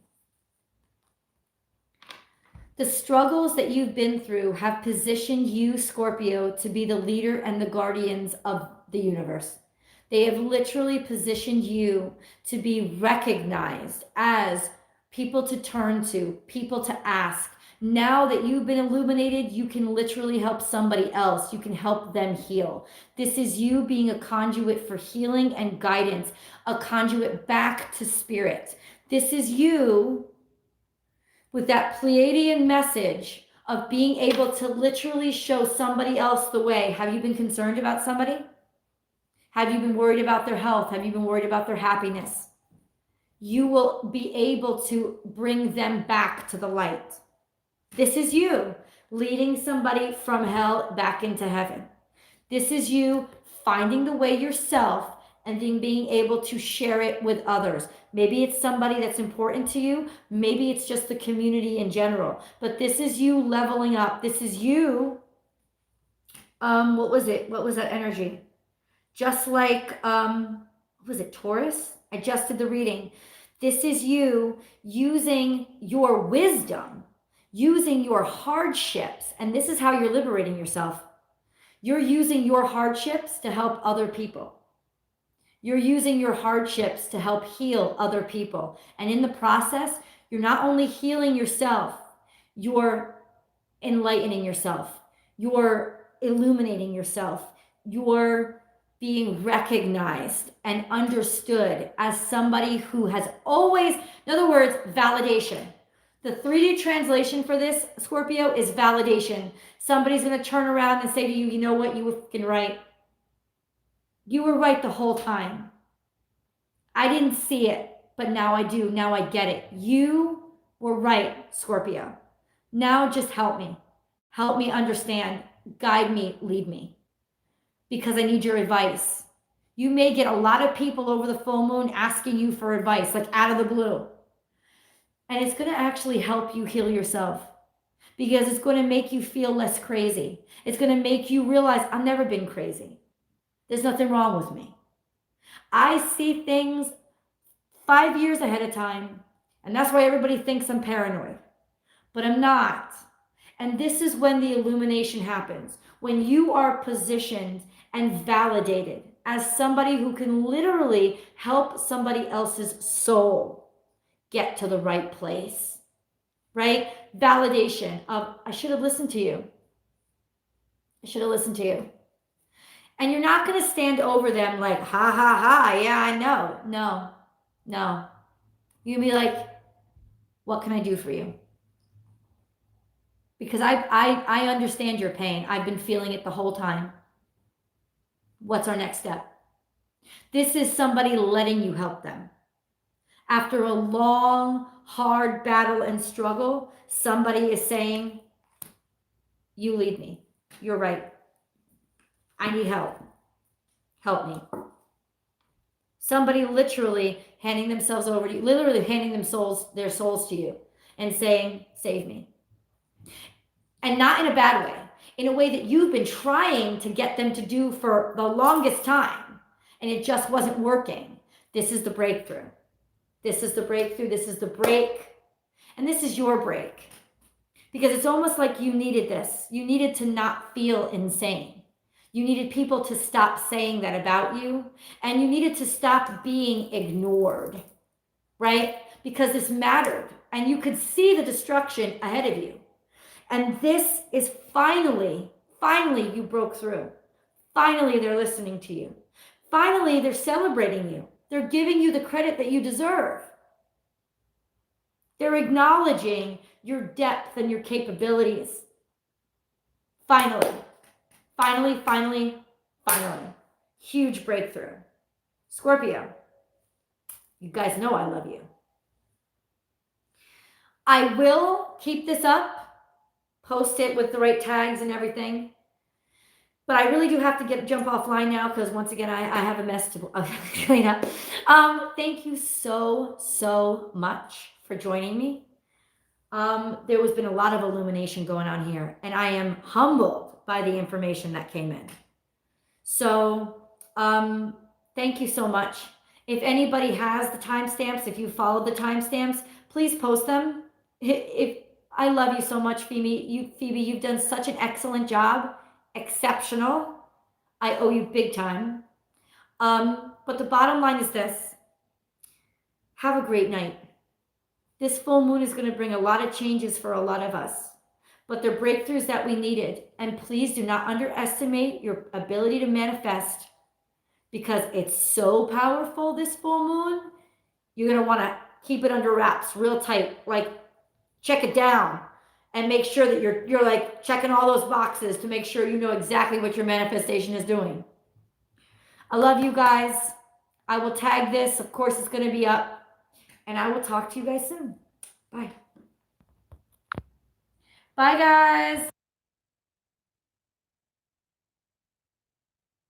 [SPEAKER 1] The struggles that you've been through have positioned you, Scorpio, to be the leader and the guardians of the universe. They have literally positioned you to be recognized as people to turn to, people to ask. Now that you've been illuminated, you can literally help somebody else. You can help them heal. This is you being a conduit for healing and guidance, a conduit back to spirit. This is you with that Pleiadian message of being able to literally show somebody else the way. Have you been concerned about somebody? Have you been worried about their health? Have you been worried about their happiness? You will be able to bring them back to the light. This is you leading somebody from hell back into heaven. This is you finding the way yourself and then being able to share it with others. Maybe it's somebody that's important to you. Maybe it's just the community in general. But this is you leveling up. This is you. What was it? What was that energy? Just like, was it Taurus? I just did the reading. This is you using your wisdom, using your hardships. And this is how you're liberating yourself. You're using your hardships to help other people. You're using your hardships to help heal other people. And in the process, you're not only healing yourself, you're enlightening yourself. You're illuminating yourself. You're being recognized and understood as somebody who has always, in other words, validation. The 3D translation for this, Scorpio, is validation. Somebody's going to turn around and say to you, you know what, you were fucking right. You were right the whole time. I didn't see it, but now I do. Now I get it. You were right, Scorpio. Now just help me. Help me understand. Guide me. Lead me. Because I need your advice. You may get a lot of people over the full moon asking you for advice, like out of the blue. And it's going to actually help you heal yourself. Because it's going to make you feel less crazy. It's going to make you realize, I've never been crazy. There's nothing wrong with me. I see things 5 years ahead of time. And that's why everybody thinks I'm paranoid. But I'm not. And this is when the illumination happens. When you are positioned and validated as somebody who can literally help somebody else's soul get to the right place. Right? Validation of, I should have listened to you. I should have listened to you. And you're not going to stand over them like, ha, ha, ha, yeah, I know. No, no. You can be like, what can I do for you? Because I understand your pain. I've been feeling it the whole time. What's our next step? This is somebody letting you help them. After a long, hard battle and struggle, somebody is saying, you lead me. You're right. I need help. Help me. Somebody literally handing themselves over to you, literally handing their souls to you and saying, save me. And not in a bad way, in a way that you've been trying to get them to do for the longest time, and it just wasn't working. This is the breakthrough. This is the breakthrough. This is the break. And this is your break. Because it's almost like you needed this. You needed to not feel insane. You needed people to stop saying that about you, and you needed to stop being ignored, right? Because this mattered, and you could see the destruction ahead of you. And this is finally you broke through. Finally, they're listening to you. Finally, they're celebrating you. They're giving you the credit that you deserve. They're acknowledging your depth and your capabilities. Finally. Huge breakthrough. Scorpio, you guys know I love you. I will keep this up. Post it with the right tags and everything. But I really do have to jump offline now because once again, I have a mess to clean up. Thank you so much for joining me. There has been a lot of illumination going on here, and I am humbled by the information that came in. So thank you so much. If anybody has the timestamps, if you followed the timestamps, please post them. I love you so much, Phoebe. You've done such an excellent job. Exceptional. I owe you big time. But the bottom line is this. Have a great night. This full moon is going to bring a lot of changes for a lot of us. But they're breakthroughs that we needed. And please do not underestimate your ability to manifest, because it's so powerful, this full moon. You're going to want to keep it under wraps real tight. Like, check it down and make sure that you're like checking all those boxes to make sure you know exactly what your manifestation is doing. I love you guys. I will tag this. Of course, it's going to be up. And I will talk to you guys soon. Bye. Bye, guys.